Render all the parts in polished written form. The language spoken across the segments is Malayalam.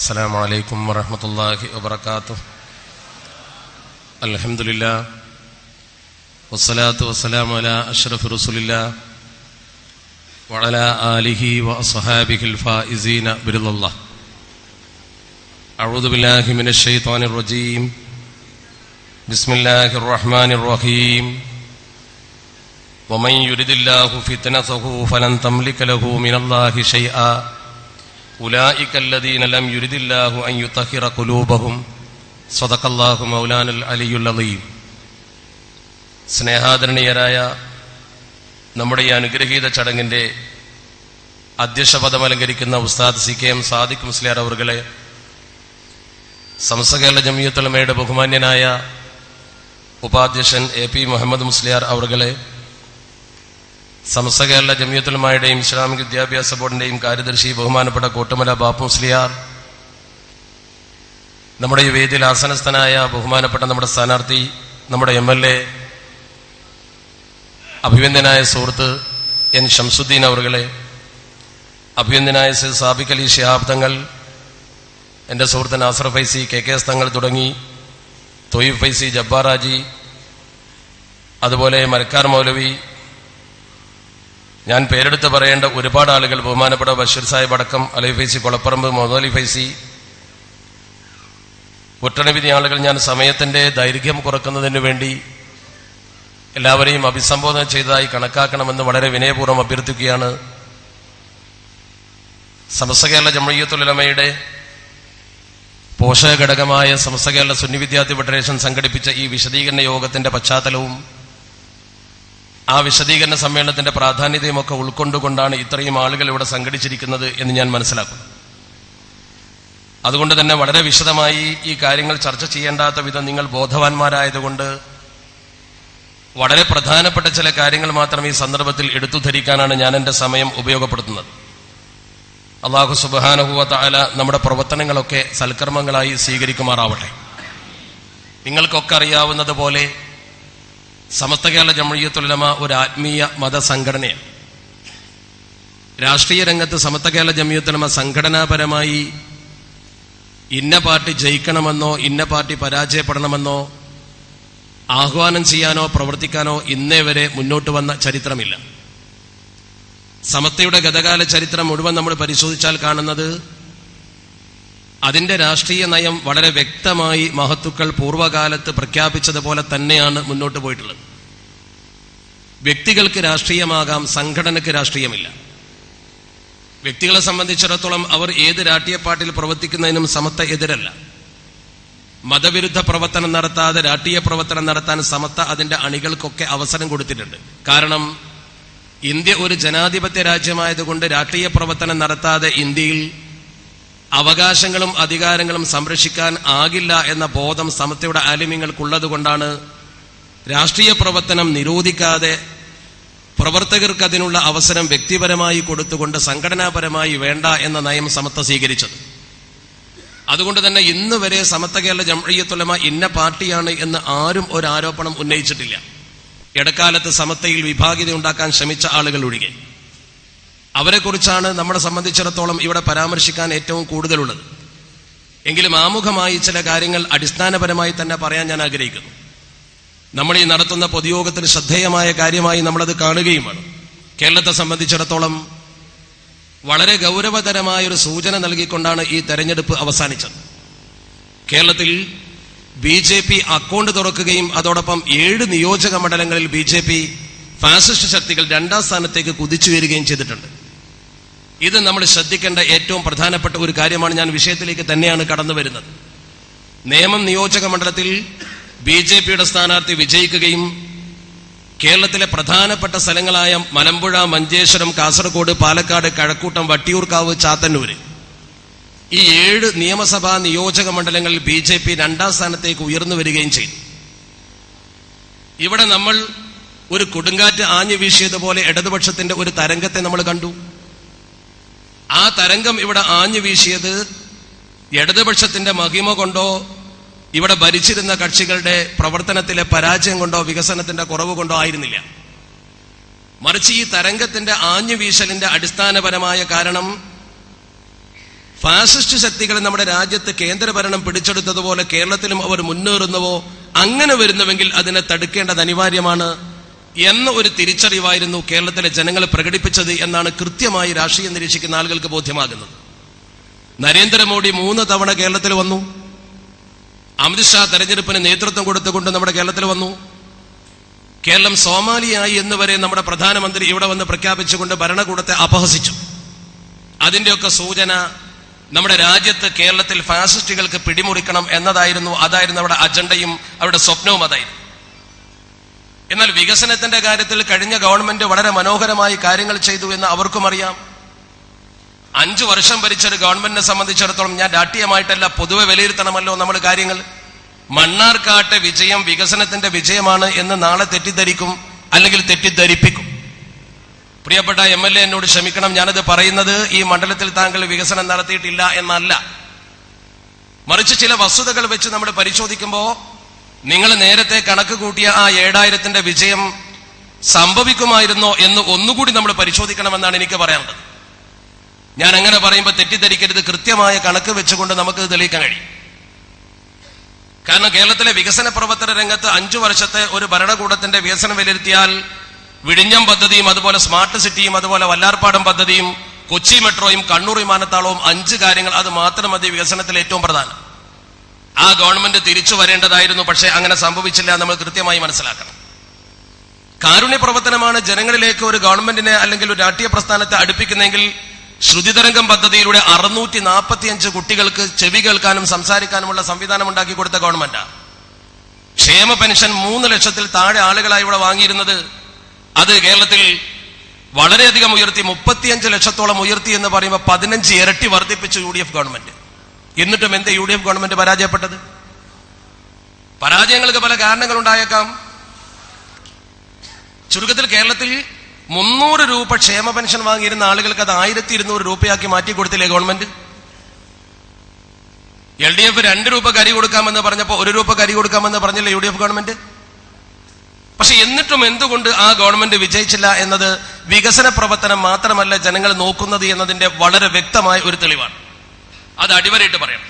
അസ്സലാമു അലൈക്കും വറഹ്മത്തുള്ളാഹി വബറകാതുഹു. അൽഹംദുലില്ലാഹ് വസ്സലാത്തു വസ്സലാമു അലാ അഷ്റഫി റസൂലില്ലാഹ് വഅലാ ആലിഹി വഅസ്ഹാബിഹിൽ ഫായിസീന ബിറിദല്ലാഹ്. അഊദു ബില്ലാഹി മിനശ് ശൈത്വാനിർ റജീം. ബിസ്മില്ലാഹിർ റഹ്മാനിർ റഹീം. വമൻ യുരിദില്ലാഹു ഫിത്നതഹു ഫലൻ തംലിക ലഹു മിനല്ലാഹി ശൈആ ഉലൈക അല്ലദീന ലം യുരിദില്ലാഹു അൻ യുതഹിറ ഖുലൂബഹും. സദഖല്ലാഹു മൗലാനൽ അലിയുൽ അളീം. സ്നേഹാദരണീയരായ നമ്മുടെ ഈ അനുഗ്രഹീത ചടങ്ങിന്റെ അധ്യക്ഷപദം അലങ്കരിക്കുന്ന ഉസ്താദ് CKM സാദിഖ് മുസ്ലിയാർ അവർകളെ, സമസ്ത കേരള ജംഇയ്യത്തുൽ ഉലമയുടെ ബഹുമാന്യനായ ഉപാധ്യക്ഷൻ AP മുഹമ്മദ് മുസ്ലിയാർ അവർകളെ, സമസ്ത കേരള ജംഇയ്യത്തുൽ ഉലമയുടെയും ഇസ്ലാമിക വിദ്യാഭ്യാസ ബോർഡിന്റെയും കാര്യദർശി ബഹുമാനപ്പെട്ട കോട്ടുമല ബാപ്പു മുസ്ലിയാർ, നമ്മുടെ ഈ വേദിയിൽ ആസനസ്ഥനായ ബഹുമാനപ്പെട്ട നമ്മുടെ സ്ഥാനാർത്ഥി, നമ്മുടെ MLA അഭിവന്ദ്യനായ സുഹൃത്ത് N ഷംസുദ്ദീൻ അവർകളെ, അഭിവന്ദ്യനായ സാബിക് അലി ശിഹാബ് തങ്ങൾ, എൻ്റെ സുഹൃത്ത് നാസർ ഫൈസി, KK തങ്ങൾ തുടങ്ങി തൊയ്യബ് ഫൈസി, ജബ്ബാർ ഹാജി, അതുപോലെ മരക്കാർ മൗലവി, ഞാൻ പേരെടുത്ത് പറയേണ്ട ഒരുപാട് ആളുകൾ, ബഹുമാനപ്പെട്ട ബഷീർ സാഹിബ് അടക്കം, അലി ഫൈസി കൊളപ്പറമ്പ്, മുഹമ്മദ് അലി ഫൈസി, ഒട്ടനവധി ആളുകൾ. ഞാൻ സമയത്തിന്റെ ദൈർഘ്യം കുറക്കുന്നതിന് വേണ്ടി എല്ലാവരെയും അഭിസംബോധന ചെയ്തതായി കണക്കാക്കണമെന്ന് വളരെ വിനയപൂർവ്വം അഭ്യർത്ഥിക്കുകയാണ്. സമസ്ത കേരള ജംഇയ്യത്തുൽ ഉലമയുടെ പോഷക ഘടകമായ സമസ്ത കേരള സുന്നി വിദ്യാർത്ഥി ഫെഡറേഷൻ സംഘടിപ്പിച്ച ഈ വിശദീകരണ യോഗത്തിന്റെ പശ്ചാത്തലവും ആ വിശദീകരണ സമ്മേളനത്തിന്റെ പ്രാധാന്യതയും ഒക്കെ ഉൾക്കൊണ്ടുകൊണ്ടാണ് ഇത്രയും ആളുകൾ ഇവിടെ സംഘടിച്ചിരിക്കുന്നത് എന്ന് ഞാൻ മനസ്സിലാക്കുന്നു. അതുകൊണ്ട് തന്നെ വളരെ വിശദമായി ഈ കാര്യങ്ങൾ ചർച്ച ചെയ്യേണ്ടാത്ത വിധം നിങ്ങൾ ബോധവാന്മാരായതുകൊണ്ട് വളരെ പ്രധാനപ്പെട്ട ചില കാര്യങ്ങൾ മാത്രം ഈ സന്ദർഭത്തിൽ എടുത്തു ധരിക്കാനാണ് ഞാൻ എൻ്റെ സമയം ഉപയോഗപ്പെടുത്തുന്നത്. അല്ലാഹു സുബ്ഹാനഹു വ തആല നമ്മുടെ പ്രവർത്തനങ്ങളൊക്കെ സൽക്കർമ്മങ്ങളായി സ്വീകരിക്കുമാറാവട്ടെ. നിങ്ങൾക്കൊക്കെ അറിയാവുന്നത് പോലെ സമസ്ത കേരള ജംഇയ്യത്തുൽ ഉലമ ഒരു ആത്മീയ മതസംഘടനയാണ്. രാഷ്ട്രീയ രംഗത്ത് സമസ്ത കേരള ജംഇയ്യത്തുൽ ഉലമ സംഘടനാപരമായി ഇന്ന പാർട്ടി ജയിക്കണമെന്നോ ഇന്ന പാർട്ടി പരാജയപ്പെടണമെന്നോ ആഹ്വാനം ചെയ്യാനോ പ്രവർത്തിക്കാനോ ഇന്നേ വരെ മുന്നോട്ട് വന്ന ചരിത്രമില്ല. സമസ്തയുടെ ഗതകാല ചരിത്രം മുഴുവൻ നമ്മൾ പരിശോധിച്ചാൽ കാണുന്നത് അതിന്റെ രാഷ്ട്രീയ നയം വളരെ വ്യക്തമായി മഹത്തുക്കൾ പൂർവ്വകാലത്ത് പ്രഖ്യാപിച്ചതുപോലെ തന്നെയാണ് മുന്നോട്ട് പോയിട്ടുള്ളത്. വ്യക്തികൾക്ക് രാഷ്ട്രീയമാകാം, സംഘടനയ്ക്ക് രാഷ്ട്രീയമില്ല. വ്യക്തികളെ സംബന്ധിച്ചിടത്തോളം അവർ ഏത് രാഷ്ട്രീയ പാർട്ടിയിൽ പ്രവർത്തിക്കുന്നതിനും സമസ്ത എതിരല്ല. മതവിരുദ്ധ പ്രവർത്തനം നടത്താതെ രാഷ്ട്രീയ പ്രവർത്തനം നടത്താൻ സമസ്ത അതിന്റെ അണികൾക്കൊക്കെ അവസരം കൊടുത്തിട്ടുണ്ട്. കാരണം ഇന്ത്യ ഒരു ജനാധിപത്യ രാജ്യമായതുകൊണ്ട് രാഷ്ട്രീയ പ്രവർത്തനം നടത്താതെ ഇന്ത്യയിൽ അവകാശങ്ങളും അധികാരങ്ങളും സംരക്ഷിക്കാൻ ആകില്ല എന്ന ബോധം സമസ്തയുടെ ആലിമ്യങ്ങൾക്കുള്ളത് കൊണ്ടാണ് രാഷ്ട്രീയ പ്രവർത്തനം നിരോധിക്കാതെ പ്രവർത്തകർക്ക് അതിനുള്ള അവസരം വ്യക്തിപരമായി കൊടുത്തുകൊണ്ട് സംഘടനാപരമായി വേണ്ട എന്ന നയം സമസ്ത സ്വീകരിച്ചത്. അതുകൊണ്ട് തന്നെ ഇന്ന് വരെ സമസ്ത കേരള ജംഇയ്യത്തുൽ ഉലമ ഇന്ന പാർട്ടിയാണ് എന്ന് ആരും ഒരു ആരോപണം ഉന്നയിച്ചിട്ടില്ല. ഇടക്കാലത്ത് സമസ്തയിൽ വിഭാഗീയത ഉണ്ടാക്കാൻ ശ്രമിച്ച ആളുകൾ ഒഴികെ. അവരെക്കുറിച്ചാണ് നമ്മളെ സംബന്ധിച്ചിടത്തോളം ഇവിടെ പരാമർശിക്കാൻ ഏറ്റവും കൂടുതലുള്ളത്. എങ്കിലും ആമുഖമായി ചില കാര്യങ്ങൾ അടിസ്ഥാനപരമായി തന്നെ പറയാൻ ഞാൻ ആഗ്രഹിക്കുന്നു. നമ്മൾ ഈ നടത്തുന്ന പൊതുയോഗത്തിൽ ശ്രദ്ധേയമായ കാര്യമായി നമ്മളത് കാണുകയുമാണ്. കേരളത്തെ സംബന്ധിച്ചിടത്തോളം വളരെ ഗൗരവതരമായൊരു സൂചന നൽകിക്കൊണ്ടാണ് ഈ തെരഞ്ഞെടുപ്പ് അവസാനിച്ചത്. കേരളത്തിൽ BJP അക്കൗണ്ട് തുറക്കുകയും അതോടൊപ്പം 7 നിയോജക മണ്ഡലങ്ങളിൽ BJP ഫാസിസ്റ്റ് ശക്തികൾ 2ാം സ്ഥാനത്തേക്ക് കുതിച്ചുയരുകയും ചെയ്തിട്ടുണ്ട്. ഇത് നമ്മൾ ശ്രദ്ധിക്കേണ്ട ഏറ്റവും പ്രധാനപ്പെട്ട ഒരു കാര്യമാണ്. ഞാൻ വിഷയത്തിലേക്ക് തന്നെയാണ് കടന്നു വരുന്നത്. നേമം നിയോജക മണ്ഡലത്തിൽ BJPയുടെ സ്ഥാനാർത്ഥി വിജയിക്കുകയും കേരളത്തിലെ പ്രധാനപ്പെട്ട സ്ഥലങ്ങളായ മലമ്പുഴ, മഞ്ചേശ്വരം, കാസർഗോഡ്, പാലക്കാട്, കഴക്കൂട്ടം, വട്ടിയൂർക്കാവ്, ചാത്തന്നൂര് ഈ 7 നിയമസഭാ നിയോജക മണ്ഡലങ്ങളിൽ BJP 2ാം സ്ഥാനത്തേക്ക് ഉയർന്നു വരികയും ചെയ്തു. ഇവിടെ നമ്മൾ ഒരു കൊടുങ്കാറ്റ് ആഞ്ഞു വീശിയതുപോലെ ഇടതുപക്ഷത്തിന്റെ ഒരു തരംഗത്തെ നമ്മൾ കണ്ടു. ആ തരംഗം ഇവിടെ ആഞ്ഞു വീശിയത് ഇടതുപക്ഷത്തിന്റെ മഹിമ കൊണ്ടോ ഇവിടെ ഭരിച്ചിരുന്ന കക്ഷികളുടെ പ്രവർത്തനത്തിലെ പരാജയം കൊണ്ടോ വികസനത്തിന്റെ കുറവ് കൊണ്ടോ ആയിരുന്നില്ല. മറിച്ച് ഈ തരംഗത്തിന്റെ ആഞ്ഞു വീശലിന്റെ അടിസ്ഥാനപരമായ കാരണം ഫാസിസ്റ്റ് ശക്തികൾ നമ്മുടെ രാജ്യത്ത് കേന്ദ്രഭരണം പിടിച്ചെടുത്തതുപോലെ കേരളത്തിലും അവർ മുന്നേറുന്നുവോ, അങ്ങനെ വരുന്നുവെങ്കിൽ അതിനെ തടുക്കേണ്ടത് അനിവാര്യമാണ് എന്ന ഒരു തിരിച്ചറിവായിരുന്നു കേരളത്തിലെ ജനങ്ങൾ പ്രകടിപ്പിച്ചത് എന്നാണ് കൃത്യമായി രാഷ്ട്രീയം നിരീക്ഷിക്കുന്ന ആളുകൾക്ക് ബോധ്യമാകുന്നത്. നരേന്ദ്രമോദി 3 തവണ കേരളത്തിൽ വന്നു. അമിത്ഷാ തെരഞ്ഞെടുപ്പിന് നേതൃത്വം കൊടുത്തുകൊണ്ട് നമ്മുടെ കേരളത്തിൽ വന്നു. കേരളം സോമാലിയായി എന്നുവരെ നമ്മുടെ പ്രധാനമന്ത്രി ഇവിടെ വന്ന് പ്രഖ്യാപിച്ചുകൊണ്ട് ഭരണകൂടത്തെ അപഹസിച്ചു. അതിന്റെയൊക്കെ സൂചന നമ്മുടെ രാജ്യത്ത് കേരളത്തിൽ ഫാസിസ്റ്റുകൾക്ക് പിടിമുറിക്കണം എന്നതായിരുന്നു. അതായിരുന്നു അവരുടെ അജണ്ടയും അവരുടെ സ്വപ്നവും അതായിരുന്നു. എന്നാൽ വികസനത്തിന്റെ കാര്യത്തിൽ കഴിഞ്ഞ ഗവൺമെന്റ് വളരെ മനോഹരമായി കാര്യങ്ങൾ ചെയ്തു എന്ന് അവർക്കും അറിയാം. 5 വർഷം ഭരിച്ചൊരു ഗവൺമെന്റിനെ സംബന്ധിച്ചിടത്തോളം, ഞാൻ രാഷ്ട്രീയമായിട്ടല്ല പൊതുവെ വിലയിരുത്തണമല്ലോ നമ്മൾ കാര്യങ്ങൾ, മണ്ണാർക്കാട്ടെ വിജയം വികസനത്തിന്റെ വിജയമാണ് എന്ന് നാളെ തെറ്റിദ്ധരിക്കും, അല്ലെങ്കിൽ തെറ്റിദ്ധരിപ്പിക്കും. പ്രിയപ്പെട്ട MLA എന്നോട് ക്ഷമിക്കണം, ഞാനത് പറയുന്നത് ഈ മണ്ഡലത്തിൽ താങ്കൾ വികസനം നടത്തിയിട്ടില്ല എന്നല്ല. മറിച്ച് ചില വസ്തുതകൾ വെച്ച് നമ്മൾ പരിശോധിക്കുമ്പോൾ നിങ്ങൾ നേരത്തെ കണക്ക് കൂട്ടിയ ആ 7000ന്റെ വിജയം സംഭവിക്കുമായിരുന്നോ എന്ന് ഒന്നുകൂടി നമ്മൾ പരിശോധിക്കണമെന്നാണ് എനിക്ക് പറയാനുള്ളത്. ഞാൻ അങ്ങനെ പറയുമ്പോൾ തെറ്റിദ്ധരിക്കരുത്, കൃത്യമായ കണക്ക് വെച്ചുകൊണ്ട് നമുക്ക് തെളിയിക്കാൻ കഴിയും. കാരണം കേരളത്തിലെ വികസന പ്രവർത്തന രംഗത്ത് 5 വർഷത്തെ ഒരു ഭരണകൂടത്തിന്റെ വികസനം വിലയിരുത്തിയാൽ വിഴിഞ്ഞം പദ്ധതിയും അതുപോലെ സ്മാർട്ട് സിറ്റിയും അതുപോലെ വല്ലാർപാടം പദ്ധതിയും കൊച്ചി മെട്രോയും കണ്ണൂർ വിമാനത്താവളവും 5 കാര്യങ്ങൾ, അത് മാത്രം മതി വികസനത്തിൽ ഏറ്റവും പ്രധാനം. ആ ഗവൺമെന്റ് തിരിച്ചു വരേണ്ടതായിരുന്നു, പക്ഷേ അങ്ങനെ സംഭവിച്ചില്ല. നമ്മൾ കൃത്യമായി മനസ്സിലാക്കണം. കാരുണ്യ പ്രവർത്തനമാണ് ജനങ്ങളിലേക്ക് ഒരു ഗവൺമെന്റിനെ അല്ലെങ്കിൽ ഒരു രാഷ്ട്രീയ പ്രസ്ഥാനത്തെ അടുപ്പിക്കുന്നെങ്കിൽ ശ്രുതിതരംഗം പദ്ധതിയിലൂടെ 645 കുട്ടികൾക്ക് ചെവി കേൾക്കാനും സംസാരിക്കാനുമുള്ള സംവിധാനം ഉണ്ടാക്കി കൊടുത്ത ഗവൺമെന്റാണ്. ക്ഷേമ പെൻഷൻ 3 ലക്ഷത്തിൽ താഴെ ആളുകളായി ഇവിടെ വാങ്ങിയിരുന്നത് അത് കേരളത്തിൽ വളരെയധികം ഉയർത്തി, 35 ലക്ഷത്തോളം ഉയർത്തി എന്ന് പറയുമ്പോൾ 15 ഇരട്ടി വർദ്ധിപ്പിച്ചു UDF ഗവൺമെന്റ്. എന്നിട്ടും എന്താ UDF ഗവൺമെന്റ് പരാജയപ്പെട്ടത്? പരാജയങ്ങൾക്ക് പല കാരണങ്ങൾ ഉണ്ടായേക്കാം. ചുരുക്കത്തിൽ കേരളത്തിൽ 300 രൂപ ക്ഷേമ പെൻഷൻ വാങ്ങിയിരുന്ന ആളുകൾക്ക് അത് 1200 രൂപയാക്കി മാറ്റി കൊടുത്തില്ലേ ഗവൺമെന്റ്? LDF 2 രൂപ കരി കൊടുക്കാമെന്ന് പറഞ്ഞപ്പോൾ 1 രൂപ കരി കൊടുക്കാമെന്ന് പറഞ്ഞില്ലേ UDF ഗവൺമെന്റ്? പക്ഷെ എന്നിട്ടും എന്തുകൊണ്ട് ആ ഗവൺമെന്റ് വിജയിച്ചില്ല എന്നത് വികസന പ്രവർത്തനം മാത്രമല്ല ജനങ്ങൾ നോക്കുന്നത് എന്നതിന്റെ വളരെ വ്യക്തമായ ഒരു തെളിവാണ്. അത് അടിവരയിട്ട് പറയണം.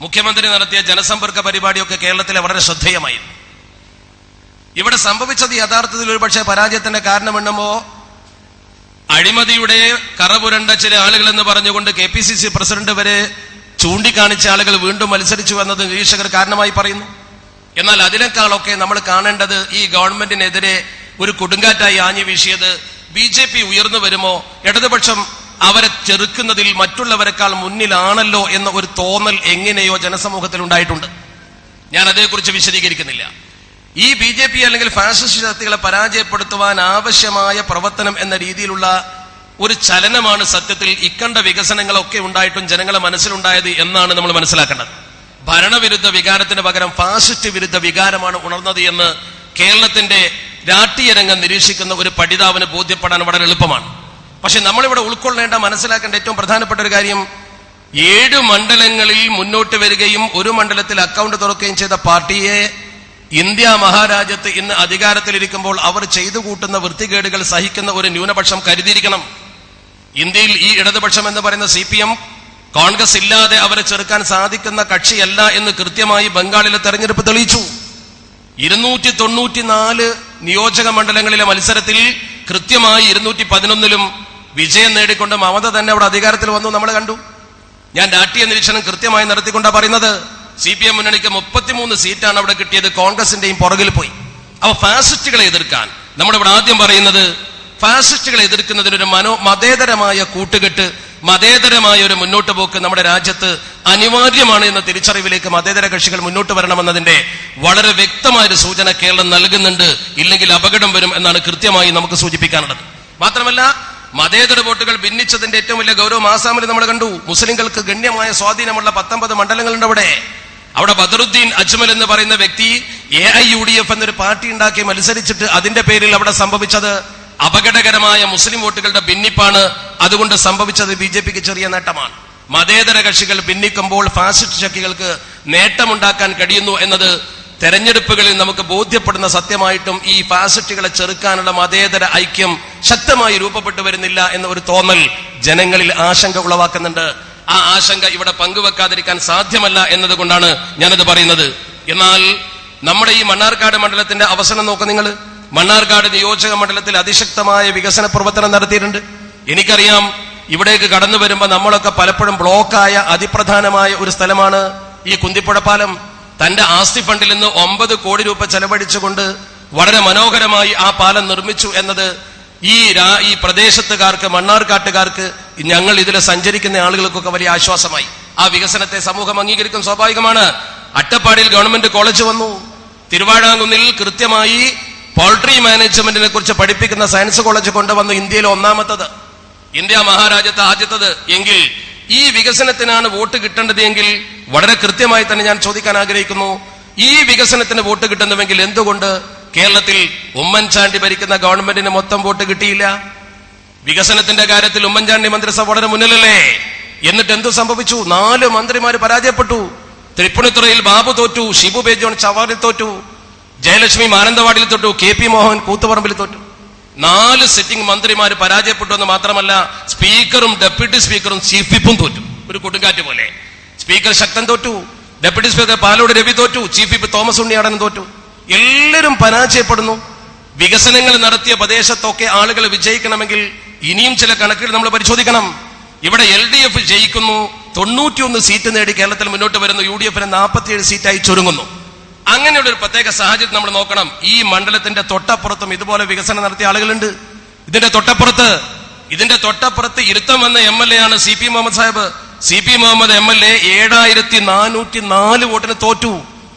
മുഖ്യമന്ത്രി നടത്തിയ ജനസമ്പർക്ക പരിപാടിയൊക്കെ കേരളത്തിലെ വളരെ ശ്രദ്ധേയമായിരുന്നു. ഇവിടെ സംഭവിച്ചത് യഥാർത്ഥത്തിൽ ഒരുപക്ഷെ പരാജയത്തിന്റെ കാരണമെണ്ണുമ്പോ അഴിമതിയുടെ കറപുരണ്ട ചില ആളുകൾ എന്ന് പറഞ്ഞുകൊണ്ട് KPCC പ്രസിഡന്റ് വരെ ചൂണ്ടിക്കാണിച്ച ആളുകൾ വീണ്ടും മത്സരിച്ചു എന്നത് നിരീക്ഷകർ കാരണമായി പറയുന്നു. എന്നാൽ അതിനേക്കാളൊക്കെ നമ്മൾ കാണേണ്ടത് ഈ ഗവൺമെന്റിനെതിരെ ഒരു കൊടുങ്കാറ്റായി ആഞ്ഞു വീശിയത് BJP ഉയർന്നു വരുമോ, ഇടതുപക്ഷം അവരെ ചെറുക്കുന്നതിൽ മറ്റുള്ളവരെക്കാൾ മുന്നിലാണല്ലോ എന്ന ഒരു തോന്നൽ എങ്ങനെയോ ജനസമൂഹത്തിൽ ഉണ്ടായിട്ടുണ്ട്. ഞാൻ അതേക്കുറിച്ച് വിശദീകരിക്കുന്നില്ല. ഈ BJP അല്ലെങ്കിൽ ഫാസിസ്റ്റ് ശക്തികളെ പരാജയപ്പെടുത്തുവാൻ ആവശ്യമായ പ്രവർത്തനം എന്ന രീതിയിലുള്ള ഒരു ചലനമാണ് സത്യത്തിൽ ഇക്കണ്ട വികസനങ്ങളൊക്കെ ഉണ്ടായിട്ടും ജനങ്ങളെ മനസ്സിലുണ്ടായത് എന്നാണ് നമ്മൾ മനസ്സിലാക്കേണ്ടത്. ഭരണവിരുദ്ധ വികാരത്തിന് പകരം ഫാസിസ്റ്റ് വിരുദ്ധ വികാരമാണ് ഉണർന്നത് എന്ന് കേരളത്തിന്റെ രാഷ്ട്രീയ രംഗം നിരീക്ഷിക്കുന്ന ഒരു പഠിതാവിന് ബോധ്യപ്പെടാൻ വളരെ എളുപ്പമാണ്. പക്ഷെ നമ്മളിവിടെ ഉൾക്കൊള്ളേണ്ട, മനസ്സിലാക്കേണ്ട ഏറ്റവും പ്രധാനപ്പെട്ട ഒരു കാര്യം, 7 മണ്ഡലങ്ങളിൽ മുന്നോട്ട് വരികയും 1 മണ്ഡലത്തിൽ അക്കൗണ്ട് തുറക്കുകയും ചെയ്ത പാർട്ടിയെ ഇന്ത്യ മഹാരാജ്യത്ത് ഇന്ന് അധികാരത്തിലിരിക്കുമ്പോൾ അവർ ചെയ്തു കൂട്ടുന്ന വൃത്തികേടുകൾ സഹിക്കുന്ന ഒരു ന്യൂനപക്ഷം കരുതിയിരിക്കണം. ഇന്ത്യയിൽ ഈ ഇടതുപക്ഷം എന്ന് പറയുന്ന CPM കോൺഗ്രസ് ഇല്ലാതെ അവരെ ചെറുക്കാൻ സാധിക്കുന്ന കക്ഷിയല്ല എന്ന് കൃത്യമായി ബംഗാളിലെ തെരഞ്ഞെടുപ്പ് തെളിയിച്ചു. 294 നിയോജക മണ്ഡലങ്ങളിലെ മത്സരത്തിൽ കൃത്യമായി 211ലും വിജയം നേടിക്കൊണ്ട് മമത തന്നെ അവിടെ അധികാരത്തിൽ വന്നു, നമ്മൾ കണ്ടു. ഞാൻ രാഷ്ട്രീയ നിരീക്ഷണം കൃത്യമായി നടത്തിക്കൊണ്ടാണ് പറയുന്നത്. CPM മുന്നണിക്ക് 33 സീറ്റാണ് അവിടെ കിട്ടിയത്, കോൺഗ്രസിന്റെയും പുറകിൽ പോയി. അവ ഫാസിസ്റ്റുകളെ എതിർക്കാൻ നമ്മളിവിടെ ആദ്യം പറയുന്നത്, ഫാസിസ്റ്റുകളെ എതിർക്കുന്നതിനൊരു മതേതരമായ കൂട്ടുകെട്ട്, മതേതരമായ ഒരു മുന്നോട്ട് പോക്ക് നമ്മുടെ രാജ്യത്ത് അനിവാര്യമാണ് എന്ന തിരിച്ചറിവിലേക്ക് മതേതര കക്ഷികൾ മുന്നോട്ട് വരണമെന്നതിന്റെ വളരെ വ്യക്തമായൊരു സൂചന കേരളം നൽകുന്നുണ്ട്. ഇല്ലെങ്കിൽ അപകടം വരും എന്നാണ് കൃത്യമായി നമുക്ക് സൂചിപ്പിക്കാനുള്ളത്. മാത്രമല്ല, മതേതര വോട്ടുകൾ ഭിന്നിച്ചതിന്റെ ഏറ്റവും വലിയ ഗൗരവം ആസാമിൽ നമ്മൾ കണ്ടു. മുസ്ലിങ്ങൾക്ക് ഗണ്യമായ സ്വാധീനമുള്ള 19 മണ്ഡലങ്ങളുണ്ട് അവിടെ ബദറുദ്ദീൻ അജ്മൽ എന്ന് പറയുന്ന വ്യക്തി AIUDF എന്നൊരു പാർട്ടി ഉണ്ടാക്കി മത്സരിച്ചിട്ട് അതിന്റെ പേരിൽ അവിടെ സംഭവിച്ചത് അപകടകരമായ മുസ്ലിം വോട്ടുകളുടെ ഭിന്നിപ്പാണ്. അതുകൊണ്ട് സംഭവിച്ചത് BJPക്ക് ചെറിയ നേട്ടമാണ്. മതേതര കക്ഷികൾ ഭിന്നിക്കുമ്പോൾ ഫാസിസ്റ്റ് ശക്തികൾക്ക് നേട്ടമുണ്ടാക്കാൻ കഴിയുന്നു എന്നത് തെരഞ്ഞെടുപ്പുകളിൽ നമുക്ക് ബോധ്യപ്പെടുന്ന സത്യമായിട്ടും ഈ ഫാസിസ്റ്റുകളെ ചെറുക്കാനുള്ള മതേതര ഐക്യം ശക്തമായി രൂപപ്പെട്ടു വരുന്നില്ല എന്ന ഒരു തോന്നൽ ജനങ്ങളിൽ ആശങ്ക ഉളവാക്കുന്നുണ്ട്. ആ ആശങ്ക ഇവിടെ പങ്കുവെക്കാതിരിക്കാൻ സാധ്യമല്ല എന്നതുകൊണ്ടാണ് ഞാനത് പറയുന്നത്. എന്നാൽ നമ്മുടെ ഈ മണ്ണാർക്കാട് മണ്ഡലത്തിന്റെ അവസാനം നോക്കുക നിങ്ങൾ. മണ്ണാർക്കാട് നിയോജക മണ്ഡലത്തിൽ അതിശക്തമായ വികസന പ്രവർത്തനം നടത്തിയിട്ടുണ്ട്. എനിക്കറിയാം, ഇവിടേക്ക് കടന്നു വരുമ്പോൾ നമ്മളൊക്കെ പലപ്പോഴും ബ്ലോക്കായ അതിപ്രധാനമായ ഒരു സ്ഥലമാണ് ഈ കുന്തിപ്പുഴ പാലം. തന്റെ ആസ്തി ഫണ്ടിൽ നിന്ന് 9 കോടി രൂപ ചെലവഴിച്ചുകൊണ്ട് വളരെ മനോഹരമായി ആ പാലം നിർമ്മിച്ചു എന്നത് ഈ പ്രദേശത്തുകാർക്ക്, മണ്ണാർക്കാട്ടുകാർക്ക്, ഞങ്ങൾ ഇതിൽ സഞ്ചരിക്കുന്ന ആളുകൾക്കൊക്കെ വലിയ ആശ്വാസമായി. ആ വികസനത്തെ സമൂഹം അംഗീകരിക്കും, സ്വാഭാവികമാണ്. അട്ടപ്പാടിയിൽ ഗവൺമെന്റ് കോളേജ് വന്നു. തിരുവാഴാങ്കുന്നിൽ കൃത്യമായി പോൾട്രി മാനേജ്മെന്റിനെ കുറിച്ച് പഠിപ്പിക്കുന്ന സയൻസ് കോളേജ് കൊണ്ടുവന്നു. ഇന്ത്യയിലെ ഒന്നാമത്തത്, ഇന്ത്യ മഹാരാജ്യത്ത് ആദ്യത്തത്. എങ്കിൽ ഈ വികസനത്തിനാണ് വോട്ട് കിട്ടേണ്ടത് എങ്കിൽ വളരെ കൃത്യമായി തന്നെ ഞാൻ ചോദിക്കാൻ ആഗ്രഹിക്കുന്നു, ഈ വികസനത്തിന് വോട്ട് കിട്ടുന്നുവെങ്കിൽ എന്തുകൊണ്ട് കേരളത്തിൽ ഉമ്മൻചാണ്ടി ഭരിക്കുന്ന ഗവൺമെന്റിന് മൊത്തം വോട്ട് കിട്ടിയില്ല? വികസനത്തിന്റെ കാര്യത്തിൽ ഉമ്മൻചാണ്ടി മന്ത്രിസഭ വളരെ മുന്നിലല്ലേ? എന്നിട്ട് എന്തു സംഭവിച്ചു? 4 മന്ത്രിമാർ പരാജയപ്പെട്ടു. തൃപ്പൂണിത്തുറയിൽ ബാബു തോറ്റു, ഷിബു ബേജോൺ ചവാറിൽ തോറ്റു, ജയലക്ഷ്മി മാനന്തവാടിയിൽ തോറ്റു, KP മോഹൻ കൂത്തുപറമ്പിൽ തോറ്റു. 4 സിറ്റിംഗ് മന്ത്രിമാർ പരാജയപ്പെട്ടു എന്ന് മാത്രമല്ല, സ്പീക്കറും ഡെപ്യൂട്ടി സ്പീക്കറും ചീഫ് വിപ്പും തോറ്റു. ഒരു കൊടുങ്കാറ്റ് പോലെ. സ്പീക്കർ ശക്തൻ തോറ്റു, ഡെപ്യൂട്ടി സ്പീക്കർ പാലോട് രവി തോറ്റു, ചീഫ് വിപ്പ് തോമസ് ഉണ്ണിയാടൻ തോറ്റു. എല്ലാവരും പരാജയപ്പെടുന്നു. വികസനങ്ങൾ നടത്തിയ പ്രദേശത്തൊക്കെ ആളുകൾ വിജയിക്കണമെങ്കിൽ ഇനിയും ചില കണക്കുകൾ നമ്മൾ പരിശോധിക്കണം. ഇവിടെ LDF ജയിക്കുന്നു, 91 സീറ്റ് നേടി കേരളത്തിൽ മുന്നോട്ട് വരുന്നു. UDFന് 47 സീറ്റായി ചുരുങ്ങുന്നു. അങ്ങനെയുള്ള ഒരു പ്രത്യേക സാഹചര്യം നമ്മൾ നോക്കണം. ഈ മണ്ഡലത്തിന്റെ തൊട്ടപ്പുറത്തും ഇതുപോലെ വികസനം നടത്തിയ ആളുകളുണ്ട്. ഇതിന്റെ തൊട്ടപ്പുറത്ത് ഇരുത്തം വന്ന MLA ആണ് CP Muhammad Sahib. CP Muhammad MLA 7404 വോട്ടിന് തോറ്റു.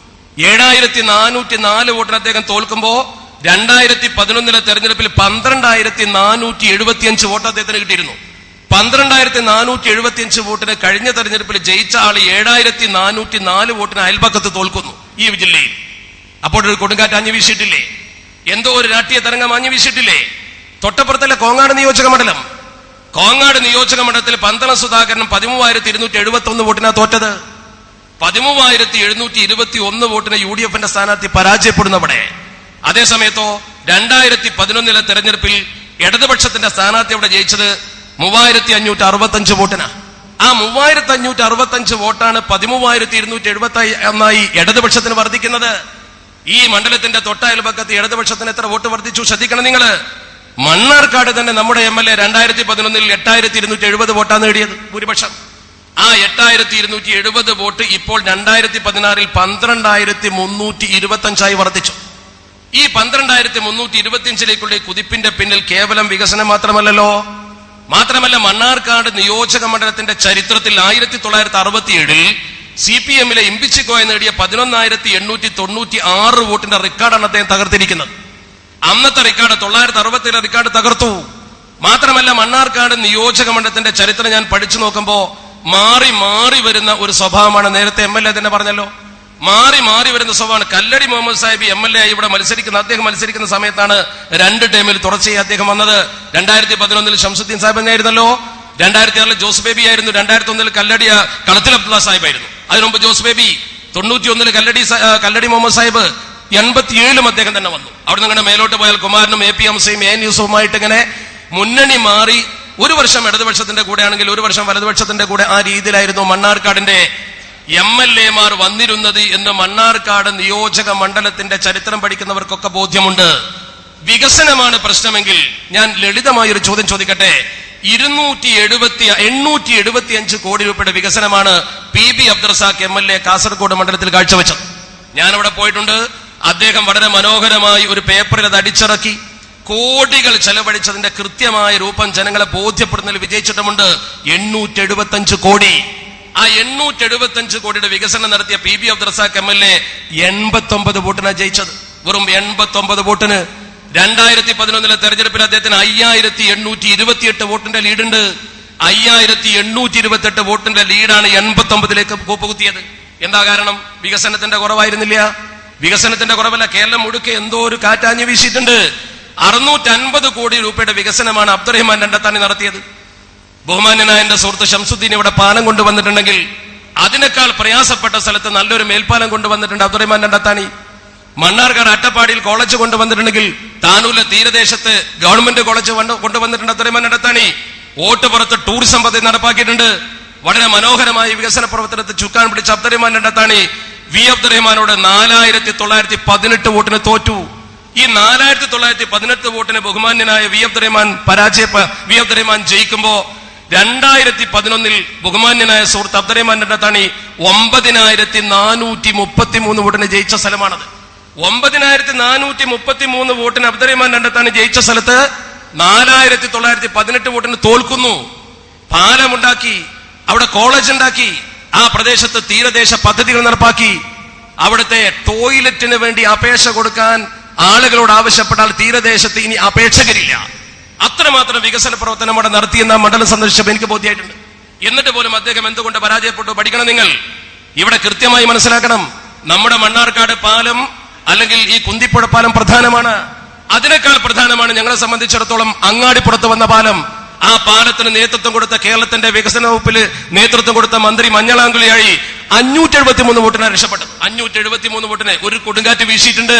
7404 വോട്ടിന് അദ്ദേഹം തോൽക്കുമ്പോ 2011 തെരഞ്ഞെടുപ്പിൽ 12475 വോട്ട് അദ്ദേഹത്തിന് കിട്ടിയിരുന്നു. 12475 വോട്ടിന് കഴിഞ്ഞ തെരഞ്ഞെടുപ്പിൽ ജയിച്ച ആള് 7404 വോട്ടിന് അയൽപക്കത്ത് തോൽക്കുന്നു ഈ ജില്ലയിൽ. അപ്പോൾ ഒരു കൊടുങ്കാറ്റ് അഞ്ഞു വീശിയിട്ടില്ലേ? എന്തോ ഒരു രാഷ്ട്രീയ തരംഗം അഞ്ഞു വീശിയിട്ടില്ലേ? തൊട്ടപ്പുറത്തല്ല കോങ്ങാട് നിയോജക മണ്ഡലം. കോങ്ങാട് നിയോജക മണ്ഡലത്തിൽ പന്തളം സുധാകരൻ 13271 വോട്ടിനാ തോറ്റത്. 13721 വോട്ടിന് UDFന്റെ സ്ഥാനാർത്ഥി പരാജയപ്പെടുന്നവിടെ. അതേസമയത്തോ 2011 തെരഞ്ഞെടുപ്പിൽ ഇടതുപക്ഷത്തിന്റെ സ്ഥാനാർത്ഥി അവിടെ ജയിച്ചത് 3565 വോട്ടിനാ. ആ 3565 വോട്ടാണ് 13271 ഇടതുപക്ഷത്തിന് വർദ്ധിക്കുന്നത്. ഈ മണ്ഡലത്തിന്റെ തൊട്ടയൽപക്കത്ത് ഇടതുപക്ഷത്തിന് എത്ര വോട്ട് വർദ്ധിച്ചു ശ്രദ്ധിക്കണം നിങ്ങൾ. മണ്ണാർക്കാട് തന്നെ നമ്മുടെ MLA 2011 8270 വോട്ടാണ് നേടിയത് ഭൂരിപക്ഷം. ആ 8270 വോട്ട് ഇപ്പോൾ 2016 12325 വർദ്ധിച്ചു. ഈ 12325 കുതിപ്പിന്റെ പിന്നിൽ കേവലം വികസനം മാത്രമല്ലല്ലോ. മാത്രമല്ല, മണ്ണാർക്കാട് നിയോജക മണ്ഡലത്തിന്റെ ചരിത്രത്തിൽ 1967 CPMലെ ഇമ്പിച്ചിക്കോയ നേടിയ 11896 വോട്ടിന്റെ റെക്കോർഡാണ് അദ്ദേഹം തകർത്തിരിക്കുന്നത്. അന്നത്തെ റെക്കോർഡ് 967 റെക്കോർഡ് തകർത്തു. മാത്രമല്ല, മണ്ണാർക്കാട് നിയോജക മണ്ഡലത്തിന്റെ ചരിത്രം ഞാൻ പഠിച്ചു നോക്കുമ്പോ മാറി മാറി വരുന്ന ഒരു സ്വഭാവമാണ്. നേരത്തെ MLA തന്നെ പറഞ്ഞല്ലോ, മാറി വരുന്ന സ്വഭാവമാണ്. കല്ലടി മുഹമ്മദ് സാഹിബ് MLA ഇവിടെ അദ്ദേഹം മത്സരിക്കുന്ന സമയത്താണ് 2 ടൈമിൽ തുടർച്ചയായി അദ്ദേഹം വന്നത്. 2011 ഷംസുദ്ദീൻ സാഹിബ് ആയിരുന്നല്ലോ, 2006 ജോസ് ബേബി ആയിരുന്നു, 2001 കളത്തിൽ അബ്ദുള്ള സാഹിബ് ആയിരുന്നു, അതിനുമുമ്പ് ജോസ് ബേബി, 91 കല്ലടി മുഹമ്മദ് സാഹിബ്, 87 അദ്ദേഹം തന്നെ വന്നു. അവിടെ നിന്ന് മേലോട്ട് പോയാൽ കുമാരനും AP ഹംസയും AN യൂസഫുമായിട്ട് ഇങ്ങനെ മുന്നണി മാറി. ഒരു വർഷം ഇടതുപക്ഷത്തിന്റെ കൂടെ ആണെങ്കിൽ ഒരു വർഷം വലതുപക്ഷത്തിന്റെ കൂടെ. ആ രീതിയിലായിരുന്നു മണ്ണാർക്കാടിന്റെ MLA മാർ വന്നിരുന്നത് എന്ന് മണ്ണാർക്കാട് നിയോജക മണ്ഡലത്തിന്റെ ചരിത്രം പഠിക്കുന്നവർക്കൊക്കെ ബോധ്യമുണ്ട്. വികസനമാണ് പ്രശ്നമെങ്കിൽ ഞാൻ ലളിതമായൊരു ചോദ്യം ചോദിക്കട്ടെ. 875 കോടി രൂപയുടെ വികസനമാണ് PB അബ്ദുറസാഖ് MLA കാസർഗോഡ് മണ്ഡലത്തിൽ കാഴ്ചവെച്ചത്. ഞാനവിടെ പോയിട്ടുണ്ട്. അദ്ദേഹം വളരെ മനോഹരമായി ഒരു പേപ്പറിൽ അത് അടിച്ചിറക്കി. കോടികൾ ചെലവഴിച്ചതിന്റെ കൃത്യമായ രൂപം ജനങ്ങളെ ബോധ്യപ്പെടുന്നതിൽ വിജയിച്ചിട്ടുമുണ്ട്. 875 കോടി. ആ 875 കോടിയുടെ വികസനം നടത്തിയ PB അബ്ദുറസാഖ് MLA 89 വോട്ടിനാണ് ജയിച്ചത്. വെറും 89 വോട്ടിന്. 2011 തെരഞ്ഞെടുപ്പിൽ അദ്ദേഹത്തിന് 5828 വോട്ടിന്റെ ലീഡുണ്ട്. 5828 വോട്ടിന്റെ ലീഡാണ് 89ലേക്ക് കൂപ്പുകുത്തിയത്. എന്താ കാരണം? വികസനത്തിന്റെ കുറവായിരുന്നില്ല. വികസനത്തിന്റെ കുറവല്ല, കേരളം മുഴുക്കെ എന്തോ ഒരു കാറ്റാഞ്ഞു വീശിയിട്ടുണ്ട്. 650 കോടി രൂപയുടെ വികസനമാണ് അബ്ദുറഹിമാൻ രണ്ടത്താണി നടത്തിയത്. ബഹുമാന്യനായ എന്റെ സുഹൃത്ത് ഷംസുദ്ദീൻ ഇവിടെ പാലം കൊണ്ടുവന്നിട്ടുണ്ടെങ്കിൽ അതിനേക്കാൾ പ്രയാസപ്പെട്ട സ്ഥലത്ത് നല്ലൊരു മേൽപ്പാലം കൊണ്ടുവന്നിട്ടുണ്ട് അബ്ദുറഹിമാൻ രണ്ടത്താണി. മണ്ണാർക്കാട് അട്ടപ്പാടിയിൽ കോളേജ് കൊണ്ടുവന്നിട്ടുണ്ടെങ്കിൽ താനൂരിലെ തീരദേശത്ത് ഗവൺമെന്റ് കോളേജ് കൊണ്ടുവന്നിട്ടുണ്ട് അബ്ദുറഹിമാൻ രണ്ടത്താണി. ഓട്ടുപുറത്ത് ടൂറിസം പദ്ധതി നടപ്പാക്കിയിട്ടുണ്ട്. വളരെ മനോഹരമായ വികസന പ്രവർത്തനത്തിൽ ചുക്കാൻ പിടിച്ച അബ്ദുറഹ്മാൻ രണ്ടത്താണി വി അബ്ദുറഹ്മാനോട് 4918 വോട്ടിന് തോറ്റു. ഈ 4918 വോട്ടിന് ബഹുമാന്യനായ വി അബ്ദുറഹ്മാൻ ജയിക്കുമ്പോ 2011 ബഹുമാന്യനായ സുഹൃത്ത് അബ്ദുറഹ്മാൻ രണ്ടത്താണി 9433 വോട്ടിന് ജയിച്ച സ്ഥലമാണത്. 9433 വോട്ടിന് അബ്ദുറഹ്മാൻ രണ്ടത്താണി ജയിച്ച സ്ഥലത്ത് 4918 വോട്ടിന് തോൽക്കുന്നു. പാലമുണ്ടാക്കി, അവിടെ കോളേജ് ഉണ്ടാക്കി, ആ പ്രദേശത്ത് തീരദേശ പദ്ധതികൾ നടപ്പാക്കി. അവിടുത്തെ ടോയ്ലറ്റിന് വേണ്ടി അപേക്ഷ കൊടുക്കാൻ ആളുകളോട് ആവശ്യപ്പെട്ടാൽ തീരദേശത്ത് ഇനി അപേക്ഷകരില്ല. അത്രമാത്രം വികസന പ്രവർത്തനം അവിടെ നടത്തിയെന്ന മണ്ഡലം സന്ദർശിച്ചപ്പോൾ എനിക്ക് ബോധ്യമായിട്ടുണ്ട്. എന്നിട്ട് പോലും അദ്ദേഹം എന്തുകൊണ്ട് പരാജയപ്പെട്ടു? പഠിക്കണം നിങ്ങൾ. ഇവിടെ കൃത്യമായി മനസ്സിലാക്കണം, നമ്മുടെ മണ്ണാർക്കാട് പാലം അല്ലെങ്കിൽ ഈ കുന്തിപ്പുഴ പാലം പ്രധാനമാണ്. അതിനേക്കാൾ പ്രധാനമാണ് ഞങ്ങളെ സംബന്ധിച്ചിടത്തോളം അങ്ങാടിപ്പുറത്ത് വന്ന പാലം. ആ പാലത്തിന് നേതൃത്വം കൊടുത്ത കേരളത്തിന്റെ വികസന വകുപ്പില് നേതൃത്വം കൊടുത്ത മന്ത്രി മഞ്ഞളാങ്കുലിയായി 573 വോട്ടിനാണ് രക്ഷപ്പെട്ടത്. 573 വോട്ടിന് ഒരു കൊടുങ്കാറ്റ് വീശിയിട്ടുണ്ട്,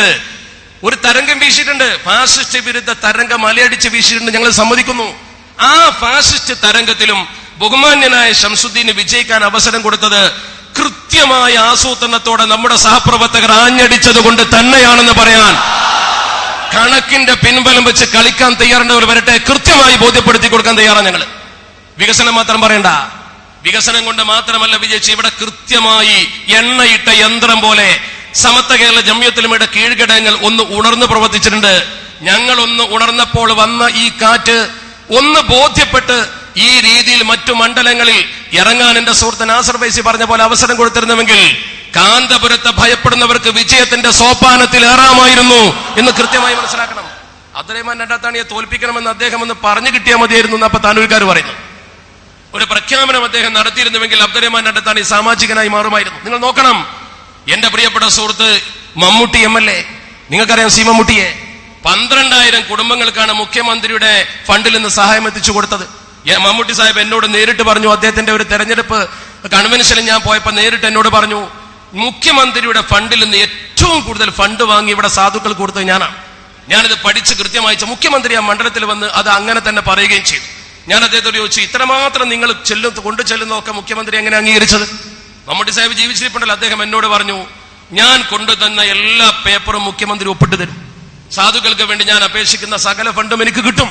ഒരു തരംഗം വീശിയിട്ടുണ്ട്. ഫാസിസ്റ്റ് വിരുദ്ധ തരംഗം അലയടിച്ച് വീശിയിട്ടുണ്ട്, ഞങ്ങൾ സമ്മതിക്കുന്നു. ആ ഫാസിസ്റ്റ് തരംഗത്തിലും ബഹുമാന്യനായ ശംസുദ്ദീന് വിജയിക്കാൻ അവസരം കൊടുത്തത് കൃത്യമായ ആസൂത്രണത്തോടെ നമ്മുടെ സഹപ്രവർത്തകർ ആഞ്ഞടിച്ചത് കൊണ്ട് തന്നെയാണെന്ന് പറയാൻ കണക്കിന്റെ പിൻബലം വെച്ച് കളിക്കാൻ തയ്യാറുണ്ടവർ വരട്ടെ, കൃത്യമായി ബോധ്യപ്പെടുത്തി കൊടുക്കാൻ തയ്യാറാണ് ഞങ്ങൾ. വികസനം മാത്രം പറയണ്ട, വികസനം കൊണ്ട് മാത്രമല്ല വിജയിച്ച്, ഇവിടെ കൃത്യമായി എണ്ണയിട്ട യന്ത്രം പോലെ സമത്വ കേരള ജംഇയ്യത്തുലമയുടെ കീഴ്ഘടകങ്ങൾ ഒന്ന് ഉണർന്ന് പ്രവർത്തിച്ചിട്ടുണ്ട്. ഞങ്ങൾ ഒന്ന് ഉണർന്നപ്പോൾ വന്ന ഈ കാറ്റ് ഒന്ന് ബോധ്യപ്പെട്ട് ഈ രീതിയിൽ മറ്റു മണ്ഡലങ്ങളിൽ ഇറങ്ങാൻ എന്റെ സുഹൃത്ത് നാസർ ഫൈസി പറഞ്ഞ പോലെ അവസരം കൊടുത്തിരുന്നുവെങ്കിൽ കാന്തപുരത്തെ ഭയപ്പെടുന്നവർക്ക് വിജയത്തിന്റെ സോപ്പാനത്തിൽ ഏറാമായിരുന്നു എന്ന് കൃത്യമായി മനസ്സിലാക്കണം. അബ്ദുറഹ്മാൻ രണ്ടത്താണിയെ തോൽപ്പിക്കണമെന്ന് അദ്ദേഹം ഒന്ന് പറഞ്ഞു കിട്ടിയാൽ മതിയായിരുന്നു എന്ന് അപ്പൊ താനൂർക്കാർ പറയുന്നു. ഒരു പ്രഖ്യാപനം അദ്ദേഹം നടത്തിയിരുന്നുവെങ്കിൽ അബ്ദുറഹ്മാൻ രണ്ടത്താണി സാമാജികനായി മാറുമായിരുന്നു. നിങ്ങൾ നോക്കണം, എന്റെ പ്രിയപ്പെട്ട സുഹൃത്ത് മമ്മൂട്ടി MLA, നിങ്ങൾക്കറിയാം സി മമ്മൂട്ടിയെ, 12,000 കുടുംബങ്ങൾക്കാണ് മുഖ്യമന്ത്രിയുടെ ഫണ്ടിൽ നിന്ന് സഹായം എത്തിച്ചു കൊടുത്തത്. മമ്മൂട്ടി സാഹിബ് എന്നോട് നേരിട്ട് പറഞ്ഞു, അദ്ദേഹത്തിന്റെ ഒരു തെരഞ്ഞെടുപ്പ് കൺവെൻഷനിൽ ഞാൻ പോയപ്പോ നേരിട്ട് എന്നോട് പറഞ്ഞു, മുഖ്യമന്ത്രിയുടെ ഫണ്ടിൽ നിന്ന് ഏറ്റവും കൂടുതൽ ഫണ്ട് വാങ്ങി ഇവിടെ സാധുക്കൾ കൊടുത്തത് ഞാനാണ്. ഞാനിത് പഠിച്ച് കൃത്യമായി മുഖ്യമന്ത്രി ആ മണ്ഡലത്തിൽ വന്ന് അത് അങ്ങനെ തന്നെ പറയുകയും ചെയ്തു. ഞാൻ അദ്ദേഹത്തോട് ചോദിച്ചു, ഇത്രമാത്രം നിങ്ങൾ കൊണ്ടു ചെല്ലുന്നതൊക്കെ മുഖ്യമന്ത്രി എങ്ങനെ അംഗീകരിച്ചത്? മമ്മൂട്ടി സാഹിബ് ജീവിച്ചിരിപ്പുണ്ടല്ലോ, അദ്ദേഹം എന്നോട് പറഞ്ഞു, ഞാൻ കൊണ്ടുതന്ന എല്ലാ പേപ്പറും മുഖ്യമന്ത്രി ഒപ്പിട്ട് തരും, സാധുക്കൾക്ക് വേണ്ടി ഞാൻ അപേക്ഷിക്കുന്ന സകല ഫണ്ടും എനിക്ക് കിട്ടും.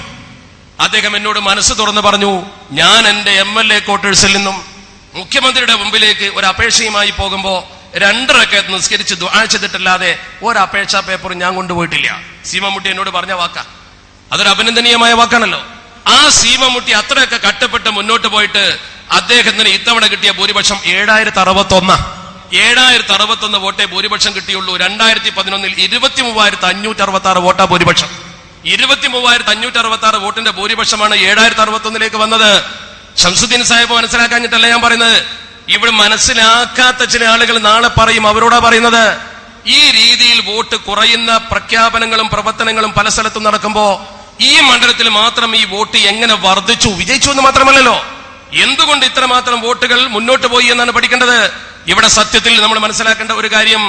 അദ്ദേഹം എന്നോട് മനസ്സ് തുറന്ന് പറഞ്ഞു, ഞാൻ എന്റെ MLA ക്വാർട്ടേഴ്സിൽ നിന്നും മുഖ്യമന്ത്രിയുടെ മുമ്പിലേക്ക് ഒരു അപേക്ഷയുമായി പോകുമ്പോ 2 റക്അത്ത് നിസ്കരിച്ച് ദുആ ചെയ്തിട്ടല്ലാതെ ഒരു അപേക്ഷാ പേപ്പർ ഞാൻ കൊണ്ടുപോയിട്ടില്ല. സി മമ്മൂട്ടി എന്നോട് പറഞ്ഞ വാക്കാ, അതൊരു അഭിനന്ദനീയമായ വാക്കാണല്ലോ. ആ സി മമ്മൂട്ടി അത്രയൊക്കെ കട്ടപ്പെട്ട് മുന്നോട്ട് പോയിട്ട് അദ്ദേഹത്തിന് ഇത്തവണ കിട്ടിയ ഭൂരിപക്ഷം 7061 വോട്ടേ ഭൂരിപക്ഷം കിട്ടിയുള്ളൂ. 2011 23,566 വോട്ടാ ഭൂരിപക്ഷം. 23,566 വോട്ടിന്റെ ഭൂരിപക്ഷമാണ് 7061 വന്നത്. ശംസുദ്ദീൻ സാഹിബ് മനസ്സിലാക്കാഞ്ഞിട്ടല്ല ഞാൻ പറയുന്നത്, ഇവിടെ മനസ്സിലാക്കാത്ത ചില ആളുകൾ നാളെ പറയും, അവരോടാ പറയുന്നത്. ഈ രീതിയിൽ വോട്ട് കുറയുന്ന പ്രഖ്യാപനങ്ങളും പ്രവർത്തനങ്ങളും പല സ്ഥലത്തും നടക്കുമ്പോ ഈ മണ്ഡലത്തിൽ മാത്രം ഈ വോട്ട് എങ്ങനെ വർദ്ധിച്ചു, വിജയിച്ചു എന്ന് മാത്രമല്ലല്ലോ, എന്തുകൊണ്ട് ഇത്രമാത്രം വോട്ടുകൾ മുന്നോട്ട് പോയി എന്നാണ് പഠിക്കേണ്ടത്. ഇവിടെ സത്യത്തിൽ നമ്മൾ മനസ്സിലാക്കേണ്ട ഒരു കാര്യം,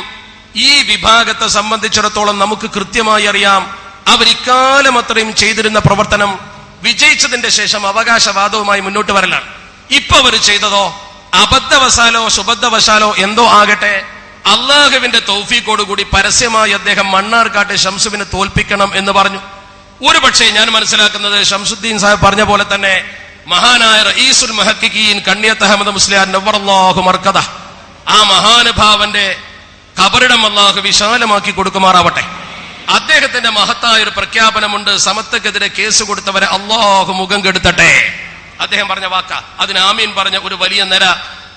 ഈ വിഭാഗത്തെ സംബന്ധിച്ചിടത്തോളം നമുക്ക് കൃത്യമായി അറിയാം, അവർ ഇക്കാലം അത്രയും ചെയ്തിരുന്ന പ്രവർത്തനം വിജയിച്ചതിന്റെ ശേഷം അവകാശവാദവുമായി മുന്നോട്ട് വരലാണ്. ഇപ്പൊ അവർ ചെയ്തതോ അബദ്ധവശാലോ സുബദ്ധവശാലോ എന്തോ ആകട്ടെ, അള്ളാഹുവിന്റെ തൗഫീഖോടുകൂടി പരസ്യമായി അദ്ദേഹം മണ്ണാർക്കാട്ടെ ശംസുവിനെ തോൽപ്പിക്കണം എന്ന് പറഞ്ഞു. ഒരുപക്ഷെ ഞാൻ മനസ്സിലാക്കുന്നത് ശംസുദ്ദീൻ സാഹിബ് പറഞ്ഞ പോലെ തന്നെ മഹാനായ റഈസുൽ മുഹഖിഖീൻ കണ്ണിയത്ത് അഹമ്മദ് മുസ്ലിയാർ നവ്വറല്ലാഹു മർക്കദ, ആ മഹാനുഭാവന്റെ ഖബറിടം അല്ലാഹു വിശാലമാക്കി കൊടുക്കുമാറാവട്ടെ. അദ്ദേഹത്തിന്റെ മഹത്തായ ഒരു പ്രഖ്യാപനമുണ്ട്, സമത്വക്കെതിരെ കേസ് കൊടുത്തവരെ അല്ലാഹു മുഖം കെടുത്തട്ടെ. അദ്ദേഹം പറഞ്ഞ വാക്ക, അതിന് ആമീൻ പറഞ്ഞ ഒരു വലിയ നിര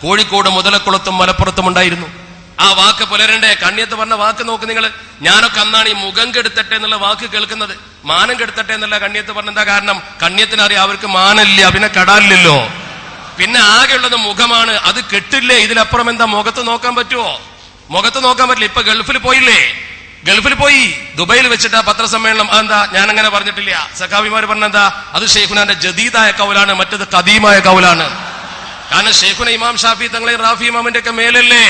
കോഴിക്കോട് മുതലക്കുളത്തും മലപ്പുറത്തും ഉണ്ടായിരുന്നു. ആ വാക്ക് പുലരണ്ടേ? കണ്ണിയത്ത് പറഞ്ഞ വാക്ക് നോക്ക് നിങ്ങൾ. ഞാനൊക്കെ അന്നാണ് ഈ മുഖം കെടുത്തട്ടെ എന്നുള്ള വാക്ക് കേൾക്കുന്നത്. മാനം കെടുത്തട്ടെ എന്നല്ല കണ്ണിയത്ത് പറഞ്ഞ. എന്താ കാരണം? കണ്ണിയത്തിനറിയാം അവർക്ക് മാനമില്ല, പിന്നെ കടാലില്ലല്ലോ, പിന്നെ ആകെയുള്ളത് മുഖമാണ്. അത് കെട്ടില്ലേ, ഇതിലപ്പുറം എന്താ മുഖത്ത് നോക്കാൻ പറ്റുമോ? മുഖത്ത് നോക്കാൻ പറ്റില്ല. ഇപ്പൊ ഗൾഫിൽ പോയില്ലേ, ഗൾഫിൽ പോയി ദുബൈയിൽ വെച്ചിട്ട് ആ പത്രസമ്മേളനം. അതെന്താ? ഞാൻ അങ്ങനെ പറഞ്ഞിട്ടില്ല. സഖാവിമാർ പറഞ്ഞെന്താ? അത് ഷെയ്ഖുനാന്റെ ജദീദായ കൗലാണ്, മറ്റത് ഖദീമായ കൗലാണ്. കാരണം ഷെയ്ഖുന ഇമാം ഷാഫി തങ്ങളെ റാഫി ഇമാമിന്റെ ഒക്കെ മേലല്ലേ,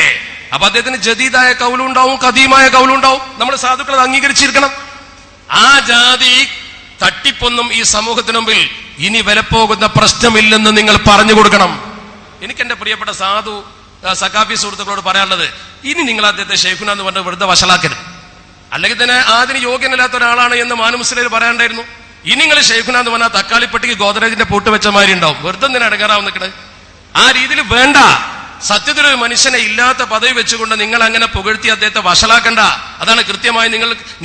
അപ്പൊ അദ്ദേഹത്തിന് ജദീദായ കൗലുണ്ടാവും, ഖദീമായ കൗലുണ്ടാവും. നമ്മൾ സാധുക്കൾ അത് അംഗീകരിച്ചിരിക്കണം. ആ ജാതി തട്ടിപ്പൊന്നും ഈ സമൂഹത്തിന് മുമ്പിൽ ഇനി വിലപ്പോകുന്ന പ്രശ്നമില്ലെന്ന് നിങ്ങൾ പറഞ്ഞു കൊടുക്കണം. എനിക്ക് എന്റെ പ്രിയപ്പെട്ട സാധു സഖാഫി സുഹൃത്തുക്കളോട് പറയാനുള്ളത്, ഇനി നിങ്ങൾ അദ്ദേഹത്തെ ഷെയ്ഖുന എന്ന് പറഞ്ഞ് വെറുതെ വഷളാക്കരുത്. അല്ലെങ്കിൽ തന്നെ അതിന് യോഗ്യനില്ലാത്ത ഒരാളാണ് എന്ന് മാനുമുസ്ലിം പറയാണ്ടായിരുന്നു. ഇനി നിങ്ങൾ ഷെയ്ഖുന എന്ന് പറഞ്ഞാൽ തക്കാളിപ്പെട്ടിക്ക് ഗോദറേജിന്റെ പൂട്ട് വെച്ച മാതിരി ഉണ്ടാവും. വെറുതെ എന്തിനാ ഇടങ്ങാറാവും നിൽക്കണത്? ആ രീതിയിൽ വേണ്ട. സത്യത്തിലൊരു മനുഷ്യനെ ഇല്ലാത്ത പദവി വെച്ചുകൊണ്ട് നിങ്ങൾ അങ്ങനെ പുകഴ്ത്തി അദ്ദേഹത്തെ വഷളാക്കണ്ട. അതാണ് കൃത്യമായി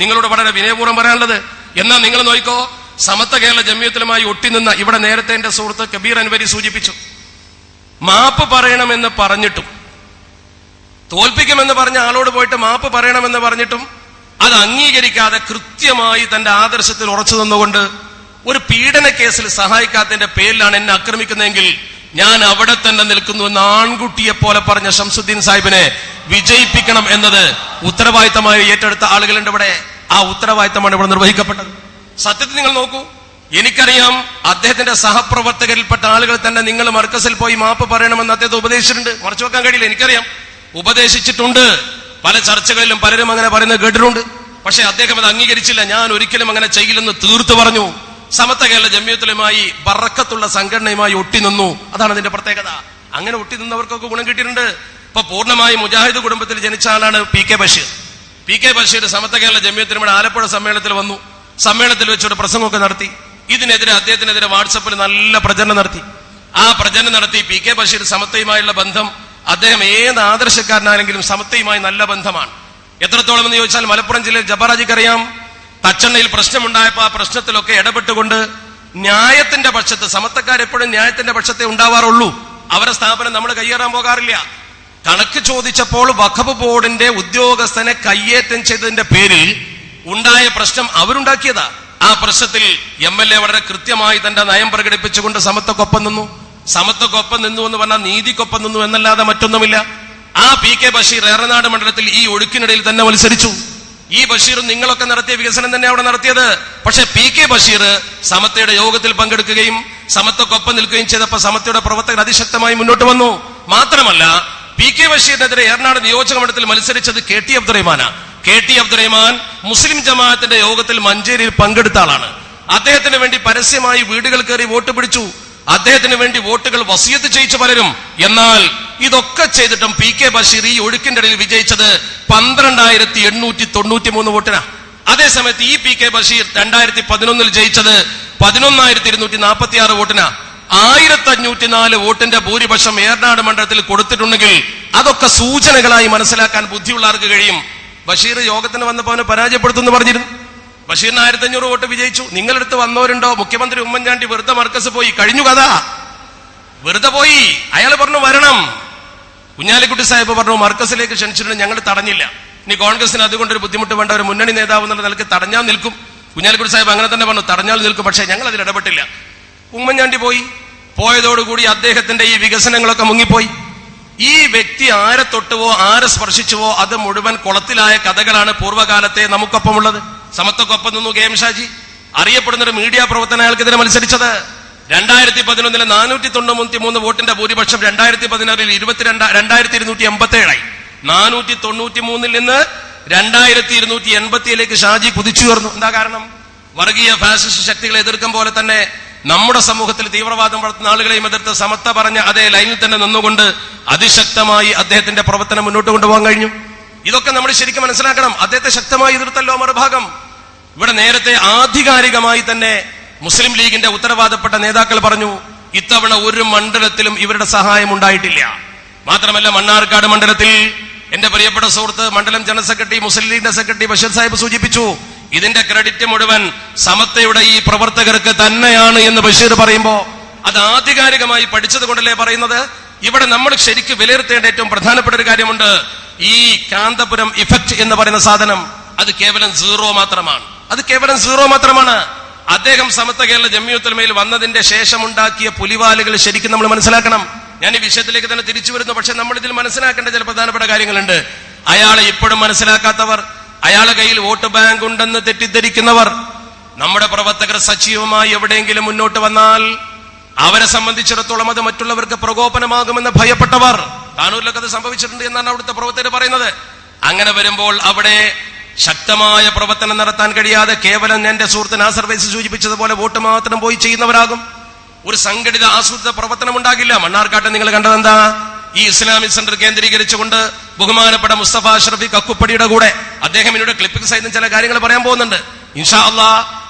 നിങ്ങളോട് വളരെ വിനയപൂർവ്വം പറയാനുള്ളത്. എന്നാൽ നിങ്ങൾ നോക്കിക്കോ, സമത്വ കേരള ജമിയത്തുലുമായി ഒട്ടിനിന്ന ഇവിടെ നേരത്തെ എന്റെ സുഹൃത്ത് കബീർ അൻവരി സൂചിപ്പിച്ചു, മാപ്പ് പറയണമെന്ന് പറഞ്ഞിട്ടും, തോൽപ്പിക്കുമെന്ന് പറഞ്ഞ ആളോട് പോയിട്ട് മാപ്പ് പറയണമെന്ന് പറഞ്ഞിട്ടും അത് അംഗീകരിക്കാതെ കൃത്യമായി തന്റെ ആദർശത്തിൽ ഉറച്ചു നിന്നുകൊണ്ട് ഒരു പീഡന കേസിൽ സഹായിക്കാത്തതിന്റെ പേരിലാണ് എന്നെ ആക്രമിക്കുന്നതെങ്കിൽ ഞാൻ അവിടെ തന്നെ നിൽക്കുന്നു എന്ന് ആൺകുട്ടിയെ പോലെ പറഞ്ഞ ശംസുദ്ദീൻ സാഹിബിനെ വിജയിപ്പിക്കണം എന്നത് ഉത്തരവാദിത്തമായി ഏറ്റെടുത്ത ആളുകളുണ്ട് ഇവിടെ. ആ ഉത്തരവാദിത്തമാണ് ഇവിടെ നിർവഹിക്കപ്പെട്ടത്. സത്യത്തിൽ നിങ്ങൾ നോക്കൂ, എനിക്കറിയാം അദ്ദേഹത്തിന്റെ സഹപ്രവർത്തകരിൽപ്പെട്ട ആളുകൾ തന്നെ നിങ്ങൾ മർക്കസിൽ പോയി മാപ്പ് പറയണമെന്ന് അദ്ദേഹത്തെ ഉപദേശിച്ചിട്ടുണ്ട്. മറച്ചു വെക്കാൻ കഴിയില്ല, എനിക്കറിയാം, ഉപദേശിച്ചിട്ടുണ്ട്. പല ചർച്ചകളിലും പലരും അങ്ങനെ പറയുന്നത് കേട്ടിട്ടുണ്ട്. പക്ഷെ അദ്ദേഹം അത് അംഗീകരിച്ചില്ല. ഞാൻ ഒരിക്കലും അങ്ങനെ ചെയ്യില്ലെന്ന് തീർത്തു പറഞ്ഞു. സമത്വ കേരള ജമിയത്തുലുമായി ബറക്കത്തുള്ള സംഘടനയുമായി ഒട്ടിനിന്നു. അതാണ് അതിന്റെ പ്രത്യേകത. അങ്ങനെ ഒട്ടിനിന്നവർക്കൊക്കെ ഗുണം കിട്ടിയിട്ടുണ്ട്. ഇപ്പൊ പൂർണ്ണമായി മുജാഹിദ് കുടുംബത്തിൽ ജനിച്ച ആളാണ് പി കെ ബഷീർ. പി കെ ബഷീർ സമത്വ കേരള ജമിയത്തുലുമയുടെ ആലപ്പുഴ സമ്മേളനത്തിൽ വന്നു. സമ്മേളനത്തിൽ വെച്ചൊരു പ്രസംഗമൊക്കെ നടത്തി. ഇതിനെതിരെ അദ്ദേഹത്തിനെതിരെ വാട്സപ്പിൽ നല്ല പ്രചരണം നടത്തി. ആ പ്രചരണം നടത്തി പി കെ ബഷീർ സമത്വയുമായുള്ള ബന്ധം, അദ്ദേഹം ഏത് ആദർശക്കാരനാണെങ്കിലും സമത്വയുമായി നല്ല ബന്ധമാണ്. എത്രത്തോളം എന്ന് ചോദിച്ചാൽ മലപ്പുറം ജില്ലയിൽ ജബ്ബാറാജിക്കറിയാം, തച്ചണ്ണയിൽ പ്രശ്നമുണ്ടായപ്പോൾ ആ പ്രശ്നത്തിലൊക്കെ ഇടപെട്ടുകൊണ്ട് ന്യായത്തിന്റെ പക്ഷത്ത്, സമത്വക്കാരെപ്പോഴും ന്യായത്തിന്റെ പക്ഷത്തെ ഉണ്ടാവാറുള്ളൂ. അവരെ സ്ഥാപനം നമ്മൾ കയ്യേറാൻ പോകാറില്ല. കണക്ക് ചോദിച്ചപ്പോൾ വഖഫ് ബോർഡിന്റെ ഉദ്യോഗസ്ഥനെ കയ്യേറ്റം ചെയ്തതിന്റെ പേരിൽ ഉണ്ടായ പ്രശ്നം അവരുണ്ടാക്കിയതാ. ആ പ്രശ്നത്തിൽ MLA വളരെ കൃത്യമായി തന്റെ നയം പ്രകടിപ്പിച്ചുകൊണ്ട് സമത്വക്കൊപ്പം നിന്നു. സമത്വക്കൊപ്പം നിന്നു എന്ന് പറഞ്ഞാൽ നീതിക്കൊപ്പം നിന്നു എന്നല്ലാതെ മറ്റൊന്നുമില്ല. ആ പി കെ ബഷീർ ഏറനാട് മണ്ഡലത്തിൽ ഈ ഒഴുക്കിനിടയിൽ തന്നെ മത്സരിച്ചു. ഈ ബഷീറും നിങ്ങളൊക്കെ നടത്തിയ വികസനം തന്നെ അവിടെ നടത്തിയത്. പക്ഷെ പി കെ ബഷീർ സമത്വയുടെ യോഗത്തിൽ പങ്കെടുക്കുകയും സമത്വക്കൊപ്പം നിൽക്കുകയും ചെയ്തപ്പോൾ സമത്വയുടെ പ്രവർത്തകർ അതിശക്തമായി മുന്നോട്ട് വന്നു. മാത്രമല്ല, പി കെ ബഷീറിനെതിരെ ഏറനാട് നിയോജക മണ്ഡലത്തിൽ മത്സരിച്ചത് കെ ടി അബ്ദുറഹ്മാനാണ്. കെ ടി അബ്ദുറഹ്മാൻ മുസ്ലിം ജമാഅത്തിന്റെ യോഗത്തിൽ മഞ്ചേരിയിൽ പങ്കെടുത്ത ആളാണ്. അദ്ദേഹത്തിന് വേണ്ടി പരസ്യമായി വീടുകൾ കയറി വോട്ട് പിടിച്ചു. അദ്ദേഹത്തിന് വേണ്ടി വോട്ടുകൾ വസിയത്ത് ചെയ്യിച്ചു പലരും. എന്നാൽ ഇതൊക്കെ ചെയ്തിട്ടും പി കെ ബഷീർ ഈ ഒഴുക്കിന്റെ ഇടയിൽ വിജയിച്ചത് 12,893 വോട്ടിനാ. അതേസമയത്ത് ഈ പി കെ ബഷീർ 2011 ജയിച്ചത് 11,246 വോട്ടിനാ. 1504 വോട്ടിന്റെ ഭൂരിപക്ഷം ഏറനാട് മണ്ഡലത്തിൽ കൊടുത്തിട്ടുണ്ടെങ്കിൽ അതൊക്കെ സൂചനകളായി മനസ്സിലാക്കാൻ ബുദ്ധിയുള്ളവർക്ക് കഴിയും. ബഷീർ യോഗത്തിന് വന്നപ്പോൾ അവനെ പരാജയപ്പെടുത്തുമെന്ന് പറഞ്ഞിരുന്നു. ബഷീറിന് 1500 വോട്ട് വിജയിച്ചു. നിങ്ങളടുത്ത് വന്നവരുണ്ടോ? മുഖ്യമന്ത്രി ഉമ്മൻചാണ്ടി വെറുതെ മർക്കസ് പോയി, കഴിഞ്ഞു കഥ, വെറുതെ പോയി. അയാൾ പറഞ്ഞു വരണം. കുഞ്ഞാലിക്കുട്ടി സാഹിബ് പറഞ്ഞു മർക്കസിലേക്ക് ക്ഷണിച്ചിട്ടുണ്ട്, ഞങ്ങൾ തടഞ്ഞില്ല. ഇനി കോൺഗ്രസിന് അതുകൊണ്ടൊരു ബുദ്ധിമുട്ട് വേണ്ട, ഒരു മുന്നണി നേതാവ് എന്നുള്ള നിലയ്ക്ക് തടഞ്ഞാൽ നിൽക്കും. കുഞ്ഞാലിക്കുട്ടി സാഹിബ് അങ്ങനെ തന്നെ പറഞ്ഞു, തടഞ്ഞാൽ നിൽക്കും. പക്ഷേ ഞങ്ങൾ അതിൽ ഇടപെട്ടില്ല. ഉമ്മൻചാണ്ടി പോയി. പോയതോടുകൂടി അദ്ദേഹത്തിന്റെ ഈ വികസനങ്ങളൊക്കെ മുങ്ങിപ്പോയി. ഈ വ്യക്തി ആരെ തൊട്ടുവോ ആരെ സ്പർശിച്ചുവോ അത് മുഴുവൻ കുളത്തിലായ കഥകളാണ് പൂർവ്വകാലത്തെ നമുക്കൊപ്പമുള്ളത്. സമത്വക്കൊപ്പം നിന്നു കെ എം ഷാജി, അറിയപ്പെടുന്ന ഒരു മീഡിയ പ്രവർത്തന അയാൾക്കെതിരെ മത്സരിച്ചത്. 2011 493 വോട്ടിന്റെ ഭൂരിപക്ഷം 2016 22,287 493 നിന്ന് 2287 ഷാജി കുതിച്ചുയർന്നു. എന്താ കാരണം? വർഗീയ ഫാസിസ്റ്റ് ശക്തികളെ എതിർക്കും പോലെ തന്നെ നമ്മുടെ സമൂഹത്തിൽ തീവ്രവാദം വളർത്തുന്ന ആളുകളെയും എതിർത്ത് സമത്വ പറഞ്ഞ അതേ ലൈനിൽ തന്നെ നിന്നുകൊണ്ട് അതിശക്തമായി അദ്ദേഹത്തിന്റെ പ്രവർത്തനം മുന്നോട്ട് കൊണ്ടുപോകാൻ കഴിഞ്ഞു. ഇതൊക്കെ നമ്മൾ ശരിക്കും മനസ്സിലാക്കണം. അദ്ദേഹത്തെ ശക്തമായി എതിർത്തല്ലോ മറുഭാഗം. ഇവിടെ നേരത്തെ ആധികാരികമായി തന്നെ മുസ്ലിം ലീഗിന്റെ ഉത്തരവാദപ്പെട്ട നേതാക്കൾ പറഞ്ഞു, ഇത്തവണ ഒരു മണ്ഡലത്തിലും ഇവരുടെ സഹായം ഉണ്ടായിട്ടില്ല. മാത്രമല്ല, മണ്ണാർക്കാട് മണ്ഡലത്തിൽ എന്റെ പ്രിയപ്പെട്ട സുഹൃത്ത് മണ്ഡലം ജനറൽ സെക്രട്ടറി മുസ്ലിം ലീഗിന്റെ സെക്രട്ടറി ബഷീർ സാഹിബ് സൂചിപ്പിച്ചു, ഇതിന്റെ ക്രെഡിറ്റ് മുഴുവൻ സമത്വയുടെ ഈ പ്രവർത്തകർക്ക് തന്നെയാണ് എന്ന് ബഷീർ പറയുമ്പോ അത് ആധികാരികമായി പഠിച്ചത് കൊണ്ടല്ലേ പറയുന്നത്. ഇവിടെ നമ്മൾ ശരിക്കും വിലയിരുത്തേണ്ട ഏറ്റവും പ്രധാനപ്പെട്ട ഒരു കാര്യമുണ്ട്. ഈ കാന്തപുരം ഇഫക്റ്റ് എന്ന് പറയുന്ന സാധനം അത് കേവലം സീറോ മാത്രമാണ്. അത് കേവലം സീറോ മാത്രമാണ്. അദ്ദേഹം സമത്വ കേരള ജമിയത്തുലമയിൽ വന്നതിന്റെ ശേഷം ഉണ്ടാക്കിയ പുലിവാലുകൾ ശരിക്കും നമ്മൾ മനസ്സിലാക്കണം. ഞാൻ ഈ വിഷയത്തിലേക്ക് തന്നെ തിരിച്ചു വരുന്നു. പക്ഷെ നമ്മൾ ഇതിൽ മനസ്സിലാക്കേണ്ട ചില പ്രധാനപ്പെട്ട കാര്യങ്ങളുണ്ട്. അയാളെ ഇപ്പോഴും മനസ്സിലാക്കാത്തവർ, അയാളുടെ കയ്യിൽ വോട്ട് ബാങ്ക് ഉണ്ടെന്ന് തെറ്റിദ്ധരിക്കുന്നവർ, നമ്മുടെ പ്രവർത്തകർ സജീവമായി എവിടെയെങ്കിലും മുന്നോട്ട് വന്നാൽ അവരെ സംബന്ധിച്ചിടത്തോളം അത് മറ്റുള്ളവർക്ക് പ്രകോപനമാകുമെന്ന് ഭയപ്പെട്ടവർ, താനൂരിലൊക്കെ അത് സംഭവിച്ചിട്ടുണ്ട് എന്നാണ് അവിടുത്തെ പ്രവർത്തകർ പറയുന്നത്. അങ്ങനെ വരുമ്പോൾ അവിടെ ശക്തമായ പ്രവർത്തനം നടത്താൻ കഴിയാതെ കേവലം എന്റെ സുഹൃത്ത് നാസർ വൈസ് സൂചിപ്പിച്ചതുപോലെ വോട്ട് മാത്രം പോയി ചെയ്യുന്നവരാകും. ഒരു സംഘടിത ആസൂത്രിത പ്രവർത്തനം ഉണ്ടാകില്ല. മണ്ണാർക്കാട്ടെ നിങ്ങൾ കണ്ടതെന്താ? ഈ ഇസ്ലാമിക് സെന്റർ കേന്ദ്രീകരിച്ചുകൊണ്ട് ബഹുമാനപ്പെട്ട മുസ്തഫ അഷ്റഫി കക്കുപ്പടിയുടെ കൂടെ അദ്ദേഹം എന്നോട് ക്ലിപ്പിംഗ് സഹിതം ചില കാര്യങ്ങൾ പറയാൻ പോകുന്നുണ്ട്. ഇൻഷാ അല്ലാഹ്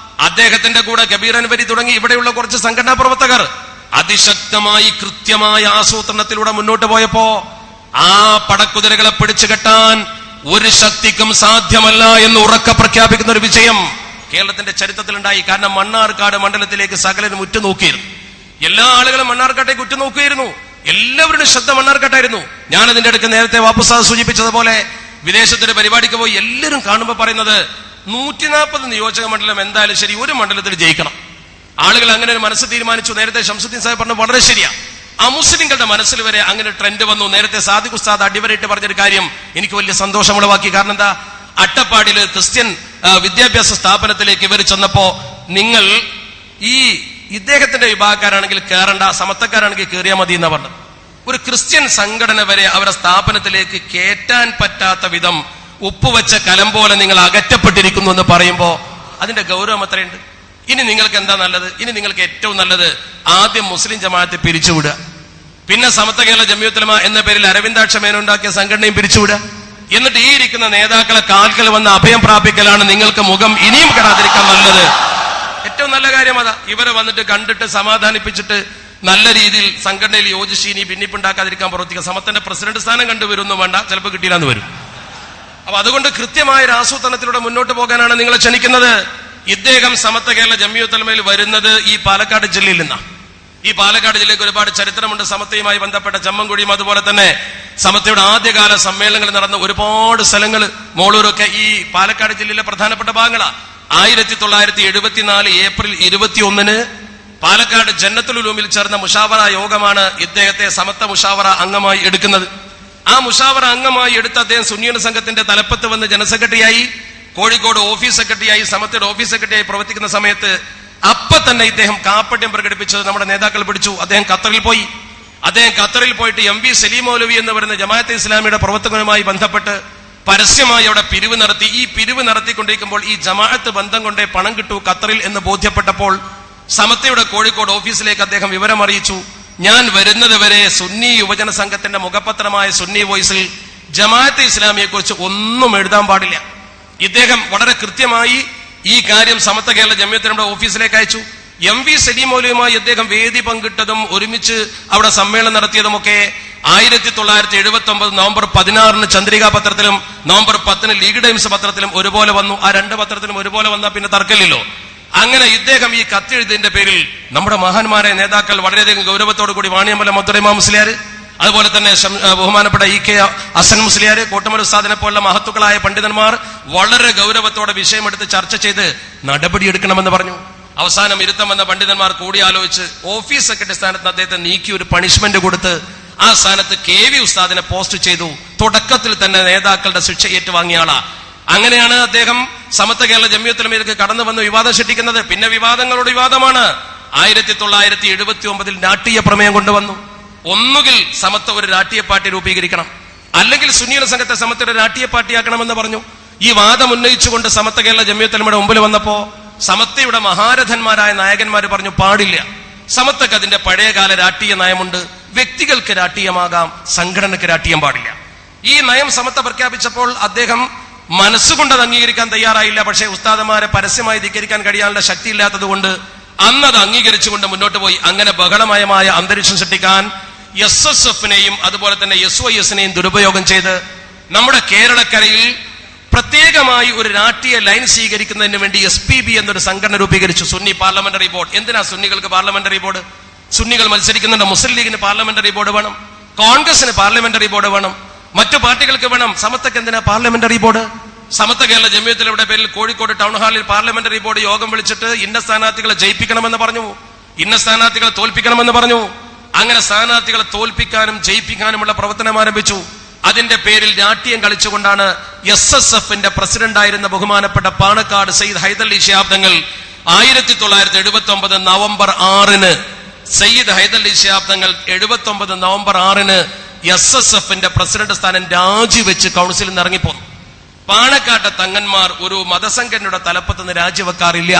അദ്ദേഹത്തിന്റെ കൂടെ കബീർ അൻവരി തുടങ്ങി ഇവിടെയുള്ള കുറച്ച് സംഘടനാ പ്രവർത്തകർ അതിശക്തമായി കൃത്യമായ ആസൂത്രണത്തിലൂടെ മുന്നോട്ട് പോയപ്പോ ആ പടക്കുതിരകളെ പിടിച്ചു കെട്ടാൻ ഒരു ശക്തിക്കും സാധ്യമല്ല എന്ന് ഉറക്കെ പ്രഖ്യാപിക്കുന്ന ഒരു വിജയം കേരളത്തിന്റെ ചരിത്രത്തിലുണ്ടായി. കാരണം മണ്ണാർക്കാട് മണ്ഡലത്തിലേക്ക് സകലരും ഉറ്റുനോക്കിയിരുന്നു. എല്ലാ ആളുകളും മണ്ണാർക്കാട്ടേക്ക് ഉറ്റുനോക്കിയിരുന്നു. എല്ലാവരുടെ ശ്രദ്ധ മണ്ണാർക്കാട്ടായിരുന്നു. ഞാനതിന്റെ അടുക്ക് നേരത്തെ വാപ്പുസാദ് സൂചിപ്പിച്ചതുപോലെ വിദേശത്തൊരു പരിപാടിക്ക് പോയി എല്ലാവരും കാണുമ്പോൾ പറയുന്നത് 140 നിയോജക മണ്ഡലം എന്തായാലും ശരി ഒരു മണ്ഡലത്തിൽ ജയിക്കണം. ആളുകൾ അങ്ങനെ ഒരു മനസ്സ് തീരുമാനിച്ചു. നേരത്തെ ശംസുദ്ദീൻ സാഹിബ് പറഞ്ഞത് വളരെ ശരിയാ. അമുസ്ലിങ്ങളുടെ മനസ്സിൽ വരെ അങ്ങനെ ട്രെൻഡ് വന്നു. നേരത്തെ സാദിഖ് ഉസ്താദ് അടിവരയിട്ട് പറഞ്ഞൊരു കാര്യം എനിക്ക് വലിയ സന്തോഷമുളവാക്കി. കാരണം എന്താ, അട്ടപ്പാടിയില് ക്രിസ്ത്യൻ വിദ്യാഭ്യാസ സ്ഥാപനത്തിലേക്ക് ഇവർ ചെന്നപ്പോ നിങ്ങൾ ഈ ഇദ്ദേഹത്തിന്റെ വിഭാഗക്കാരാണെങ്കിൽ കയറണ്ട, സമത്വക്കാരാണെങ്കിൽ കയറിയാൽ മതി എന്നാ പറഞ്ഞത്. ഒരു ക്രിസ്ത്യൻ സംഘടന വരെ അവരുടെ സ്ഥാപനത്തിലേക്ക് കയറ്റാൻ പറ്റാത്ത വിധം ഉപ്പുവെച്ച കലം പോലെ നിങ്ങൾ അകറ്റപ്പെട്ടിരിക്കുന്നു എന്ന് പറയുമ്പോ അതിന്റെ ഗൗരവം എത്രയുണ്ട്? ഇനി നിങ്ങൾക്ക് എന്താ നല്ലത്? ഇനി നിങ്ങൾക്ക് ഏറ്റവും നല്ലത് ആദ്യം മുസ്ലിം ജമാഅത്തെ പിരിച്ചുവിടുക, പിന്നെ സമത്വ കേരള ജംഇയ്യത്തുൽ ഉലമ എന്ന പേരിൽ അരവിന്ദാക്ഷ മേനോണ്ടാക്കിയ സംഘടനയും പിരിച്ചുവിടുക. എന്നിട്ട് ഈ ഇരിക്കുന്ന നേതാക്കളെ കാൽക്കൽ വന്ന് അഭയം പ്രാപിക്കലാണ് നിങ്ങൾക്ക് മുഖം ഇനിയും കെടാതിരിക്കാൻ നല്ലത്. ഏറ്റവും നല്ല കാര്യം അതാ. ഇവരെ വന്നിട്ട് കണ്ടിട്ട് സമാധാനിപ്പിച്ചിട്ട് നല്ല രീതിയിൽ സംഘടനയിൽ യോജിച്ച് ഇനി ഭിന്നിപ്പുണ്ടാക്കാതിരിക്കാൻ പ്രവർത്തിക്കുക. സമത്തിന്റെ പ്രസിഡന്റ് സ്ഥാനം കണ്ടുവരുമെന്നും വേണ്ട, ചിലപ്പോൾ കിട്ടിയില്ലാന്ന് വരും. അപ്പൊ അതുകൊണ്ട് കൃത്യമായ ഒരു ആസൂത്രണത്തിലൂടെ മുന്നോട്ട് പോകാനാണ് നിങ്ങളെ ക്ഷണിക്കുന്നത്. ഇദ്ദേഹം സമത്വ കേരള ജംഇയ്യത്തുൽ ഉലമയിൽ വരുന്നത് ഈ പാലക്കാട് ജില്ലയിൽ നിന്നാണ്. ഈ പാലക്കാട് ജില്ലയ്ക്ക് ഒരുപാട് ചരിത്രമുണ്ട്. സമത്വയുമായി ബന്ധപ്പെട്ട ചമ്മൻകുഴിയും അതുപോലെ തന്നെ സമത്വയുടെ ആദ്യകാല സമ്മേളനങ്ങൾ നടന്ന ഒരുപാട് സ്ഥലങ്ങൾ മോളൂരൊക്കെ ഈ പാലക്കാട് ജില്ലയിലെ പ്രധാനപ്പെട്ട ഭാഗങ്ങളാണ്. 1974 ഏപ്രിൽ 21 പാലക്കാട് ജന്നത്തുൽ ഉലൂമിൽ ചേർന്ന മുഷാവറ യോഗമാണ് ഇദ്ദേഹത്തെ സമത്വ മുഷാവറ അംഗമായി എടുക്കുന്നത്. ആ മുഷാവറ അംഗമായി എടുത്ത അദ്ദേഹം സുന്നിയൻ സംഘത്തിന്റെ തലപ്പത്ത് വന്ന് ജനറൽ സെക്രട്ടറിയായി, കോഴിക്കോട് ഓഫീസ് സെക്രട്ടറിയായി, സമത്വയുടെ ഓഫീസ് സെക്രട്ടറിയായി പ്രവർത്തിക്കുന്ന സമയത്ത് അപ്പൊ തന്നെ ഇദ്ദേഹം കാപ്പട്യം പ്രകടിപ്പിച്ചത് നമ്മുടെ നേതാക്കൾ പിടിച്ചു. അദ്ദേഹം ഖത്തറിൽ പോയി. അദ്ദേഹം ഖത്തറിൽ പോയിട്ട് MV സലീം മൗലവി എന്ന് പറയുന്ന ജമാഅത്തെ ഇസ്ലാമിയുടെ പ്രവർത്തകനുമായി ബന്ധപ്പെട്ട് പരസ്യമായി അവിടെ പിരിവ് നടത്തി. ഈ പിരിവ് നടത്തിക്കൊണ്ടിരിക്കുമ്പോൾ ഈ ജമാഅത്ത് ബന്ധം കൊണ്ടേ പണം കിട്ടൂ ഖത്തറിൽ എന്ന് ബോധ്യപ്പെട്ടപ്പോൾ സമത്വയുടെ കോഴിക്കോട് ഓഫീസിലേക്ക് അദ്ദേഹം വിവരം അറിയിച്ചു. ഞാൻ വരുന്നത് വരെ സുന്നി യുവജന സംഘത്തിന്റെ മുഖപത്രമായ സുന്നി വോയിസിൽ ജമാഅത്തെ ഇസ്ലാമിയെ കുറിച്ച് ഒന്നും എഴുതാൻ പാടില്ല. ഇദ്ദേഹം വളരെ കൃത്യമായി ഈ കാര്യം സമത്വ കേരള ജംഇയ്യത്തുൽ ഓഫീസിലേക്ക് അയച്ചു. MV സലീം മൗലവിയുമായി അദ്ദേഹം വേദി പങ്കിട്ടതും ഒരുമിച്ച് അവിടെ സമ്മേളനം നടത്തിയതുമൊക്കെ 1979 നവംബർ 16 ചന്ദ്രിക പത്രത്തിലും നവംബർ 10 ലീഗ് ടൈംസ് പത്രത്തിലും ഒരുപോലെ വന്നു. ആ രണ്ട് പത്രത്തിലും ഒരുപോലെ വന്നാൽ പിന്നെ തർക്കമില്ലല്ലോ. അങ്ങനെ ഇദ്ദേഹം ഈ കത്തെഴുതിന്റെ പേരിൽ നമ്മുടെ മഹാന്മാരായ നേതാക്കൾ വളരെയധികം ഗൗരവത്തോടു കൂടി വാണിയമ്പലം മൊത്തറിമാ മുസ്ലിയാർ, അതുപോലെ തന്നെ ബഹുമാനപ്പെട്ട EK ഹസൻ മുസ്ലിയാർ, കോട്ടമൽ ഉസ്താദിനെ പോലുള്ള മഹത്തുക്കളായ പണ്ഡിതന്മാർ വളരെ ഗൗരവത്തോടെ വിഷയമെടുത്ത് ചർച്ച ചെയ്ത് നടപടിയെടുക്കണമെന്ന് പറഞ്ഞു. അവസാനം ഇരുത്തം വന്ന പണ്ഡിതന്മാർ കൂടിയാലോചിച്ച് ഓഫീസ് സെക്രട്ടറി സ്ഥാനത്ത് അദ്ദേഹത്തെ നീക്കി ഒരു പണിഷ്മെന്റ് കൊടുത്ത് ആ സ്ഥാനത്ത് KV ഉസ്താദിനെ പോസ്റ്റ് ചെയ്തു. തുടക്കത്തിൽ തന്നെ നേതാക്കളുടെ ശിക്ഷ ഏറ്റുവാങ്ങിയ ആളാ. അങ്ങനെയാണ് അദ്ദേഹം സമത്വ കേരള ജംഇയ്യത്തുൽ ഉലമയിലേക്ക് കടന്നു വന്ന് വിവാദം സൃഷ്ടിക്കുന്നത്. പിന്നെ വിവാദങ്ങളോട് വിവാദമാണ്. 1979 രാഷ്ട്രീയ പ്രമേയം കൊണ്ടുവന്നു. ഒന്നുകിൽ സമത്വ ഒരു രാഷ്ട്രീയ പാർട്ടി രൂപീകരിക്കണം, അല്ലെങ്കിൽ സുന്നിയൻ സംഘത്തെ സമത്വയുടെ രാഷ്ട്രീയ പാർട്ടിയാക്കണമെന്ന് പറഞ്ഞു. ഈ വാദം ഉന്നയിച്ചുകൊണ്ട് സമത്വ കേരള ജംഇയ്യത്തുൽ ഉലമയുടെ മുമ്പിൽ വന്നപ്പോ സമത്വയുടെ മഹാരഥന്മാരായ നായകന്മാർ പറഞ്ഞു പാടില്ല, സമത്വക്ക് അതിന്റെ പഴയകാല രാഷ്ട്രീയ നയമുണ്ട്, വ്യക്തികൾക്ക് രാഷ്ട്രീയമാകാം, സംഘടനക്ക് രാഷ്ട്രീയം പാടില്ല. ഈ നയം സമത്വ പ്രഖ്യാപിച്ചപ്പോൾ അദ്ദേഹം മനസ്സുകൊണ്ട് അത് അംഗീകരിക്കാൻ തയ്യാറായില്ല. പക്ഷേ ഉസ്താദന്മാരെ പരസ്യമായി ധിക്കരിക്കാൻ കഴിയാനുള്ള ശക്തിയില്ലാത്തത് കൊണ്ട് അന്നത് അംഗീകരിച്ചുകൊണ്ട് മുന്നോട്ട് പോയി. അങ്ങനെ ബഹളമയമായ അന്തരീക്ഷം സൃഷ്ടിക്കാൻ SSFനെയും അതുപോലെ തന്നെ SYSനെയും ദുരുപയോഗം ചെയ്ത് നമ്മുടെ കേരളക്കരയിൽ പ്രത്യേകമായി ഒരു രാഷ്ട്രീയ ലൈൻ സ്വീകരിക്കുന്നതിന് വേണ്ടി SPB എന്നൊരു സംഘടന രൂപീകരിച്ചു, സുന്നി പാർലമെന്ററി ബോർഡ്. എന്തിനാ സുന്നികൾക്ക് പാർലമെന്ററി ബോർഡ്? സുന്നികൾ മത്സരിക്കുന്നുണ്ട്. മുസ്ലിം ലീഗിന് പാർലമെന്ററി ബോർഡ് വേണം, കോൺഗ്രസിന് പാർലമെന്ററി ബോർഡ് വേണം, മറ്റു പാർട്ടികൾക്ക് വേണം. സമത്വക്ക് എന്തിനാ പാർലമെന്ററി ബോർഡ്? സമത്വ കേരള ജംഇയ്യത്തുൽ പേരിൽ കോഴിക്കോട് ടൗൺ ഹാളിൽ പാർലമെന്ററി ബോർഡ് യോഗം വിളിച്ചിട്ട് ഇന്ന സ്ഥാനാർത്ഥികളെ ജയിപ്പിക്കണമെന്ന് പറഞ്ഞു, ഇന്ന സ്ഥാനാർത്ഥികളെ തോൽപ്പിക്കണമെന്ന് പറഞ്ഞു. അങ്ങനെ സ്ഥാനാർത്ഥികളെ തോൽപ്പിക്കാനും ജയിപ്പിക്കാനുമുള്ള പ്രവർത്തനം ആരംഭിച്ചു. അതിന്റെ പേരിൽ രാഷ്ട്രീയം കളിച്ചുകൊണ്ടാണ് SSFന്റെ പ്രസിഡന്റായിരുന്ന ബഹുമാനപ്പെട്ട Panakkad Sayyid Hyderali Shihab Thangal 1979 November 6 Sayyid Hyderali Shihab Thangal 79 November 6 SSFന്റെ president സ്ഥാനം രാജിവെച്ച് കൗൺസിലിൽ നിന്ന് ഇറങ്ങിപ്പോന്നു. പാണക്കാട്ടെ തങ്ങന്മാർ ഒരു മതസംഘടനയുടെ തലപ്പത്ത് നിന്ന് രാജിവെക്കാറില്ല.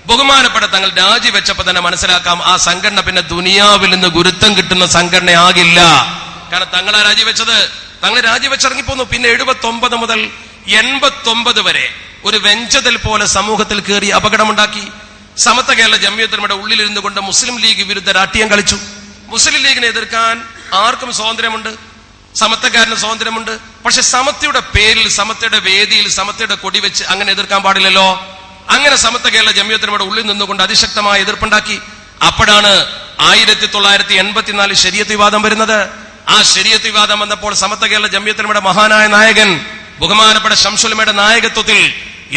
ബഹുമാനപ്പെട്ട തങ്ങൾ രാജിവെച്ചപ്പോ തന്നെ മനസ്സിലാക്കാം ആ സംഘടന പിന്നെ ദുനിയാവിൽ നിന്ന് ഗുരുത്വം കിട്ടുന്ന സംഘടനയാകില്ല. കാരണം തങ്ങളാ രാജിവെച്ചത്. തങ്ങൾ രാജിവെച്ചിറങ്ങിപ്പോന്നു. പിന്നെ 79 മുതൽ 89 വരെ ഒരു വെഞ്ചതൽ പോലെ സമൂഹത്തിൽ കയറി അപകടമുണ്ടാക്കി. സമത്വ കേരള ജംഇയ്യത്തുൽ ഉള്ളിലിരുന്നു കൊണ്ട് മുസ്ലിം ലീഗ് വിരുദ്ധ രാഷ്ട്രീയം കളിച്ചു. മുസ്ലിം ലീഗിനെ എതിർക്കാൻ ആർക്കും സ്വാതന്ത്ര്യമുണ്ട്, സമത്വക്കാരന് സ്വാതന്ത്ര്യമുണ്ട്. പക്ഷെ സമത്വയുടെ പേരിൽ, സമത്വയുടെ വേദിയിൽ, സമത്വയുടെ കൊടി വെച്ച് അങ്ങനെ എതിർക്കാൻ പാടില്ലല്ലോ. അങ്ങനെ സമത്വ കേരള ജംഇയ്യത്തുൽ ഉള്ളിൽ നിന്നുകൊണ്ട് അതിശക്തമായ എതിർപ്പുണ്ടാക്കി. അപ്പോഴാണ് 1984 ശരീഅത്ത് വിവാദം വരുന്നത്. ആ ശരീഅത്ത് വിവാദം വന്നപ്പോൾ സമത്വ കേരള ജംഇയ്യത്തുൽ മഹാനായ നായകൻ ബഹുമാനപ്പെട്ട ശംസുലമയുടെ നായകത്വത്തിൽ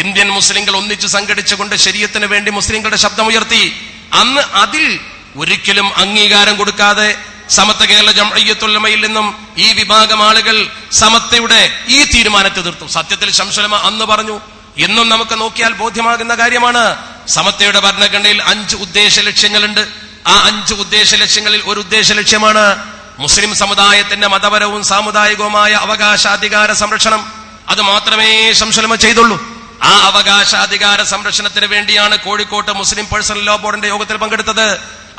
ഇന്ത്യൻ മുസ്ലിങ്ങൾ ഒന്നിച്ചു സംഘടിച്ചുകൊണ്ട് ശരീഅത്തിന് വേണ്ടി മുസ്ലിങ്ങളുടെ ശബ്ദമുയർത്തി. അന്ന് അതിൽ ഒരിക്കലും അംഗീകാരം കൊടുക്കാതെ സമത്വ കേരള ജംഇയ്യത്തുൽ ഉലമയിൽ നിന്നും ഈ വിഭാഗം ആളുകൾ സമത്വയുടെ ഈ തീരുമാനത്തെ എതിർത്തു. സത്യത്തിൽ ശംസുലമ അന്ന് പറഞ്ഞു, എന്നും നമുക്ക് നോക്കിയാൽ ബോധ്യമാകുന്ന കാര്യമാണ്, സമത്വയുടെ ഭരണഘടനയിൽ 5 ഉദ്ദേശ ലക്ഷ്യങ്ങളുണ്ട്. ആ 5 ഉദ്ദേശ ലക്ഷ്യങ്ങളിൽ ഒരു ഉദ്ദേശ ലക്ഷ്യമാണ് മുസ്ലിം സമുദായത്തിന്റെ മതപരവും സാമുദായികവുമായ അവകാശാധികാര സംരക്ഷണം. അത് മാത്രമേ ശംസുലമ ചെയ്തുള്ളൂ. ആ അവകാശാധികാര സംരക്ഷണത്തിന് വേണ്ടിയാണ് കോഴിക്കോട്ട് മുസ്ലിം പേഴ്സണൽ ലോ ബോർഡിന്റെ യോഗത്തിൽ പങ്കെടുത്തത്.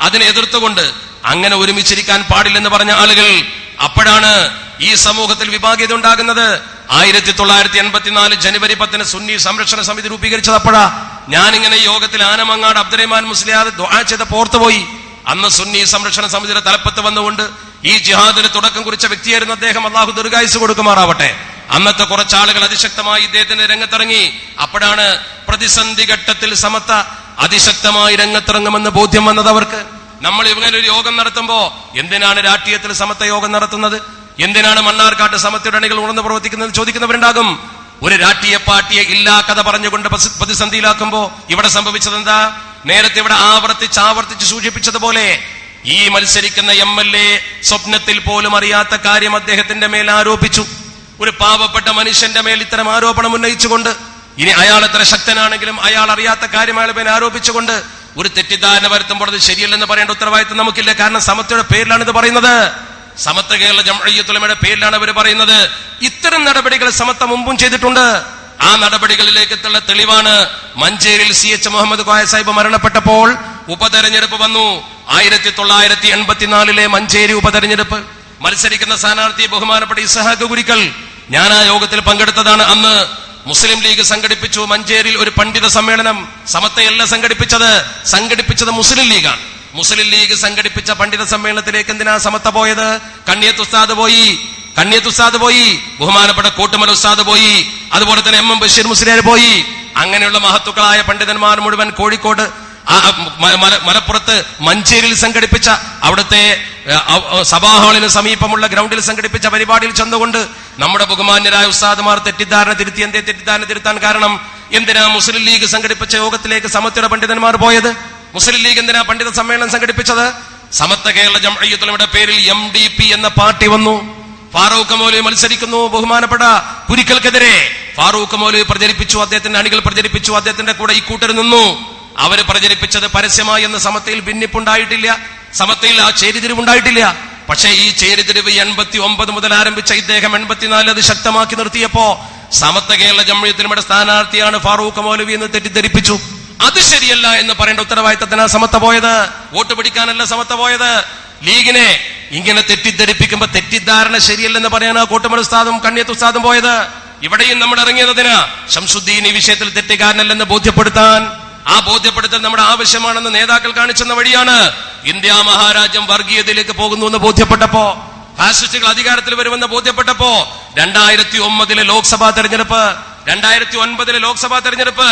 അതിനെ എതിർത്തുകൊണ്ട് അങ്ങനെ ഒരുമിച്ചിരിക്കാൻ പാടില്ലെന്ന് പറഞ്ഞ ആളുകൾ, അപ്പോഴാണ് ഈ സമൂഹത്തിൽ വിഭാഗീയത ഉണ്ടാകുന്നത്. 1984 ജനുവരി 10 സുന്നി സംരക്ഷണ സമിതി രൂപീകരിച്ചത് അപ്പോഴാ. ഞാനിങ്ങനെ യോഗത്തിൽ ആനമങ്ങാട് അബ്ദുറഹ്മാൻ മുസ്ലിയാർ ദുആ ചെയ്ത പോർത്തുപോയി. അന്ന് സുന്നി സംരക്ഷണ സമിതിയുടെ തലപ്പത്ത് വന്നുകൊണ്ട് ഈ ജിഹാദിന് തുടക്കം കുറിച്ച വ്യക്തിയായിരുന്നു അദ്ദേഹം. അള്ളാഹു ദീർഘായുസ്സ് കൊടുക്കുമാറാവട്ടെ. അന്നത്തെ കുറച്ചാളുകൾ അതിശക്തമായി ഇദ്ദേഹത്തിന്റെ രംഗത്തിറങ്ങി. അപ്പോഴാണ് പ്രതിസന്ധി ഘട്ടത്തിൽ സമത്വ അതിശക്തമായി രംഗത്തിറങ്ങുമെന്ന് ബോധ്യം വന്നത് അവർക്ക്. നമ്മൾ ഇങ്ങനെ ഒരു യോഗം നടത്തുമ്പോ എന്തിനാണ് രാഷ്ട്രീയത്തിൽ സമത്വ യോഗം നടത്തുന്നത്, എന്തിനാണ് മണ്ണാർക്കാട്ട് സമത്വയുടെ അണികൾ ഉണർന്ന് പ്രവർത്തിക്കുന്നത് ചോദിക്കുന്നവരുണ്ടാകും. ഒരു രാഷ്ട്രീയ പാർട്ടിയെ ഇല്ലാ കഥ പറഞ്ഞുകൊണ്ട് പ്രതിസന്ധിയിലാക്കുമ്പോ ഇവിടെ സംഭവിച്ചത് എന്താ? നേരത്തെ ഇവിടെ ആവർത്തിച്ച് സൂചിപ്പിച്ചതുപോലെ ഈ മത്സരിക്കുന്ന MLA സ്വപ്നത്തിൽ പോലും അറിയാത്ത കാര്യം അദ്ദേഹത്തിന്റെ മേൽ ആരോപിച്ചു. ഒരു പാവപ്പെട്ട മനുഷ്യന്റെ മേൽ ഇത്തരം ആരോപണം ഉന്നയിച്ചുകൊണ്ട്, ഇനി അയാൾ എത്ര ശക്തനാണെങ്കിലും അയാൾ അറിയാത്ത കാര്യം അയാൾ മേൽ ആരോപിച്ചുകൊണ്ട് ഒരു തെറ്റിദ്ധാരണ വരുത്തുമ്പോൾ അത് ശരിയല്ലെന്ന് പറയേണ്ട ഉത്തരവാദിത്വം നമുക്കില്ല. കാരണം സമത്വയുടെ പേരിലാണ് ഇത് പറയുന്നത്. സമത്വ കേരള ജംഇയ്യത്തുൽ ഉലമയുടെ പേരിലാണ് അവർ പറയുന്നത്. ഇത്തരം നടപടികൾ സമത്വ മുമ്പും ചെയ്തിട്ടുണ്ട്. ആ നടപടികളിലേക്കുള്ള തെളിവാണ് മഞ്ചേരിയിൽ CH മുഹമ്മദ് കോയ സാഹിബ് മരണപ്പെട്ടപ്പോൾ ഉപതെരഞ്ഞെടുപ്പ് വന്നു. 1984 മഞ്ചേരി ഉപതെരഞ്ഞെടുപ്പ് മത്സരിക്കുന്ന സ്ഥാനാർത്ഥി ബഹുമാനപ്പെട്ട ഇസ്ഹാഖ് കുരിക്കൽ. ഞാൻ ആ യോഗത്തിൽ പങ്കെടുത്തതാണ്. അന്ന് മുസ്ലിം ലീഗ് സംഘടിപ്പിച്ചു മഞ്ചേരിയിൽ ഒരു പണ്ഡിത സമ്മേളനം. സമത്വയല്ല സംഘടിപ്പിച്ചത് മുസ്ലിം ലീഗാണ്. മുസ്ലിം ലീഗ് സംഘടിപ്പിച്ച പണ്ഡിത സമ്മേളനത്തിലേക്ക് എന്തിനാ സമത്വ പോയത്? കണ്ണിയത്ത് ഉസ്താദ് പോയി, ബഹുമാനപ്പെട്ട കോട്ടുമല ഉസ്താദ് പോയി, അതുപോലെ തന്നെ MM ബഷീർ മുസ്ലിയാർ പോയി. അങ്ങനെയുള്ള മഹത്തുക്കളായ പണ്ഡിതന്മാർ മുഴുവൻ കോഴിക്കോട് മലപ്പുറത്ത് മഞ്ചേരിയിൽ സംഘടിപ്പിച്ച അവിടുത്തെ സഭാഹാളിന് സമീപമുള്ള ഗ്രൗണ്ടിൽ സംഘടിപ്പിച്ച പരിപാടിയിൽ ചെന്നുകൊണ്ട് നമ്മുടെ ബഹുമാന്യരായ ഉസ്താദുമാർ തെറ്റിദ്ധാരണ തിരുത്തി. എന്തേ തെറ്റിദ്ധാരണ തിരുത്താൻ കാരണം? എന്തിനാ മുസ്ലിം ലീഗ് സംഘടിപ്പിച്ച യോഗത്തിലേക്ക് സമത്വയുടെ പണ്ഡിതന്മാർ പോയത്? മുസ്ലിം ലീഗ് എന്തിനാ പണ്ഡിത സമ്മേളനം സംഘടിപ്പിച്ചത്? സമത്വ കേരള ജംഇയ്യത്തുൽ ഉലമയുടെ പേരിൽ MDP എന്ന പാർട്ടി വന്നു. ഫാറൂഖ് മൗലവി മത്സരിക്കുന്നു ബഹുമാനപ്പെട്ട കുരിക്കൽക്കെതിരെ. ഫാറൂഖ് മൗലവി പ്രചരിപ്പിച്ചു, അദ്ദേഹത്തിന്റെ അണികൾ പ്രചരിപ്പിച്ചു, അദ്ദേഹത്തിന്റെ കൂടെ ഈ കൂട്ടർ നിന്നു. അവര് പ്രചരിപ്പിച്ചത് പരസ്യമായി എന്ന് സമത്വയിൽ ഭിന്നിപ്പുണ്ടായിട്ടില്ല, സമത്വയിൽ ആ ചേരിതിരിവുണ്ടായിട്ടില്ല. പക്ഷേ ഈ ചേരിതിരിവ് 89 മുതൽ ആരംഭിച്ച ഇദ്ദേഹം 84 അത് ശക്തമാക്കി നിർത്തിയപ്പോ സമത്വ കേരള ജംഇയ്യത്തുൽ ഉലമയുടെ സ്ഥാനാർത്ഥിയാണ് ഫാറൂഖ് മൗലവി എന്ന് തെറ്റിദ്ധരിപ്പിച്ചു. അത് ശരിയല്ല എന്ന് പറയേണ്ട ഉത്തരവാദിത്തത്തിനാണ് സമത്വ പോയത്. വോട്ട് പിടിക്കാനല്ല സമത്വ പോയത്. ലീഗിനെ ഇങ്ങനെ തെറ്റിദ്ധരിപ്പിക്കുമ്പോ തെറ്റിദ്ധാരണ ശരിയല്ലെന്ന് പറയാനാ കോട്ടുമല ഉസ്താദും കണ്ണിയത്ത് ഉസ്താദും പോയത്. ഇവിടെയും നമ്മൾ ഇറങ്ങിയതിന് ശംസുദ്ദീൻ ഈ വിഷയത്തിൽ തെറ്റുകാരനല്ലെന്ന് ബോധ്യപ്പെടുത്താൻ. ആ ബോധ്യപ്പെടുത്തൽ നമ്മുടെ ആവശ്യമാണെന്ന് നേതാക്കൾ കാണിച്ചെന്ന വഴിയാണ്. ഇന്ത്യ മഹാരാജ്യം വർഗീയതയിലേക്ക് പോകുന്നു എന്ന് ബോധ്യപ്പെട്ടപ്പോ, ഫാസിസ്റ്റുകൾ അധികാരത്തിൽ വരുമെന്ന് ബോധ്യപ്പെട്ടപ്പോ 2009 ലോക്സഭാ തെരഞ്ഞെടുപ്പ്, 2009 ലോക്സഭാ തെരഞ്ഞെടുപ്പ്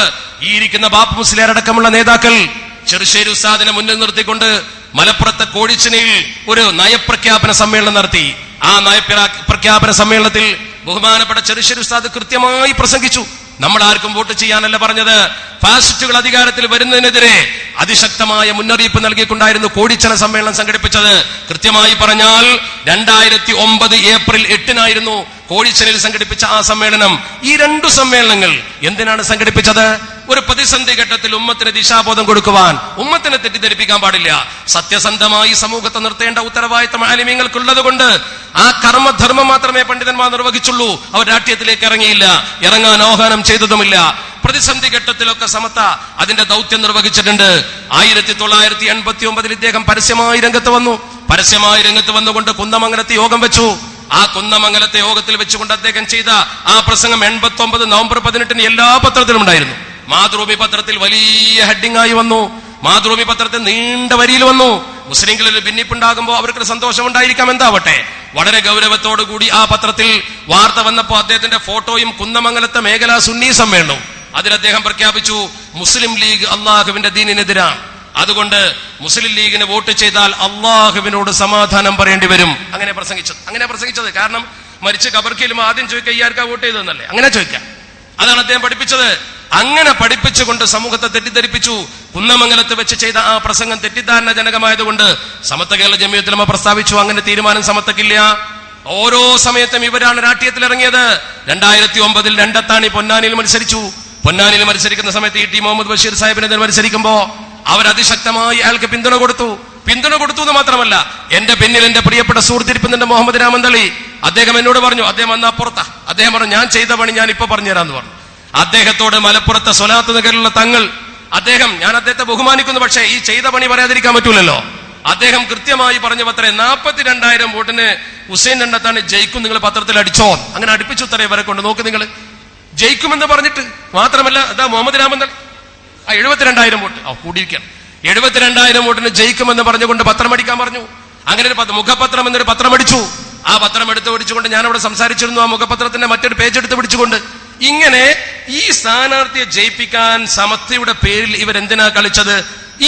ഈ ഇരിക്കുന്ന ബാപ്പു മുസ്ലിയാർ അടക്കമുള്ള നേതാക്കൾ ചെറുശ്ശേരി ഉസ്താദിനെ മുന്നിൽ നിർത്തിക്കൊണ്ട് മലപ്പുറത്തെ കോഴിച്ചിനയിൽ ഒരു നയപ്രഖ്യാപന സമ്മേളനം നടത്തി. ആ നയപ്രഖ്യാപന സമ്മേളനത്തിൽ ബഹുമാനപ്പെട്ട ചെറുശ്ശേരി ഉസ്താദ് കൃത്യമായി പ്രസംഗിച്ചു. നമ്മൾ ആർക്കും വോട്ട് ചെയ്യാനല്ല പറഞ്ഞത്, ഫാസിസ്റ്റുകൾ അധികാരത്തിൽ വരുന്നതിനെതിരെ അതിശക്തമായ മുന്നറിയിപ്പ് നൽകിക്കൊണ്ടായിരുന്നു കോഴിച്ചന സമ്മേളനം സംഘടിപ്പിച്ചത്. കൃത്യമായി പറഞ്ഞാൽ 2009 ഏപ്രിൽ 8 കോഴിച്ചനയിൽ സംഘടിപ്പിച്ച ആ സമ്മേളനം. ഈ 2 സമ്മേളനങ്ങൾ എന്തിനാണ് സംഘടിപ്പിച്ചത്? ഒരു പ്രതിസന്ധി ഘട്ടത്തിൽ ഉമ്മത്തിന് ദിശാബോധം കൊടുക്കുവാൻ. ഉമ്മത്തിനെ തെറ്റിദ്ധരിപ്പിക്കാൻ പാടില്ല. സത്യസന്ധമായി സമൂഹത്തെ നിർത്തേണ്ട ഉത്തരവാദിത്തം ആലിമീങ്ങൾക്കുള്ളത് കൊണ്ട് ആ കർമ്മധർമ്മം മാത്രമേ പണ്ഡിതന്മാർ നിർവഹിച്ചുള്ളൂ. അവർ രാഷ്ട്രീയത്തിലേക്ക് ഇറങ്ങിയില്ല, ഇറങ്ങാൻ ആഹ്വാനം ചെയ്തതുമില്ല. പ്രതിസന്ധി ഘട്ടത്തിലൊക്കെ സമത്ത അതിന്റെ ദൗത്യം നിർവഹിച്ചിട്ടുണ്ട്. 1989 ഇദ്ദേഹം പരസ്യമായി രംഗത്ത് വന്നുകൊണ്ട് കുന്നമംഗലത്ത് യോഗം വെച്ചു. ആ കുന്നമംഗലത്തെ യോഗത്തിൽ വെച്ചുകൊണ്ട് അദ്ദേഹം ചെയ്ത ആ പ്രസംഗം 89 നവംബർ 18 എല്ലാ പത്രത്തിലും ഉണ്ടായിരുന്നു. മാതൃഭൂമി പത്രത്തിൽ വലിയ ഹെഡിംഗ് ആയി വന്നു. മാതൃഭൂമി പത്രത്തിൽ നീണ്ട വരിയിൽ വന്നു. മുസ്ലിങ്ങളിൽ ഭിന്നിപ്പുണ്ടാകുമ്പോൾ അവർക്ക് സന്തോഷം ഉണ്ടായിരിക്കാം, എന്താവട്ടെ. വളരെ ഗൗരവത്തോടു കൂടി ആ പത്രത്തിൽ വാർത്ത വന്നപ്പോൾ അദ്ദേഹത്തിന്റെ ഫോട്ടോയും കുന്നമംഗലത്തെ മേഖലാ സുന്നി സമ്മേളനവും അതിൽ അദ്ദേഹം പ്രഖ്യാപിച്ചു, മുസ്ലിം ലീഗ് അള്ളാഹുവിന്റെ ദീനിനെതിരാണ്, അതുകൊണ്ട് മുസ്ലിം ലീഗിന് വോട്ട് ചെയ്താൽ അള്ളാഹുവിനോട് സമാധാനം പറയേണ്ടി വരും. അങ്ങനെ പ്രസംഗിച്ചത് കാരണം മരിച്ച കബർക്കിലും ആദ്യം ചോദിക്കുക ഇയാർക്കാ വോട്ട് ചെയ്തതെന്നല്ലേ, അങ്ങനെ ചോദിക്കാം. അതാണ് അദ്ദേഹം പഠിപ്പിച്ചത്. അങ്ങനെ പഠിപ്പിച്ചുകൊണ്ട് സമൂഹത്തെ തെറ്റിദ്ധരിപ്പിച്ചു. കുന്നമംഗലത്ത് വെച്ച് ചെയ്ത ആ പ്രസംഗം തെറ്റിദ്ധാരണജനകമായതുകൊണ്ട് സമത്വ കേരള ജമിയത്തുൽ ഉലമ പ്രസ്താവിച്ചു, അങ്ങനെ തീരുമാനം സമത്വക്കില്ല. ഓരോ സമയത്തും ഇവരാണ് രാഷ്ട്രീയത്തിൽ ഇറങ്ങിയത്. 2009 രണ്ടത്താണി പൊന്നാനിയിൽ മത്സരിക്കുന്ന സമയത്ത് ടി മുഹമ്മദ് ബഷീർ സാഹിബിനെതിരെ മത്സരിക്കുമ്പോ അവർ അതിശക്തമായി അയാൾക്ക് പിന്തുണ കൊടുത്തു എന്ന് മാത്രമല്ല, എന്റെ പിന്നിൽ എന്റെ പ്രിയപ്പെട്ട സുഹൃത്തിരിപ്പുന്നുണ്ട് മുഹമ്മദ് രാമന്തളി. അദ്ദേഹം എന്നോട് പറഞ്ഞു, അദ്ദേഹം വന്ന അപ്പുറത്താ, അദ്ദേഹം പറഞ്ഞു ഞാൻ ചെയ്ത പണി ഞാൻ ഇപ്പൊ പറഞ്ഞുതരാന്ന് പറഞ്ഞു. അദ്ദേഹത്തോട് മലപ്പുറത്തെ സ്വലാത്ത് നഗറിലുള്ള തങ്ങൾ, ഞാൻ അദ്ദേഹത്തെ ബഹുമാനിക്കുന്നു, പക്ഷേ ഈ ചെയ്ത പണി പറയാതിരിക്കാൻ പറ്റൂലല്ലോ. അദ്ദേഹം കൃത്യമായി പറഞ്ഞു പത്രേ 42,000 വോട്ടിന് ഹുസൈൻ രണ്ടത്താണ് ജയിക്കും, നിങ്ങൾ പത്രത്തിൽ അടിച്ചോ. അങ്ങനെ അടുപ്പിച്ചു ഉത്തരേ വരെ കൊണ്ട് നോക്ക്, നിങ്ങൾ ജയിക്കുമെന്ന് പറഞ്ഞിട്ട് മാത്രമല്ല, അതാ മുഹമ്മദ് രാമന്തളി 72,000 വോട്ട് കൂടിയിരിക്കുകയാണ്. 72,000 വോട്ടിന് ജയിക്കുമെന്ന് പറഞ്ഞുകൊണ്ട് പത്രം അടിക്കാൻ പറഞ്ഞു. അങ്ങനെ ഒരു മുഖപത്രം എന്നൊരു പത്രം അടിച്ചു. ആ പത്രം എടുത്ത് പിടിച്ചുകൊണ്ട് ഞാൻ അവിടെ സംസാരിച്ചിരുന്നു. ആ മുഖപത്രത്തിന്റെ മറ്റൊരു പേജ് എടുത്ത് പിടിച്ചുകൊണ്ട് ഇങ്ങനെ ഈ സ്ഥാനാർത്ഥിയെ ജയിപ്പിക്കാൻ സമത്വയുടെ പേരിൽ ഇവരെന്തിനാ കളിച്ചത്?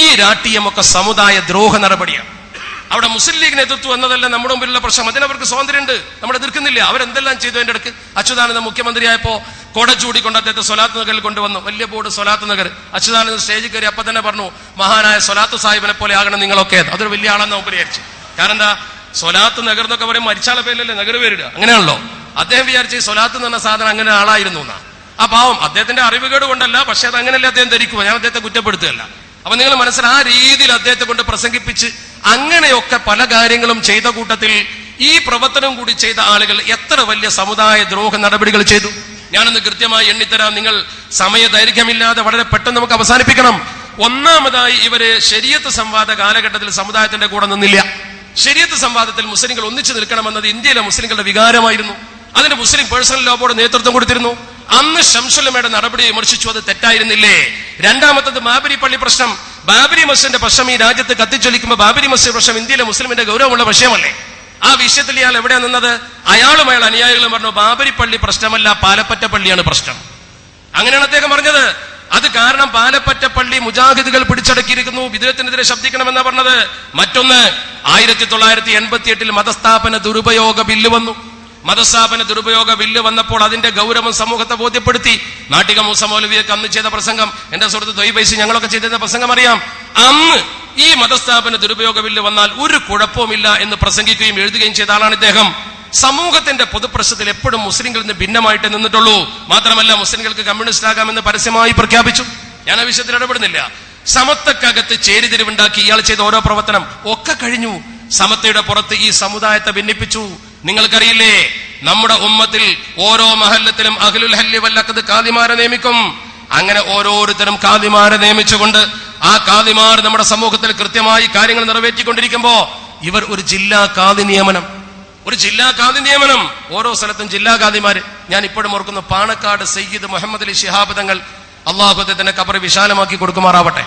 ഈ രാഷ്ട്രീയമൊക്കെ സമുദായ ദ്രോഹ നടപടിയാണ്. അവിടെ മുസ്ലിം ലീഗ് നേതൃത്വം എന്നതല്ല നമ്മുടെ മുമ്പിലുള്ള പ്രശ്നം. അതിനവർക്ക് സ്വാതന്ത്ര്യമുണ്ട്, നമ്മൾ എതിർക്കുന്നില്ല. അവരെന്തെല്ലാം ചെയ്തു. അതിന്റെ ഇടയ്ക്ക് അച്യുതാനന്ദ മുഖ്യമന്ത്രിയായപ്പോ കൊട ചൂടിക്കൊണ്ട് അദ്ദേഹത്തെ സ്വലാത്ത് നഗറിൽ കൊണ്ടുവന്നു. വലിയ ബോർഡ് സ്വലാത്ത് നഗർ. അച്യുതാനന്ദ സ്റ്റേജിൽ കയറി അപ്പൊ തന്നെ പറഞ്ഞു, മഹാനായ സ്വലാത്ത് സാഹിബിനെ പോലെ ആകണം നിങ്ങളൊക്കെ. അതൊരു വലിയ ആളെന്ന് നമുക്ക് വിചാരിച്ചു. കാരണം എന്താ, സ്വലാത്ത് നഗർ എന്നൊക്കെ പറയും മരിച്ചാളെ പേരിലല്ലേ നഗർ പേരിടുക, അങ്ങനെയാണല്ലോ. അദ്ദേഹം വിചാരിച്ച് സ്വലാത്ത് എന്ന് പറഞ്ഞ സാധനം അങ്ങനെ ആളായിരുന്നു എന്നാ. ആ പാവം അദ്ദേഹത്തിന്റെ അറിവുകേട് കൊണ്ടല്ല, പക്ഷെ അത് അങ്ങനെയല്ലേ അദ്ദേഹം ധരിക്കുക. ഞാൻ അദ്ദേഹത്തെ കുറ്റപ്പെടുത്തുകയല്ല. അപ്പൊ നിങ്ങൾ മനസ്സിലാ രീതിയിൽ അദ്ദേഹത്തെ കൊണ്ട് പ്രസംഗിപ്പിച്ച് അങ്ങനെയൊക്കെ പല കാര്യങ്ങളും ചെയ്ത കൂട്ടത്തിൽ ഈ പ്രവർത്തനം കൂടി ചെയ്ത ആളുകൾ എത്ര വലിയ സമുദായ ദ്രോഹ നടപടികൾ ചെയ്തു. ഞാനൊന്ന് കൃത്യമായി എണ്ണിത്തരാം. നിങ്ങൾ സമയദൈർഘ്യമില്ലാതെ വളരെ പെട്ടെന്ന് നമുക്ക് അവസാനിപ്പിക്കണം. ഒന്നാമതായി ഇവര് ശരീഅത്ത് സംവാദ കാലഘട്ടത്തിൽ സമുദായത്തിന്റെ കൂടെ നിന്നില്ല. ശരീഅത്ത് സംവാദത്തിൽ മുസ്ലിങ്ങൾ ഒന്നിച്ചു നിൽക്കണമെന്നത് ഇന്ത്യയിലെ മുസ്ലിങ്ങളുടെ വികാരമായിരുന്നു. അതിന് മുസ്ലിം പേഴ്സണൽ ലോ ബോർഡ് നേതൃത്വം കൊടുത്തിരുന്നു. അന്ന് ശംസുലമയുടെ നടപടി വിമർശിച്ചു, അത് തെറ്റായിരുന്നില്ലേ? രണ്ടാമത്തത് ബാബരി പള്ളി പ്രശ്നം, ബാബരി മസ്ജിദിന്റെ പ്രശ്നം ഈ രാജ്യത്ത് കത്തിച്ചൊലിക്കുമ്പോൾ ബാബരി മസ്ജിദ് പ്രശ്നം ഇന്ത്യയിലെ മുസ്ലിമിന്റെ ഗൗരവമുള്ള വിഷയമല്ലേ? ആ വിഷയത്തിൽ ഇയാൾ എവിടെയാ നിന്നത്? അയാളും അയാൾ അനുയായികളും പറഞ്ഞു ബാബരി പള്ളി പ്രശ്നമല്ല, പാലപ്പറ്റ പള്ളിയാണ് പ്രശ്നം. അങ്ങനെയാണ് അദ്ദേഹം പറഞ്ഞത്. അത് കാരണം പാലപ്പറ്റ പള്ളി മുജാഹിദുകൾ പിടിച്ചടക്കിയിരിക്കുന്നു, വിദ്വേഷത്തിനെതിരെ ശബ്ദിക്കണമെന്നാ പറഞ്ഞത്. മറ്റൊന്ന്, 1988 മതസ്ഥാപന ദുരുപയോഗ ബില്ല് വന്നു. മതസ്ഥാപന ദുരുപയോഗ ബില്ല് വന്നപ്പോൾ അതിന്റെ ഗൗരവം സമൂഹത്തെ ബോധ്യപ്പെടുത്തി. നാട്ടിക മൂസ മൗലവിയൊക്കെ അന്ന് ചെയ്ത പ്രസംഗം, എന്റെ സുഹൃത്ത് ദ്വൈബൈസി ഞങ്ങളൊക്കെ ചെയ്ത പ്രസംഗം അറിയാം. അന്ന് ഈ മതസ്ഥാപന ദുരുപയോഗ ബില്ല് വന്നാൽ ഒരു കുഴപ്പവുമില്ല എന്ന് പ്രസംഗിക്കുകയും എഴുതുകയും ചെയ്ത ആളാണ് ഇദ്ദേഹം. സമൂഹത്തിന്റെ പൊതുപ്രശ്നത്തിൽ എപ്പോഴും മുസ്ലിങ്ങളിൽ നിന്ന് ഭിന്നമായിട്ട് നിന്നിട്ടുള്ളൂ. മാത്രമല്ല മുസ്ലിങ്ങൾക്ക് കമ്മ്യൂണിസ്റ്റ് ആകാമെന്ന് പരസ്യമായി പ്രഖ്യാപിച്ചു. ഞാൻ ആ വിഷയത്തിൽ ഇടപെടുന്നില്ല. സമത്വക്കകത്ത് ചേരിതിരിവുണ്ടാക്കി ഇയാൾ ചെയ്ത ഓരോ പ്രവർത്തനം ഒക്കെ കഴിഞ്ഞു. സമത്വയുടെ പുറത്ത് ഈ സമുദായത്തെ ഭിന്നിപ്പിച്ചു. നിങ്ങൾക്കറിയില്ലേ, നമ്മുടെ ഉമ്മത്തിൽ ഓരോ മഹല്ലത്തിലും അഹ്ലുൽ ഹല്ലി വൽ അഖദ് കാദിമാരെ നിയമിക്കും. അങ്ങനെ ഓരോരുത്തരും കാദിമാരെ നിയമിച്ചുകൊണ്ട് ആ കാദിമാർ നമ്മുടെ സമൂഹത്തിൽ കൃത്യമായി കാര്യങ്ങൾ നിറവേറ്റിക്കൊണ്ടിരിക്കുമ്പോ ഇവർ ഒരു ജില്ലാ കാദി നിയമനം ഓരോ സ്ഥലത്തും ജില്ലാ കാദിമാര്. ഞാൻ ഇപ്പോഴും ഓർക്കുന്നു, പാണക്കാട് സയ്യിദ് മുഹമ്മദ് അലി ശിഹാബ് തങ്ങൾ, അള്ളാഹു അദ്ദേഹത്തിന്റെ ഖബർ വിശാലമാക്കി കൊടുക്കുമാറാവട്ടെ,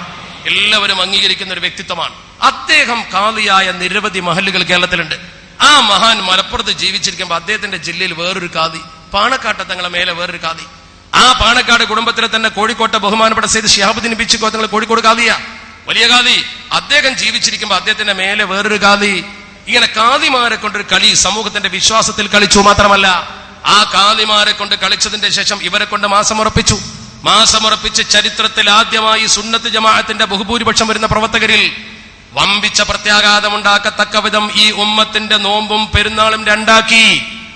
എല്ലാവരും അംഗീകരിക്കുന്ന ഒരു വ്യക്തിത്വമാണ്. അദ്ദേഹം കാദിയായ നിരവധി മഹല്ലുകൾ കേരളത്തിലുണ്ട്. ആ മഹാൻ മലപ്പുറത്ത് ജീവിച്ചിരിക്കുമ്പോൾ അദ്ദേഹത്തിന്റെ ജില്ലയിൽ വേറൊരു കാദി, പാണക്കാട്ടെ തങ്ങളെ മേലെ വേറൊരു കാദി. ആ പാണക്കാട് കുടുംബത്തിലെ തന്നെ കോഴിക്കോട്ടെ ബഹുമാനപ്പെട്ട സയ്യിദ് ശിഹാബുദ്ദീൻ ബിച്ചിക്കോ തങ്ങൾ കോഴിക്കോട് കാദിയ, വലിയ കാദി. അദ്ദേഹം ജീവിച്ചിരിക്കുമ്പോൾ അദ്ദേഹത്തിന്റെ മേലെ വേറൊരു കാദി. ഇങ്ങനെ കാദിമാരെ കൊണ്ടൊരു കളി സമൂഹത്തിന്റെ വിശ്വാസത്തിൽ കളിച്ചു. മാത്രമല്ല ആ കാദിമാരെ കൊണ്ട് കളിച്ചതിന്റെ ശേഷം ഇവരെ കൊണ്ട് മാസമുറപ്പിച്ച് ചരിത്രത്തിൽ ആദ്യമായി സുന്നത്ത് ജമാഅത്തിന്റെ ബഹുഭൂരിപക്ഷം വരുന്ന പ്രവർത്തകരിൽ വമ്പിച്ച പ്രത്യാഘാതമുണ്ടാക്കത്തക്ക വിധം ഈ ഉമ്മത്തിന്റെ നോമ്പും പെരുന്നാളും രണ്ടാക്കി.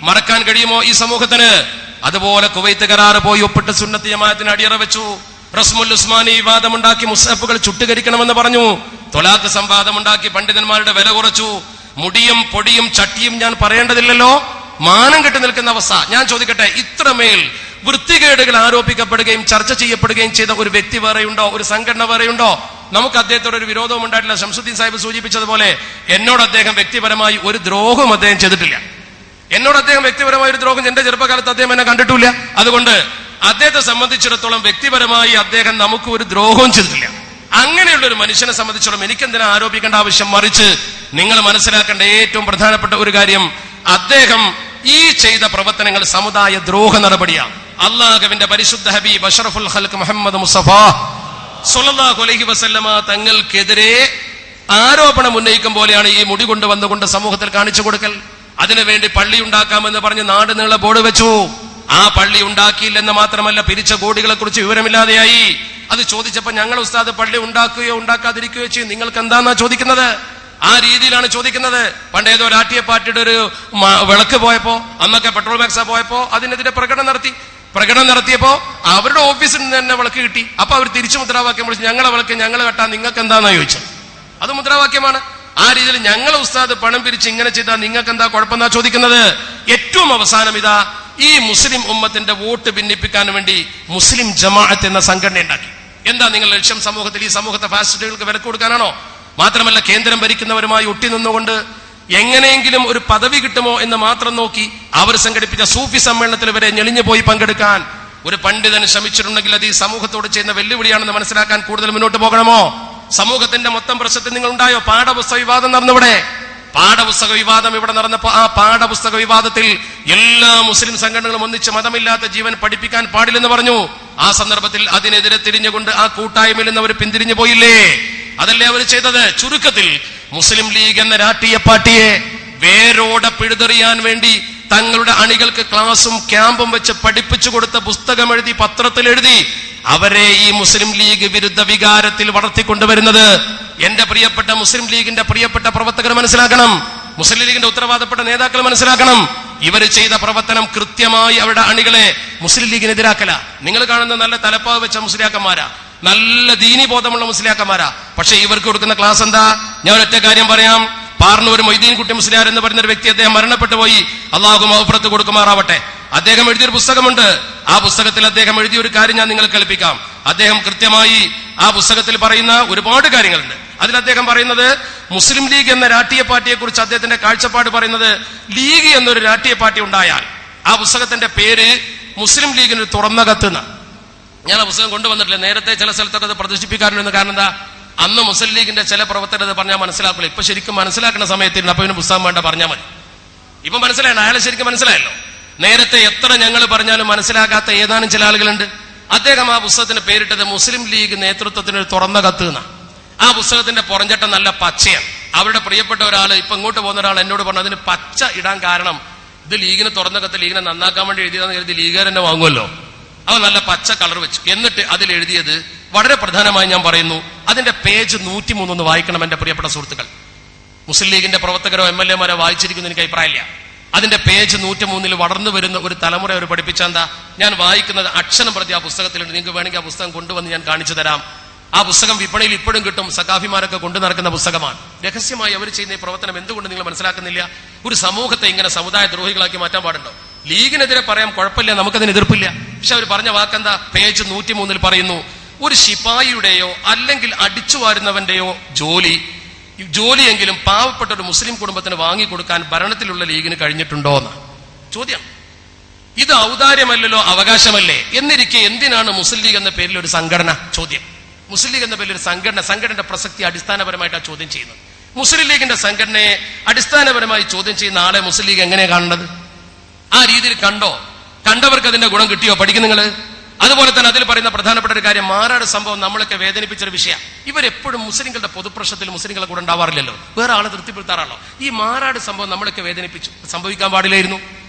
മറക്കാൻ കഴിയുമോ ഈ സമൂഹത്തിന്? അതുപോലെ കുവൈത്ത് കരാറ് പോയി ഒപ്പിട്ട് സുന്നത്ത് ജമാഅത്തിന് അടിയറ വെച്ചു. റസ്മുൽ ഉസ്മാനി വിവാദമുണ്ടാക്കി മുസ്ഹഫുകൾ ചുട്ടുകരിക്കണമെന്ന് പറഞ്ഞു. തൊലാഖ് സംവാദമുണ്ടാക്കി പണ്ഡിതന്മാരുടെ വില കുറച്ചു. മുടിയും പൊടിയും ചട്ടിയും ഞാൻ പറയേണ്ടതില്ലല്ലോ, മാനം കെട്ടി നിൽക്കുന്ന അവസ്ഥ. ഞാൻ ചോദിക്കട്ടെ, ഇത്രമേൽ വൃത്തികേടുകൾ ആരോപിക്കപ്പെടുകയും ചർച്ച ചെയ്യപ്പെടുകയും ചെയ്ത ഒരു വ്യക്തി വേറെയുണ്ടോ, ഒരു സംഘടന വേറെയുണ്ടോ? നമുക്ക് അദ്ദേഹത്തോട് ഒരു വിരോധവും ഉണ്ടായിട്ടില്ല. ശംസുദ്ദീൻ സാഹിബ് സൂചിപ്പിച്ചതുപോലെ എന്നോട് അദ്ദേഹം വ്യക്തിപരമായി ഒരു ദ്രോഹവും അദ്ദേഹം ചെയ്തിട്ടില്ല. എന്നോട് അദ്ദേഹം വ്യക്തിപരമായ ഒരു ദ്രോഹം എന്റെ ചെറുപ്പകാലത്ത് അദ്ദേഹം എന്നെ കണ്ടിട്ടില്ല. അതുകൊണ്ട് അദ്ദേഹത്തെ സംബന്ധിച്ചിടത്തോളം വ്യക്തിപരമായി അദ്ദേഹം നമുക്ക് ഒരു ദ്രോഹവും ചെയ്തിട്ടില്ല. അങ്ങനെയുള്ള ഒരു മനുഷ്യനെ സംബന്ധിച്ചിടത്തോളം എനിക്കെന്തിനാ ആരോപിക്കേണ്ട ആവശ്യം? മറിച്ച് നിങ്ങൾ മനസ്സിലാക്കേണ്ട ഏറ്റവും പ്രധാനപ്പെട്ട ഒരു കാര്യം, അദ്ദേഹം ഈ ചെയ്ത പ്രവർത്തനങ്ങൾ സമുദായ ദ്രോഹ നടപടിയാണ്. അള്ളാഹുവിന്റെ പരിശുദ്ധ ഹബീബ് അഷ്റഫുൽ ഖൽഖ് മുഹമ്മദ് മുസ്തഫ സ്വല്ലല്ലാഹു അലൈഹി വസല്ലമ തങ്ങൾക്കെതിരെ ആരോപണം ഉന്നയിക്കും പോലെയാണ് ഈ മുടി കൊണ്ടുവന്നുകൊണ്ട് സമൂഹത്തിൽ കാണിച്ചു കൊടുക്കൽ. അതിനുവേണ്ടി പള്ളി ഉണ്ടാക്കാമെന്ന് പറഞ്ഞ് നാട് നീളെ ബോർഡ് വെച്ചു. ആ പള്ളി ഉണ്ടാക്കിയില്ലെന്ന് മാത്രമല്ല, പിരിച്ച കോടികളെ കുറിച്ച് വിവരമില്ലാതെയായി. അത് ചോദിച്ചപ്പോ ഞങ്ങൾ ഉസ്താദ് പള്ളി ഉണ്ടാക്കുകയോ ഉണ്ടാക്കാതിരിക്കുകയോ ചെയ്യും, നിങ്ങൾക്ക് എന്താന്നാ ചോദിക്കുന്നത്? ആ രീതിയിലാണ് ചോദിക്കുന്നത്. പണ്ട് ഏതോ രാഷ്ട്രീയ പാർട്ടിയുടെ ഒരു വിളക്ക് പോയപ്പോ, അന്നൊക്കെ പെട്രോൾ മാക്സാ പോയപ്പോ അതിനെതിരെ പ്രകടനം നടത്തിയപ്പോ അവരുടെ ഓഫീസിൽ നിന്ന് തന്നെ വിളക്ക് കിട്ടി. അപ്പൊ അവർ തിരിച്ചു മുദ്രാവാക്യം വിളിച്ചു, ഞങ്ങളെ വിളക്ക് ഞങ്ങൾ കെട്ടാൻ നിങ്ങൾക്ക് എന്താന്നാ ചോദിച്ചത്. അത് മുദ്രാവാക്യമാണ്. ആ രീതിയിൽ ഞങ്ങൾ ഉസ്താദ് പണം പിരിച്ച് ഇങ്ങനെ ചെയ്താൽ നിങ്ങൾക്ക് എന്താ കുഴപ്പമെന്നാ ചോദിക്കുന്നത്. ഏറ്റവും അവസാനം ഇതാ ഈ മുസ്ലിം ഉമ്മത്തിന്റെ വോട്ട് ഭിന്നിപ്പിക്കാൻ വേണ്ടി മുസ്ലിം ജമാഅത്ത് എന്ന സംഘടന ഉണ്ടാക്കി. എന്താ നിങ്ങളുടെ ലക്ഷ്യം? സമൂഹത്തിൽ ഈ സമൂഹത്തെ ഫാസിസ്റ്റുകൾക്ക് വിലക്ക് കൊടുക്കാനാണോ? മാത്രമല്ല കേന്ദ്രം ഭരിക്കുന്നവരുമായി ഒട്ടി നിന്നുകൊണ്ട് എങ്ങനെയെങ്കിലും ഒരു പദവി കിട്ടുമോ എന്ന് മാത്രം നോക്കി അവർ സംഘടിപ്പിച്ച സൂഫി സമ്മേളനത്തിൽ വരെ ഞെളിഞ്ഞു പോയി പങ്കെടുക്കാൻ ഒരു പണ്ഡിതൻ ശ്രമിച്ചിട്ടുണ്ടെങ്കിൽ അത് ഈ സമൂഹത്തോട് ചെയ്യുന്ന വെല്ലുവിളിയാണെന്ന് മനസ്സിലാക്കാൻ കൂടുതൽ മുന്നോട്ട് പോകണമോ? സമൂഹത്തിന്റെ മൊത്തം പ്രശ്നത്തിൽ നിങ്ങൾ ഉണ്ടായോ? പാഠപുസ്തക വിവാദം നടന്നിവിടെ. പാഠപുസ്തക വിവാദം ഇവിടെ നടന്നപ്പോ ആ പാഠപുസ്തക വിവാദത്തിൽ എല്ലാ മുസ്ലിം സംഘടനകളും ഒന്നിച്ച് മതമില്ലാത്ത ജീവൻ പഠിപ്പിക്കാൻ പാടില്ലെന്ന് പറഞ്ഞു. ആ സന്ദർഭത്തിൽ അതിനെതിരെ തിരിഞ്ഞുകൊണ്ട് ആ കൂട്ടായ്മയിൽ നിന്ന് അവർ പിന്തിരിഞ്ഞു പോയില്ലേ? അതല്ലേ അവർ ചെയ്തത്? ചുരുക്കത്തിൽ മുസ്ലിം ലീഗ് എന്ന രാഷ്ട്രീയ പാർട്ടിയെ വേരോടെ പിഴുതെറിയാൻ വേണ്ടി തങ്ങളുടെ അണികൾക്ക് ക്ലാസും ക്യാമ്പും വെച്ച് പഠിപ്പിച്ചു കൊടുത്ത പുസ്തകം എഴുതി, പത്രത്തിൽ എഴുതി അവരെ ഈ മുസ്ലിം ലീഗ് വിരുദ്ധ വികാരത്തിൽ വളർത്തിക്കൊണ്ടുവരുന്നത് എന്റെ പ്രിയപ്പെട്ട മുസ്ലിം ലീഗിന്റെ പ്രിയപ്പെട്ട പ്രവർത്തകർ മനസ്സിലാക്കണം. മുസ്ലിം ലീഗിന്റെ ഉത്തരവാദപ്പെട്ട നേതാക്കൾ മനസ്സിലാക്കണം. ഇവർ ചെയ്ത പ്രവർത്തനം കൃത്യമായി അവരുടെ അണികളെ മുസ്ലിം ലീഗിനെതിരാക്കല. നിങ്ങൾ കാണുന്ന നല്ല തലപ്പാവ് വെച്ച മുസ്ലിയാക്കന്മാരാ, നല്ല ദീനി ബോധമുള്ള മുസ്ലിയാക്കന്മാരാ. പക്ഷെ ഇവർക്ക് കൊടുക്കുന്ന ക്ലാസ് എന്താ? ഞാൻ ഒറ്റ കാര്യം പറയാം. പാർന്നൂർ മൊയ്തീൻ കുട്ടി മുസ്ലിയാർ എന്ന് പറയുന്ന ഒരു വ്യക്തി, അദ്ദേഹം മരണപ്പെട്ടു പോയി, അള്ളാഹു മഗ്ഫിറത്ത് കൊടുക്കുമാറാവട്ടെ. അദ്ദേഹം എഴുതിയൊരു പുസ്തകമുണ്ട്. ആ പുസ്തകത്തിൽ അദ്ദേഹം എഴുതിയൊരു കാര്യം ഞാൻ നിങ്ങൾക്ക് കേൾപ്പിക്കാം. അദ്ദേഹം കൃത്യമായി ആ പുസ്തകത്തിൽ പറയുന്ന ഒരുപാട് കാര്യങ്ങളുണ്ട്. അതിൽ അദ്ദേഹം പറയുന്നത് മുസ്ലിം ലീഗ് എന്ന രാഷ്ട്രീയ പാർട്ടിയെ കുറിച്ച് അദ്ദേഹത്തിന്റെ കാഴ്ചപ്പാട് പറയുന്നത്, ലീഗ് എന്നൊരു രാഷ്ട്രീയ പാർട്ടി ഉണ്ടായാൽ ആ പുസ്തകത്തിന്റെ പേര് മുസ്ലിം ലീഗിന് തുറന്ന കത്ത്. ഞാൻ ആ പുസ്തകം കൊണ്ടുവന്നിട്ടില്ല. നേരത്തെ ചില സ്ഥലത്തൊക്കെ അത് പ്രദർശിപ്പിക്കാറുണ്ട്. കാരണം എന്താ, അന്ന് മുസ്ലിം ലീഗിന്റെ ചില പ്രവർത്തകർ അത് പറഞ്ഞാൽ മനസ്സിലാക്കില്ല. ഇപ്പൊ ശരിക്കും മനസ്സിലാക്കുന്ന സമയത്തില്ല. അപ്പൊ ഇതിന് പുസ്തകം വേണ്ട, പറഞ്ഞാൽ മതി. ഇപ്പൊ മനസ്സിലായല്ലോ, അയാളെ ശരിക്കും മനസ്സിലായല്ലോ. നേരത്തെ എത്ര ഞങ്ങൾ പറഞ്ഞാലും മനസ്സിലാക്കാത്ത ഏതാനും ചില ആളുകളുണ്ട്. അദ്ദേഹം ആ പുസ്തകത്തിന് പേരിട്ടത് മുസ്ലിം ലീഗ് നേതൃത്വത്തിന് ഒരു തുറന്ന കത്ത് എന്നാ. ആ പുസ്തകത്തിന്റെ പുറഞ്ചട്ട നല്ല പച്ചയാണ്. അവരുടെ പ്രിയപ്പെട്ട ഒരാൾ, ഇപ്പൊ ഇങ്ങോട്ട് പോകുന്ന ഒരാൾ എന്നോട് പറഞ്ഞു, അതിന് പച്ച ഇടാൻ കാരണം ഇത് ലീഗിന് തുറന്ന കത്ത്, ലീഗിനെ നന്നാക്കാൻ വേണ്ടി എഴുതിയതെന്ന് കരുതി ലീഗുകാർ തന്നെ വാങ്ങുമല്ലോ. അവൻ നല്ല പച്ച കളർ വെച്ചു. എന്നിട്ട് അതിൽ എഴുതിയത് വളരെ പ്രധാനമായി ഞാൻ പറയുന്നു, അതിന്റെ പേജ് 103 ഒന്ന് വായിക്കണം എന്റെ പ്രിയപ്പെട്ട സുഹൃത്തുക്കൾ. മുസ്ലിം ലീഗിന്റെ പ്രവർത്തകരോ എം.എൽ.എ മാരോ വായിച്ചിരിക്കുന്നു എനിക്ക് അഭിപ്രായമില്ല. അതിന്റെ പേജ് 103 വളർന്നു വരുന്ന ഒരു തലമുറ അവർ പഠിപ്പിച്ച എന്താ, ഞാൻ വായിക്കുന്നത് അക്ഷരം പ്രതി ആ പുസ്തകത്തിലുണ്ട്. നിങ്ങൾക്ക് വേണമെങ്കിൽ ആ പുസ്തകം കൊണ്ടുവന്ന് ഞാൻ കാണിച്ചു തരാം. ആ പുസ്തകം വിപണിയിൽ ഇപ്പോഴും കിട്ടും. സഖാഫിമാരൊക്കെ കൊണ്ടു നടക്കുന്ന പുസ്തകമാണ്. രഹസ്യമായി അവർ ചെയ്യുന്ന ഈ പ്രവർത്തനം എന്തുകൊണ്ട് നിങ്ങൾ മനസ്സിലാക്കുന്നില്ല? ഒരു സമൂഹത്തെ ഇങ്ങനെ സമുദായ ദ്രോഹികളാക്കി മാറ്റാൻ പാടുണ്ടോ? ലീഗിനെതിരെ പറയാൻ കുഴപ്പമില്ല, നമുക്കതിന് എതിർപ്പില്ല. പക്ഷെ അവർ പറഞ്ഞ വാക്കെന്താ? പേജ് 103 പറയുന്നു, ഒരു ശിപായിയുടെയോ അല്ലെങ്കിൽ അടിച്ചു വാരുന്നവന്റെയോ ജോലിയെങ്കിലും പാവപ്പെട്ട ഒരു മുസ്ലിം കുടുംബത്തിന് വാങ്ങിക്കൊടുക്കാൻ ഭരണത്തിലുള്ള ലീഗിന് കഴിഞ്ഞിട്ടുണ്ടോ എന്ന് ചോദ്യം. ഇത് ഔദാര്യമല്ലല്ലോ, അവകാശമല്ലേ? എന്നിരിക്കെ എന്തിനാണ് മുസ്ലിം ലീഗ് എന്ന പേരിൽ ഒരു സംഘടന? ചോദ്യം. മുസ്ലിം ലീഗ് എന്ന പേരിൽ ഒരു സംഘടനയുടെ പ്രസക്തി അടിസ്ഥാനപരമായിട്ടാണ് ചോദ്യം ചെയ്യുന്നത്. മുസ്ലിം ലീഗിന്റെ സംഘടനയെ അടിസ്ഥാനപരമായി ചോദ്യം ചെയ്യുന്ന ആളെ മുസ്ലിം ലീഗ് എങ്ങനെയാണ് കാണേണ്ടത്? ആ രീതിയിൽ കണ്ടവർക്ക് അതിന്റെ ഗുണം കിട്ടിയോ? പഠിക്കും നിങ്ങൾ. അതുപോലെ തന്നെ അതിൽ പറയുന്ന പ്രധാനപ്പെട്ട ഒരു കാര്യം, മാറാട് സംഭവം നമ്മളൊക്കെ വേദനിപ്പിച്ചൊരു വിഷയമാണ്. ഇവരെപ്പോഴും മുസ്ലിങ്ങളുടെ പൊതുപ്രശ്നത്തിൽ മുസ്ലിങ്ങളെ കൂടെ ഉണ്ടാവാറില്ലല്ലോ, വേറെ ആളെ തൃപ്തിപ്പെടുത്താറാണല്ലോ. ഈ മാറാട് സംഭവം നമ്മളൊക്കെ വേദനിപ്പിച്ചു, സംഭവിക്കാൻ പാടില്ലായിരുന്നു.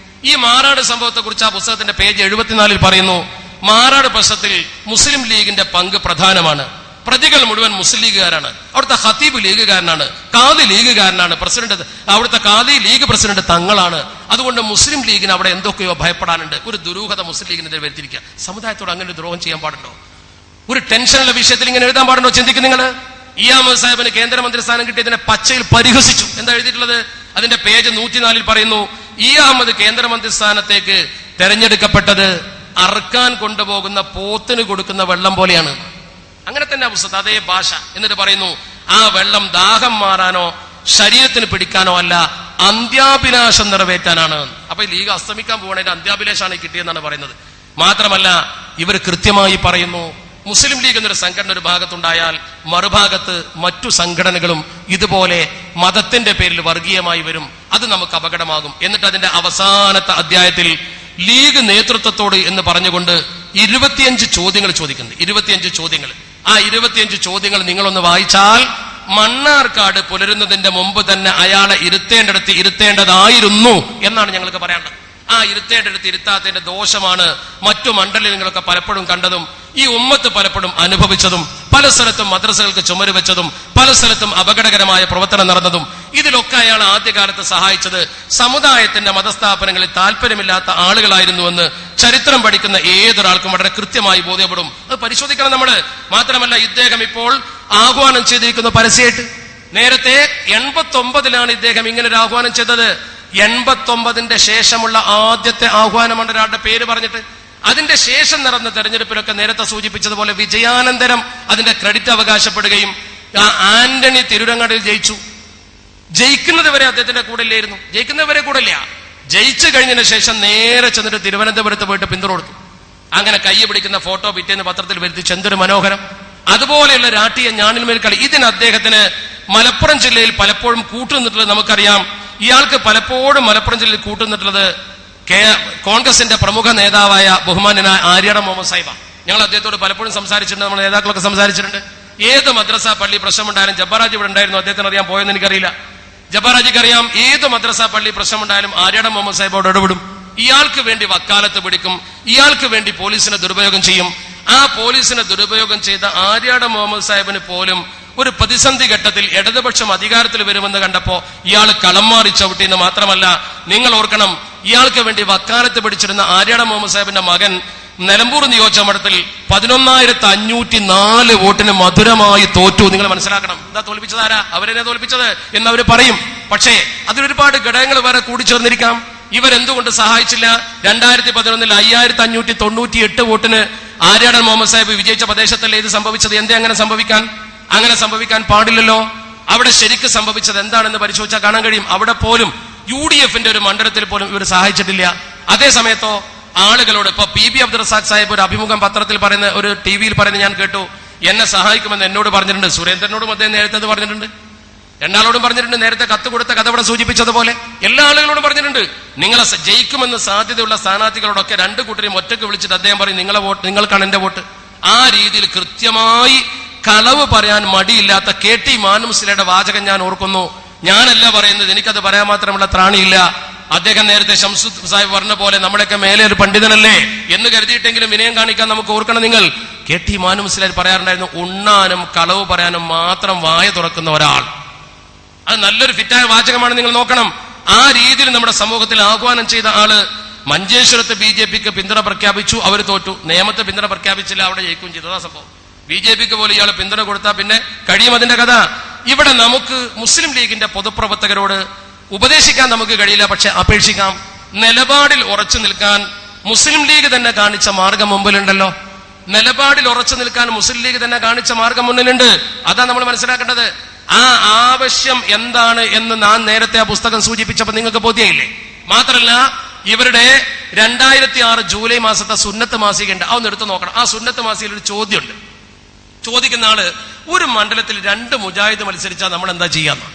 ഈ മാറാട് സംഭവത്തെ കുറിച്ച് ആ പുസ്തകത്തിന്റെ പേജ് 74 പറയുന്നു, മാറാട് പ്രശ്നത്തിൽ മുസ്ലിം ലീഗിന്റെ പങ്ക് പ്രധാനമാണ്. പ്രതികൾ മുഴുവൻ മുസ്ലിം ലീഗുകാരാണ്. അവിടുത്തെ ഖത്തീബ് ലീഗുകാരനാണ്, കാദി ലീഗുകാരനാണ്, പ്രസിഡന്റ് അവിടുത്തെ കാദി ലീഗ് പ്രസിഡന്റ് തങ്ങളാണ്. അതുകൊണ്ട് മുസ്ലിം ലീഗിന് അവിടെ എന്തൊക്കെയോ ഭയപ്പെടാനുണ്ട്. ഒരു ദുരൂഹത മുസ്ലിം ലീഗിനെതിരെ വരുത്തിയിരിക്കുക. സമുദായത്തോട് അങ്ങനെ ഒരു ദ്രോഹം ചെയ്യാൻ പാടുണ്ടോ? ഒരു ടെൻഷനുള്ള വിഷയത്തിൽ ഇങ്ങനെ എഴുതാൻ പാടുണ്ടോ? ചിന്തിക്കും നിങ്ങൾ. ഇ അഹമ്മദ് സാഹിബിന് കേന്ദ്രമന്ത്രി സ്ഥാനം കിട്ടിയതിനെ പച്ചയിൽ പരിഹസിച്ചു. എന്താ എഴുതിയിട്ടുള്ളത്? അതിന്റെ പേജ് 104 പറയുന്നു, ഇ അഹമ്മദ് കേന്ദ്രമന്ത്രി സ്ഥാനത്തേക്ക് തെരഞ്ഞെടുക്കപ്പെട്ടത് അറുക്കാൻ കൊണ്ടുപോകുന്ന പോത്തിന് കൊടുക്കുന്ന വെള്ളം പോലെയാണ്. അങ്ങനെ തന്നെ അവസ്ഥ, അതേ ഭാഷ. എന്നിട്ട് പറയുന്നു ആ വെള്ളം ദാഹം മാറാനോ ശരീരത്തിന് പിടിക്കാനോ അല്ല, അന്ത്യാഭിലാഷം നിറവേറ്റാനാണ്. അപ്പൊ ലീഗ് അസ്തമിക്കാൻ പോകണതിന്റെ അന്ത്യാഭിലാഷമാണ് കിട്ടിയെന്നാണ് പറയുന്നത്. മാത്രമല്ല ഇവർ കൃത്യമായി പറയുന്നു, മുസ്ലിം ലീഗ് എന്നൊരു സംഘടന ഒരു ഭാഗത്തുണ്ടായാൽ മറുഭാഗത്ത് മറ്റു സംഘടനകളും ഇതുപോലെ മതത്തിന്റെ പേരിൽ വർഗീയമായി വരും, അത് നമുക്ക് അപകടമാകും. എന്നിട്ട് അതിന്റെ അവസാനത്തെ അധ്യായത്തിൽ ലീഗ് നേതൃത്വത്തോട് എന്ന് പറഞ്ഞുകൊണ്ട് 25 ചോദ്യങ്ങൾ ചോദിക്കുന്നുണ്ട്. 25 ചോദ്യങ്ങൾ. ആ 25 ചോദ്യങ്ങൾ നിങ്ങളൊന്ന് വായിച്ചാൽ മണ്ണാർക്കാട് പുലരുന്നതിന്റെ മുമ്പ് തന്നെ അയാളെ ഇരുത്തേണ്ടടുത്ത് ഇരുത്തേണ്ടതായിരുന്നു എന്നാണ് ഞങ്ങൾക്ക് പറയാനുള്ളത്. ആ ഇരുത്തേണ്ടടുത്ത് ഇരുത്താത്തതിന്റെ ദോഷമാണ് മറ്റു മണ്ഡലങ്ങളൊക്കെ പലപ്പോഴും കണ്ടതും ഈ ഉമ്മത്ത് പലപ്പോഴും അനുഭവിച്ചതും പല സ്ഥലത്തും മദ്രസകൾക്ക് ചുമര് വെച്ചതും പല സ്ഥലത്തും അപകടകരമായ പ്രവർത്തനം നടന്നതും. ഇതിലൊക്കെ അയാൾ ആദ്യകാലത്ത് സഹായിച്ചത് സമുദായത്തിന്റെ മതസ്ഥാപനങ്ങളിൽ താല്പര്യമില്ലാത്ത ആളുകളായിരുന്നുവെന്ന് ചരിത്രം പഠിക്കുന്ന ഏതൊരാൾക്കും വളരെ കൃത്യമായി ബോധ്യപ്പെടും. അത് പരിശോധിക്കണം നമ്മള്. മാത്രമല്ല ഇദ്ദേഹം ഇപ്പോൾ ആഹ്വാനം ചെയ്തിരിക്കുന്നു പരസ്യമായിട്ട്. നേരത്തെ 89-ലാണ് ഇദ്ദേഹം ഇങ്ങനെ ഒരു ആഹ്വാനം ചെയ്തത്. 89-ന്റെ ശേഷമുള്ള ആദ്യത്തെ ആഹ്വാനമാണ് ഒരാളുടെ പേര് പറഞ്ഞിട്ട്. അതിന്റെ ശേഷം നടന്ന തെരഞ്ഞെടുപ്പിലൊക്കെ നേരത്തെ സൂചിപ്പിച്ചതുപോലെ വിജയാനന്തരം അതിന്റെ ക്രെഡിറ്റ് അവകാശപ്പെടുകയും ആന്റണി തിരുരങ്ങാടിൽ ജയിച്ചു. ജയിക്കുന്നത് വരെ അദ്ദേഹത്തിന്റെ കൂടെ ഇല്ലായിരുന്നു. ജയിക്കുന്നവരെ കൂടെ ഇല്ല. ജയിച്ചു കഴിഞ്ഞതിന് ശേഷം നേരെ ചെന്നിട്ട് തിരുവനന്തപുരത്ത് പോയിട്ട് പിന്തുണ കൊടുത്തു. അങ്ങനെ കൈ പിടിക്കുന്ന ഫോട്ടോ പിറ്റേന്ന് പത്രത്തിൽ വരുത്തിച്ച് എന്തൊരു മനോഹരം. അതുപോലെയുള്ള രാഷ്ട്രീയ ഞാണിന്മേൽ കളി. ഇതിന് അദ്ദേഹത്തിന് മലപ്പുറം ജില്ലയിൽ പലപ്പോഴും കൂട്ടുനിന്നിട്ടുള്ളത് നമുക്കറിയാം. ഇയാൾക്ക് പലപ്പോഴും മലപ്പുറം ജില്ലയിൽ കൂട്ടുനിന്നിട്ടുള്ളത് കോൺഗ്രസിന്റെ പ്രമുഖ നേതാവായ ബഹുമാന്യനായ ആര്യാടൻ മുഹമ്മദ് സാഹിബ. ഞങ്ങൾ അദ്ദേഹത്തോട് പലപ്പോഴും സംസാരിച്ചിട്ടുണ്ട്, നമ്മുടെ നേതാക്കളൊക്കെ സംസാരിച്ചിട്ടുണ്ട്. ഏത് മദ്രസ പള്ളി പ്രശ്നമുണ്ടായാലും ജബ്ബാറാജി ഇവിടെ ഉണ്ടായിരുന്നു, അദ്ദേഹത്തിന് അറിയാൻ പോയെന്ന് എനിക്കറിയില്ല. ജബ്ബാറാജിക്ക് അറിയാം, ഏത് മദ്രസ പള്ളി പ്രശ്നമുണ്ടായാലും ആര്യാടൻ മുഹമ്മദ് സാഹിബോട് ഇടപെടും. ഇയാൾക്ക് വേണ്ടി വക്കാലത്ത് പിടിക്കും, ഇയാൾക്ക് വേണ്ടി പോലീസിനെ ദുരുപയോഗം ചെയ്യും. ആ പോലീസിനെ ദുരുപയോഗം ചെയ്ത ആര്യാടൻ മുഹമ്മദ് സാഹിബിന് പോലും ഒരു പ്രതിസന്ധി ഘട്ടത്തിൽ ഇടതുപക്ഷം അധികാരത്തിൽ വരുമെന്ന് കണ്ടപ്പോ ഇയാൾ കളം മാറി ചവിട്ടിയെന്ന് മാത്രമല്ല, നിങ്ങൾ ഓർക്കണം, ഇയാൾക്ക് വേണ്ടി വക്കാലത്ത് പിടിച്ചിരുന്ന ആര്യാടൻ മുഹമ്മദ് സാഹിബിന്റെ മകൻ നിലമ്പൂർ നിയോജകമണ്ഡലത്തിൽ 11,504 വോട്ടിന് മധുരമായി തോറ്റു. നിങ്ങൾ മനസ്സിലാക്കണം. എന്താ തോൽപ്പിച്ചത്? ആരാ? അവരെന്നെ തോൽപ്പിച്ചത് എന്നവർ പറയും. പക്ഷേ അതിലൊരുപാട് ഘടകങ്ങൾ വേറെ കൂടിച്ചേർന്നിരിക്കാം. ഇവരെന്തുകൊണ്ട് സഹായിച്ചില്ല? 2011 5,598 വോട്ടിന് ആര്യാടൻ മുഹമ്മദ് സാഹിബ് വിജയിച്ച പ്രദേശത്തല്ലേ ഇത് സംഭവിച്ചത്? എന്തേ അങ്ങനെ സംഭവിക്കാൻ? അങ്ങനെ സംഭവിക്കാൻ പാടില്ലല്ലോ. അവിടെ ശരിക്കും സംഭവിച്ചത് എന്താണെന്ന് പരിശോധിച്ചാൽ കാണാൻ കഴിയും. അവിടെ പോലും UDFന്റെ ഒരു മണ്ഡലത്തിൽ പോലും ഇവർ സഹായിച്ചിട്ടില്ല. അതേ സമയത്തോ ആളുകളോട് ഇപ്പൊ PB അബ്ദുൾ റസാഖ് സാഹിബ് ഒരു അഭിമുഖം പത്രത്തിൽ പറയുന്ന, ഒരു TV-യിൽ പറയുന്നത് ഞാൻ കേട്ടു. എന്നെ സഹായിക്കുമെന്ന് എന്നോട് പറഞ്ഞിട്ടുണ്ട്. സുരേന്ദ്രനോടും അദ്ദേഹം നേരത്തെ അത് പറഞ്ഞിട്ടുണ്ട്. രണ്ടാളോടും പറഞ്ഞിട്ടുണ്ട്. നേരത്തെ കത്ത് കൊടുത്ത കഥ ഇവിടെ സൂചിപ്പിച്ചതുപോലെ എല്ലാ ആളുകളോടും പറഞ്ഞിട്ടുണ്ട്. നിങ്ങളെ ജയിക്കുമെന്ന് സാധ്യതയുള്ള സ്ഥാനാർത്ഥികളോടൊക്കെ 2 കൂട്ടരെയും ഒറ്റയ്ക്ക് വിളിച്ചിട്ട് അദ്ദേഹം പറയും, നിങ്ങളെ വോട്ട്, നിങ്ങൾക്കാണ് എന്റെ വോട്ട്. ആ രീതിയിൽ കൃത്യമായി കളവ് പറയാൻ മടിയില്ലാത്ത KT മാനുമുസ്ലിയുടെ വാചകം ഞാൻ ഓർക്കുന്നു. ഞാനല്ല പറയുന്നത്, എനിക്കത് പറയാൻ മാത്രമുള്ള ത്രാണിയില്ല. അദ്ദേഹം നേരത്തെ ഷംസു സാഹിബ് പറഞ്ഞ പോലെ നമ്മുടെയൊക്കെ മേലെ ഒരു പണ്ഡിതനല്ലേ എന്ന് കരുതിയിട്ടെങ്കിലും വിനയം കാണിക്കാൻ നമുക്ക് ഓർക്കണം. നിങ്ങൾ KT മാനുമുസ്ലിയാർ പറയാറുണ്ടായിരുന്നു, ഉണ്ണാനും കളവ് പറയാനും മാത്രം വായ തുറക്കുന്ന ഒരാൾ. അത് നല്ലൊരു ഫിറ്റായ വാചകമാണ്. നിങ്ങൾ നോക്കണം. ആ രീതിയിൽ നമ്മുടെ സമൂഹത്തിൽ ആഹ്വാനം ചെയ്ത ആള് മഞ്ചേശ്വരത്ത് BJPക്ക് പിന്തുണ പ്രഖ്യാപിച്ചു, അവർ തോറ്റു. നേമത്ത് പിന്തുണ പ്രഖ്യാപിച്ചില്ല, അവിടെ ജയിക്കുകയും ചെയ്തു. അതാ സംഭവം. BJPക്ക് പോലും ഇയാൾ പിന്തുണ കൊടുത്താൽ പിന്നെ കഴിയും അതിന്റെ കഥ. ഇവിടെ നമുക്ക് മുസ്ലിം ലീഗിന്റെ പൊതുപ്രവർത്തകരോട് ഉപദേശിക്കാൻ നമുക്ക് കഴിയില്ല, പക്ഷെ അപേക്ഷിക്കാം. നിലപാടിൽ ഉറച്ചു നിൽക്കാൻ മുസ്ലിം ലീഗ് തന്നെ കാണിച്ച മാർഗം മുമ്പിലുണ്ടല്ലോ. നിലപാടിൽ ഉറച്ചു നിൽക്കാൻ മുസ്ലിം ലീഗ് തന്നെ കാണിച്ച മാർഗം മുന്നിലുണ്ട്. അതാ നമ്മൾ മനസ്സിലാക്കേണ്ടത്. ആ ആവശ്യം എന്താണ് എന്ന് ഞാൻ നേരത്തെ ആ പുസ്തകം സൂചിപ്പിച്ചപ്പോൾ നിങ്ങൾക്ക് ബോധ്യമില്ലേ? മാത്രമല്ല ഇവരുടെ 2006 ജൂലൈ മാസത്തെ സുന്നത്ത് മാസികയുണ്ട്, അതൊന്ന് എടുത്തു നോക്കണം. ആ സുന്നത്ത് മാസികയിൽ ഒരു ചോദ്യമുണ്ട്. ചോദിക്കുന്ന ആള്, ഒരു മണ്ഡലത്തിൽ 2 മുജാഹിദ് മത്സരിച്ചാൽ നമ്മൾ എന്താ ചെയ്യാന്ന്?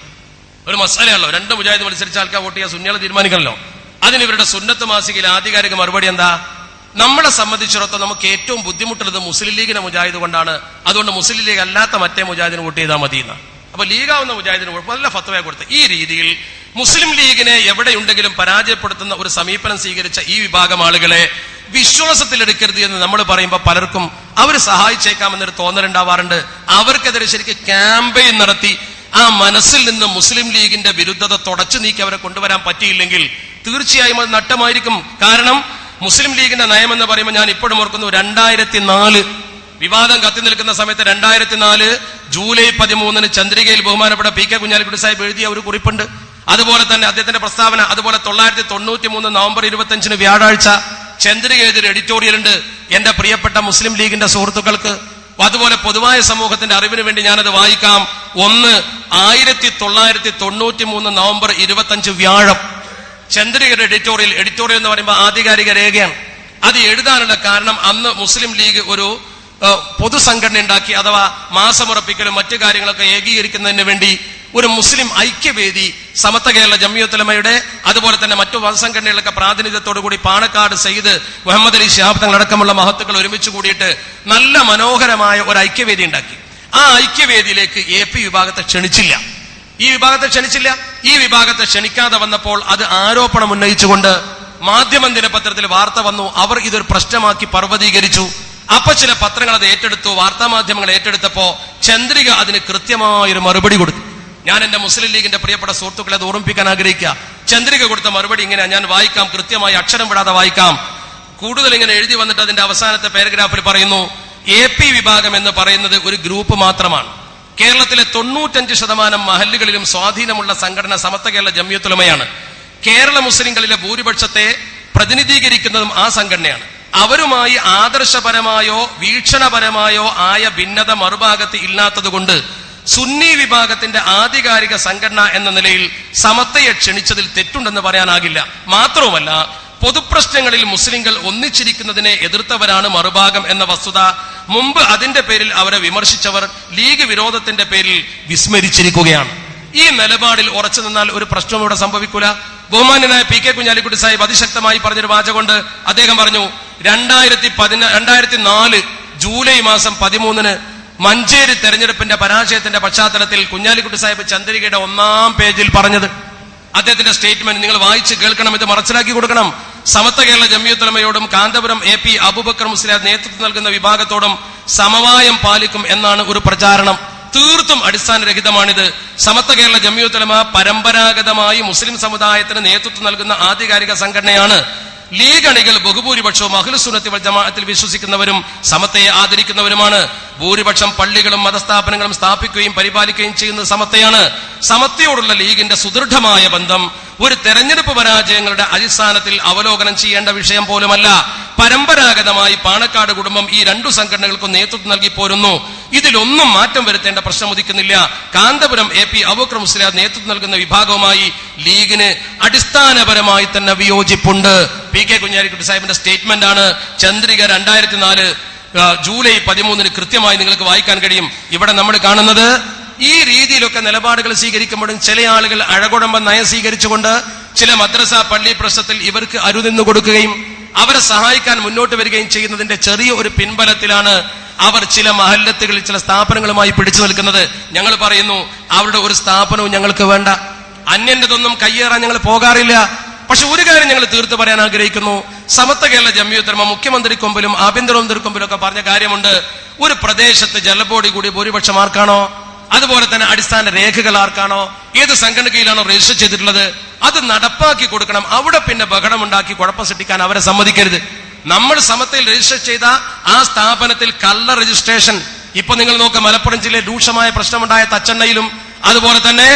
ഒരു മസാലയാണല്ലോ. 2 മുജാഹിദ് മത്സരിച്ച ആൾക്കാർ വോട്ട് ചെയ്യാൻ സുന്നികളെ തീരുമാനിക്കണല്ലോ. അതിന് ഇവരുടെ സുന്നത്ത് മാസികയിൽ ആധികാരിക മറുപടി എന്താ? നമ്മളെ സംബന്ധിച്ചിടത്തോളം നമുക്ക് ഏറ്റവും ബുദ്ധിമുട്ടുള്ളത് മുസ്ലിം ലീഗിനെ മുജാഹിദ് കൊണ്ടാണ്, അതുകൊണ്ട് മുസ്ലിം ലീഗ് അല്ലാത്ത മറ്റേ മുജാഹിദിന് വോട്ട് ചെയ്താൽ മതി എന്ന്. അപ്പൊ ലീഗാവുന്ന മുജാഹിദിന് നല്ല ഫത്വ കൊടുത്ത് ഈ രീതിയിൽ മുസ്ലിം ലീഗിനെ എവിടെയുണ്ടെങ്കിലും പരാജയപ്പെടുത്തുന്ന ഒരു സമീപനം സ്വീകരിച്ച ഈ വിഭാഗം ആളുകളെ വിശ്വാസത്തിലെടുക്കരുത് എന്ന് നമ്മൾ പറയുമ്പോൾ പലർക്കും അവർ സഹായിച്ചേക്കാമെന്നൊരു തോന്നലുണ്ടാവാറുണ്ട്. അവർക്കെതിരെ ശരിക്കും ക്യാമ്പയിൻ നടത്തി ആ മനസ്സിൽ നിന്ന് മുസ്ലിം ലീഗിന്റെ വിരുദ്ധത തുടച്ചു നീക്കി അവരെ കൊണ്ടുവരാൻ പറ്റിയില്ലെങ്കിൽ തീർച്ചയായും അത് നട്ടമായിരിക്കും. കാരണം മുസ്ലിം ലീഗിന്റെ നയം എന്ന് പറയുമ്പോൾ ഞാൻ ഇപ്പോഴും ഓർക്കുന്നു, 2004 വിവാദം കത്തി നിൽക്കുന്ന സമയത്ത് 2004 ജൂലൈ 13 ചന്ദ്രികയിൽ ബഹുമാനപ്പെട്ട PK കുഞ്ഞാലിക്കുട്ടി സാഹിബ് എഴുതിയ ഒരു കുറിപ്പുണ്ട്. അതുപോലെ തന്നെ അദ്ദേഹത്തിന്റെ പ്രസ്താവന. അതുപോലെ 1993 നവംബർ 25 വ്യാഴാഴ്ച ചന്ദ്രികയുടെ എഡിറ്റോറിയൽ ഉണ്ട്. എന്റെ പ്രിയപ്പെട്ട മുസ്ലിം ലീഗിന്റെ സുഹൃത്തുക്കൾക്ക്, അതുപോലെ പൊതുവായ സമൂഹത്തിന്റെ അറിവിന് വേണ്ടി ഞാനത് വായിക്കാം. 1993 നവംബർ 25 വ്യാഴം ചന്ദ്രികയുടെ എഡിറ്റോറിയൽ എന്ന് പറയുമ്പോൾ ആധികാരിക രേഖയാണ്. അത് എഴുതാനുള്ള കാരണം, അന്ന് മുസ്ലിം ലീഗ് ഒരു പൊതുസംഘടന ഉണ്ടാക്കി, അഥവാ മാസമുറപ്പിക്കലും മറ്റു കാര്യങ്ങളൊക്കെ ഏകീകരിക്കുന്നതിന് വേണ്ടി ഒരു മുസ്ലിം ഐക്യവേദി സമത്വ കേരള ജംഇയ്യത്തുൽ ഉലമയുടെ അതുപോലെ തന്നെ മറ്റു മതസംഘടനകളൊക്കെ പ്രാതിനിധ്യത്തോടു കൂടി പാണക്കാട് സയ്യിദ് മുഹമ്മദ് അലി ശിഹാബ് തങ്ങൾ അടക്കമുള്ള മഹത്തുക്കൾ ഒരുമിച്ച് കൂടിയിട്ട് നല്ല മനോഹരമായ ഒരു ഐക്യവേദി ഉണ്ടാക്കി. ആ ഐക്യവേദിയിലേക്ക് AP വിഭാഗത്തെ ക്ഷണിച്ചില്ല. ഈ വിഭാഗത്തെ ക്ഷണിക്കാതെ വന്നപ്പോൾ അത് ആരോപണം ഉന്നയിച്ചുകൊണ്ട് മാധ്യമം ദിനപത്രത്തിൽ വാർത്ത വന്നു. അവർ ഇതൊരു പ്രശ്നമാക്കി പർവ്വതീകരിച്ചു. അപ്പൊ ചില പത്രങ്ങൾ അത് ഏറ്റെടുത്തു, വാർത്താ മാധ്യമങ്ങൾ ഏറ്റെടുത്തപ്പോ ചന്ദ്രിക അതിന് കൃത്യമായൊരു മറുപടി കൊടുത്തു. ഞാൻ എന്റെ മുസ്ലിം ലീഗിന്റെ പ്രിയപ്പെട്ട സുഹൃത്തുക്കളെ അത് ഓർമ്മിപ്പിക്കാൻ ആഗ്രഹിക്കുക. ചന്ദ്രിക കൊടുത്ത മറുപടി ഇങ്ങനെ, ഞാൻ വായിക്കാം, കൃത്യമായി അക്ഷരം വിടാതെ വായിക്കാം. കൂടുതൽ ഇങ്ങനെ എഴുതി വന്നിട്ട് അതിന്റെ അവസാനത്തെ പാരഗ്രാഫിൽ പറയുന്നു, AP വിഭാഗം എന്ന് പറയുന്നത് ഒരു ഗ്രൂപ്പ് മാത്രമാണ്. കേരളത്തിലെ 95% മഹല്ലുകളിലും സ്വാധീനമുള്ള സംഘടന സമത്വ കേരള ജംഇയ്യത്തുൽ ഉലമയാണ്. കേരള മുസ്ലിങ്ങളിലെ ഭൂരിപക്ഷത്തെ പ്രതിനിധീകരിക്കുന്നതും ആ സംഘടനയാണ്. അവരുമായി ആദർശപരമായോ വീക്ഷണപരമായോ ആയ ഭിന്നത മറുഭാഗത്ത് ഇല്ലാത്തതുകൊണ്ട് സുന്നി വിഭാഗത്തിന്റെ ആധികാരിക സംഘടന എന്ന നിലയിൽ സമത്വയെ ക്ഷണിച്ചതിൽ തെറ്റുണ്ടെന്ന് പറയാനാകില്ല. മാത്രവുമല്ല, പൊതുപ്രശ്നങ്ങളിൽ മുസ്ലിങ്ങൾ ഒന്നിച്ചിരിക്കുന്നതിനെ എതിർത്തവരാണ് മറുഭാഗം എന്ന വസ്തുത മുമ്പ് അതിന്റെ പേരിൽ അവരെ വിമർശിച്ചവർ ലീഗ് വിരോധത്തിന്റെ പേരിൽ വിസ്മരിച്ചിരിക്കുകയാണ്. ഈ നിലപാടിൽ ഉറച്ചു നിന്നാൽ ഒരു പ്രശ്നവും ഇവിടെ സംഭവിക്കൂല. ബഹുമാന്യനായ PK കുഞ്ഞാലിക്കുട്ടി സാഹിബ് അതിശക്തമായി പറഞ്ഞൊരു വാചകമുണ്ട്. അദ്ദേഹം പറഞ്ഞു, 2004 ജൂലൈ മാസം 13 മഞ്ചേരി തെരഞ്ഞെടുപ്പിന്റെ പരാജയത്തിന്റെ പശ്ചാത്തലത്തിൽ കുഞ്ഞാലിക്കുട്ടി സാഹിബ് ചന്ദ്രികയുടെ 1-ാം പേജിൽ പറഞ്ഞത്, അദ്ദേഹത്തിന്റെ സ്റ്റേറ്റ്മെന്റ് നിങ്ങൾ വായിച്ച് കേൾക്കണം, ഇത് മനസ്സിലാക്കി കൊടുക്കണം. സമത്വ കേരള ജംഇയ്യത്തുൽ ഉലമയോടും കാന്തപുരം AP അബൂബക്കർ മുസ്ലിയാർ നേതൃത്വം നൽകുന്ന വിഭാഗത്തോടും സമവായം പാലിക്കും എന്നാണ് ഒരു പ്രചാരണം. തീർത്തും അടിസ്ഥാനരഹിതമാണിത്. സമത്വ കേരള ജംഇയ്യത്തുൽ ഉലമ പരമ്പരാഗതമായി മുസ്ലിം സമുദായത്തിന് നേതൃത്വം നൽകുന്ന ആധികാരിക സംഘടനയാണ്. ലീഗ് അണികൾ ബഹുഭൂരിപക്ഷവും അഹ്ലുസ് സുന്നത്തി വൽ ജമാഅത്തിൽ വിശ്വസിക്കുന്നവരും സമത്വയെ ആദരിക്കുന്നവരുമാണ്. ഭൂരിപക്ഷം പള്ളികളും മതസ്ഥാപനങ്ങളും സ്ഥാപിക്കുകയും പരിപാലിക്കുകയും ചെയ്യുന്നത് സമത്വയാണ്. സമത്വയോടുള്ള ലീഗിന്റെ സുദൃഢമായ ബന്ധം ഒരു തെരഞ്ഞെടുപ്പ് പരാജയങ്ങളുടെ അടിസ്ഥാനത്തിൽ അവലോകനം ചെയ്യേണ്ട വിഷയം പോലുമല്ല. പരമ്പരാഗതമായി പാണക്കാട് കുടുംബം ഈ 2 സംഘടനകൾക്കും നേതൃത്വം നൽകി പോരുന്നു. ഇതിലൊന്നും മാറ്റം വരുത്തേണ്ട പ്രശ്നം ഉദിക്കുന്നില്ല. കാന്തപുരം AP അബൂബക്കർ മുസ്ലിയാർ നേതൃത്വം നൽകുന്ന വിഭാഗവുമായി ലീഗിന് അടിസ്ഥാനപരമായി തന്നെ വിയോജിപ്പുണ്ട്. PK കുഞ്ഞാലിക്കുട്ടി സാഹിബിന്റെ സ്റ്റേറ്റ്മെന്റ് ആണ്. ചന്ദ്രിക 2004 ജൂലൈ 13 കൃത്യമായി നിങ്ങൾക്ക് വായിക്കാൻ കഴിയും. ഇവിടെ നമ്മൾ കാണുന്നത് ഈ രീതിയിലൊക്കെ നിലപാടുകൾ സ്വീകരിക്കുമ്പോഴും ചില ആളുകൾ അഴകുടമ്പ നയം സ്വീകരിച്ചുകൊണ്ട് ചില മദ്രസ പള്ളി പ്രശ്നത്തിൽ ഇവർക്ക് അരുനിന്നു കൊടുക്കുകയും അവരെ സഹായിക്കാൻ മുന്നോട്ട് വരികയും ചെയ്യുന്നതിന്റെ ചെറിയ ഒരു പിൻബലത്തിലാണ് അവർ ചില മഹല്ലത്തുകളിൽ ചില സ്ഥാപനങ്ങളുമായി പിടിച്ചു നിൽക്കുന്നത്. ഞങ്ങൾ പറയുന്നു, അവരുടെ ഒരു സ്ഥാപനവും ഞങ്ങൾക്ക് വേണ്ട, അന്യന്റെതൊന്നും കയ്യേറാൻ ഞങ്ങൾ പോകാറില്ല. പക്ഷെ ഒരു കാര്യം ഞങ്ങൾ തീർത്ത് പറയാൻ ആഗ്രഹിക്കുന്നു. സമത്വ കേരള ജംഇയ്യത്തുൽ ഉലമ മുഖ്യമന്ത്രിക്ക് മുമ്പിലും ആഭ്യന്തരമന്ത്രിക്ക് മുമ്പിലും ഒക്കെ പറഞ്ഞ കാര്യമുണ്ട്. ഒരു പ്രദേശത്ത് ജലബോർഡിൽ കൂടി ഭൂരിപക്ഷം ആർക്കാണോ, അതുപോലെ തന്നെ അടിസ്ഥാന രേഖകൾ ആർക്കാണോ, ഏത് സംഘടനയിലാണോ രജിസ്റ്റർ ചെയ്തിട്ടുള്ളത്, അത് നടപ്പാക്കി കൊടുക്കണം. അവിടെ പിന്നെ ബഹളമുണ്ടാക്കി കുഴപ്പം സൃഷ്ടിക്കാൻ അവരെ സമ്മതിക്കരുത്. നമ്മൾ സമത്വയിൽ രജിസ്റ്റർ ചെയ്ത ആ സ്ഥാപനത്തിൽ കള്ള രജിസ്ട്രേഷൻ, ഇപ്പൊ നിങ്ങൾ നോക്കുക, മലപ്പുറം ജില്ലയിൽ രൂക്ഷമായ പ്രശ്നമുണ്ടായ തച്ചെണ്ണയിലും അതുപോലെ തന്നെ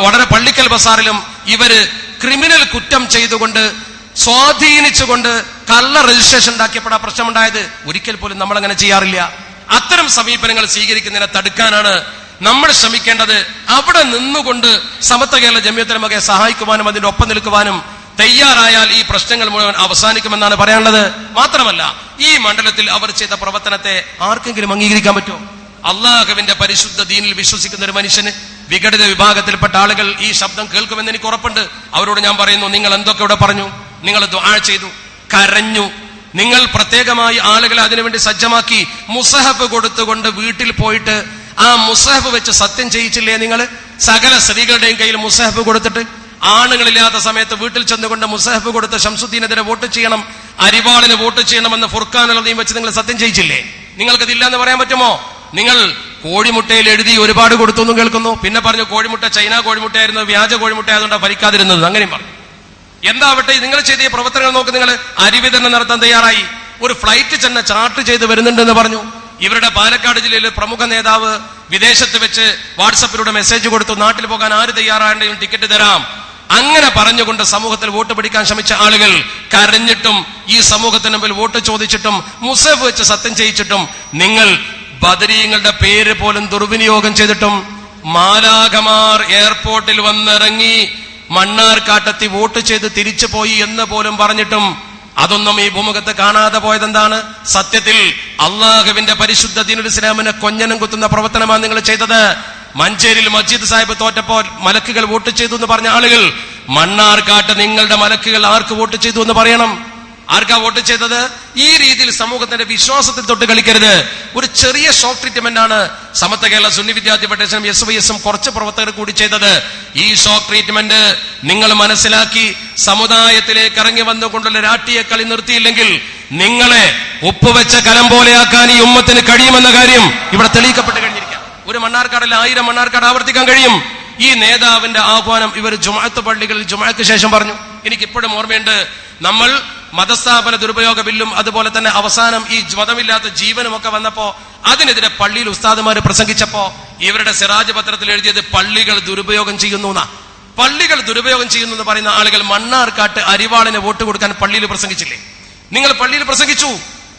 വളരെ പള്ളിക്കൽ ബസാറിലും ഇവര് ക്രിമിനൽ കുറ്റം ചെയ്തുകൊണ്ട് സ്വാധീനിച്ചുകൊണ്ട് കള്ള രജിസ്ട്രേഷൻ ഉണ്ടാക്കിയപ്പോൾ ആ പ്രശ്നമുണ്ടായത്. ഒരിക്കൽ പോലും നമ്മൾ അങ്ങനെ ചെയ്യാറില്ല. അത്തരം സമീപനങ്ങൾ സ്വീകരിക്കുന്നതിനെ തടുക്കാനാണ് നമ്മൾ ശ്രമിക്കേണ്ടത്. അവിടെ നിന്നുകൊണ്ട് സമത്വ കേരള ജംഇയ്യത്തുൽ ഉലമയെ സഹായിക്കുവാനും അതിന്റെ ഒപ്പം നിൽക്കുവാനും തയ്യാറായാൽ ഈ പ്രശ്നങ്ങൾ മുഴുവൻ അവസാനിക്കുമെന്നാണ് പറയാനുള്ളത്. മാത്രമല്ല, ഈ മണ്ഡലത്തിൽ അവർ ചെയ്ത പ്രവർത്തനത്തെ ആർക്കെങ്കിലും അംഗീകരിക്കാൻ പറ്റുമോ? അള്ളാഹുവിന്റെ പരിശുദ്ധ ദീനിൽ വിശ്വസിക്കുന്ന ഒരു മനുഷ്യന് വിഘടിത വിഭാഗത്തിൽപ്പെട്ട ആളുകൾ ഈ ശബ്ദം കേൾക്കുമെന്ന് എനിക്ക് ഉറപ്പുണ്ട്. അവരോട് ഞാൻ പറയുന്നു, നിങ്ങൾ എന്തൊക്കെ ഇവിടെ പറഞ്ഞു, നിങ്ങൾ ദുആ ചെയ്തു, കരഞ്ഞു, നിങ്ങൾ പ്രത്യേകമായി ആളുകളെ അതിനുവേണ്ടി സജ്ജമാക്കി മുസഹഫ് കൊടുത്തുകൊണ്ട് വീട്ടിൽ പോയിട്ട് ആ മുസഹഫ് വെച്ച് സത്യം ചെയ്യിച്ചില്ലേ? നിങ്ങൾ സകല സ്ത്രീകളുടെയും കയ്യിൽ മുസഹഫ് കൊടുത്തിട്ട് ആണുങ്ങളില്ലാത്ത സമയത്ത് വീട്ടിൽ ചെന്നുകൊണ്ട് മുസഹഫ് കൊടുത്ത് ശംസുദ്ദീനെതിരെ വോട്ട് ചെയ്യണം, അരിവാളിന് വോട്ട് ചെയ്യണമെന്ന് ഫുർഖാനുൽ അദീം വെച്ച് നിങ്ങൾ സത്യം ചെയ്യിച്ചില്ലേ? നിങ്ങൾക്കതില്ല എന്ന് പറയാൻ പറ്റുമോ? നിങ്ങൾ കോഴിമുട്ടയിൽ എഴുതി ഒരുപാട് കൊടുത്തു എന്നും കേൾക്കുന്നു. പിന്നെ പറഞ്ഞു കോഴിമുട്ട ചൈന കോഴിമുട്ടയായിരുന്നു, വ്യാജ കോഴിമുട്ട ആയതുകൊണ്ടാണ് ഭരിക്കാതിരുന്നത്, അങ്ങനെയും പറഞ്ഞു. എന്താവട്ടെ, നിങ്ങൾ ചെയ്ത പ്രവർത്തനങ്ങൾ നോക്ക്. നിങ്ങൾ അരി വിതരണം നടത്താൻ തയ്യാറായി, ഒരു ഫ്ലൈറ്റ് തന്നെ ചാർട്ട് ചെയ്ത് വരുന്നുണ്ടെന്ന് പറഞ്ഞു. ഇവരുടെ പാലക്കാട് ജില്ലയിലെ പ്രമുഖ നേതാവ് വിദേശത്ത് വെച്ച് വാട്സപ്പിലൂടെ മെസ്സേജ് കൊടുത്തു, നാട്ടിൽ പോകാൻ ആര് തയ്യാറാണെങ്കിലും ടിക്കറ്റ് തരാം. അങ്ങനെ പറഞ്ഞുകൊണ്ട് സമൂഹത്തിൽ വോട്ട് പിടിക്കാൻ ശ്രമിച്ച ആളുകൾ കരഞ്ഞിട്ടും ഈ സമൂഹത്തിന് മുമ്പിൽ വോട്ട് ചോദിച്ചിട്ടും മുസഫ് വെച്ച് സത്യം ചെയ്യിച്ചിട്ടും നിങ്ങൾ ബദരീങ്ങളുടെ പേര് പോലും ദുർവിനിയോഗം ചെയ്തിട്ടും മാലാഖമാർ എയർപോർട്ടിൽ വന്നിറങ്ങി മണ്ണാർക്കാട്ടെത്തി വോട്ട് ചെയ്ത് തിരിച്ചു പോയി എന്ന് പോലും പറഞ്ഞിട്ടും അതൊന്നും ഈ ഭൂമുഖത്ത് കാണാതെ പോയതെന്താണ്? സത്യത്തിൽ അള്ളാഹുവിന്റെ പരിശുദ്ധ ദീനുൽ ഇസ്ലാമിനെ കൊഞ്ഞനം കുത്തുന്ന പ്രവർത്തനമാണ് നിങ്ങൾ ചെയ്തത്. മഞ്ചേരിയിൽ മസ്ജിദ് സാഹിബ് തോറ്റപ്പോ മലക്കുകൾ വോട്ട് ചെയ്തു എന്ന് പറഞ്ഞ ആളുകൾ മണ്ണാർക്കാട്ട് നിങ്ങളുടെ മലക്കുകൾ ആർക്ക് വോട്ട് ചെയ്തു എന്ന് പറയണം. ആർക്കാ വോട്ട് ചെയ്തത്? ഈ രീതിയിൽ സമൂഹത്തിന്റെ വിശ്വാസത്തിൽ തൊട്ട് കളിക്കരുത്. ഒരു ചെറിയ ഷോക്ക് ട്രീറ്റ്മെന്റ് ആണ് സമത്വ കേരള സുന്നി വിദ്യാർത്ഥി ഫെഡറേഷനും SYS കുറച്ച് പ്രവർത്തകർ കൂടി ചെയ്തത്. ഈ ഷോക്ക് ട്രീറ്റ്മെന്റ് നിങ്ങൾ മനസ്സിലാക്കി സമുദായത്തിലേക്ക് ഇറങ്ങി വന്നുകൊണ്ടുള്ള രാഷ്ട്രീയ കളി നിർത്തിയില്ലെങ്കിൽ നിങ്ങളെ ഉപ്പുവെച്ച കലം പോലെയാക്കാൻ ഈ ഉമ്മത്തിന് കഴിയുമെന്ന കാര്യം ഇവിടെ തെളിയിക്കപ്പെട്ട് കഴിഞ്ഞിരിക്കാം. ഒരു മണ്ണാർക്കാടിൽ 1000 മണ്ണാർക്കാട് ആവർത്തിക്കാൻ കഴിയും. ഈ നേതാവിന്റെ ആഹ്വാനം ഇവർ ജുമുഅത്ത് പള്ളികളിൽ ജുമുഅക്ക് ശേഷം പറഞ്ഞു. എനിക്കിപ്പോഴും ഓർമ്മയുണ്ട്, നമ്മൾ മതസ്ഥാപന ദുരുപയോഗ ബില്ലും അതുപോലെ തന്നെ അവസാനം ഈ മതമില്ലാത്ത ജീവനും ഒക്കെ വന്നപ്പോ അതിനെതിരെ പള്ളിയിൽ ഉസ്താദുമാര് പ്രസംഗിച്ചപ്പോ ഇവരുടെ സിറാജ് പത്രത്തിൽ എഴുതിയത് പള്ളികൾ ദുരുപയോഗം ചെയ്യുന്നു. പള്ളികൾ ദുരുപയോഗം ചെയ്യുന്നു എന്ന് പറയുന്ന ആളുകൾ മണ്ണാർക്കാട്ട് അരിവാളിന് വോട്ട് കൊടുക്കാൻ പള്ളിയിൽ പ്രസംഗിച്ചില്ലേ? നിങ്ങൾ പള്ളിയിൽ പ്രസംഗിച്ചു.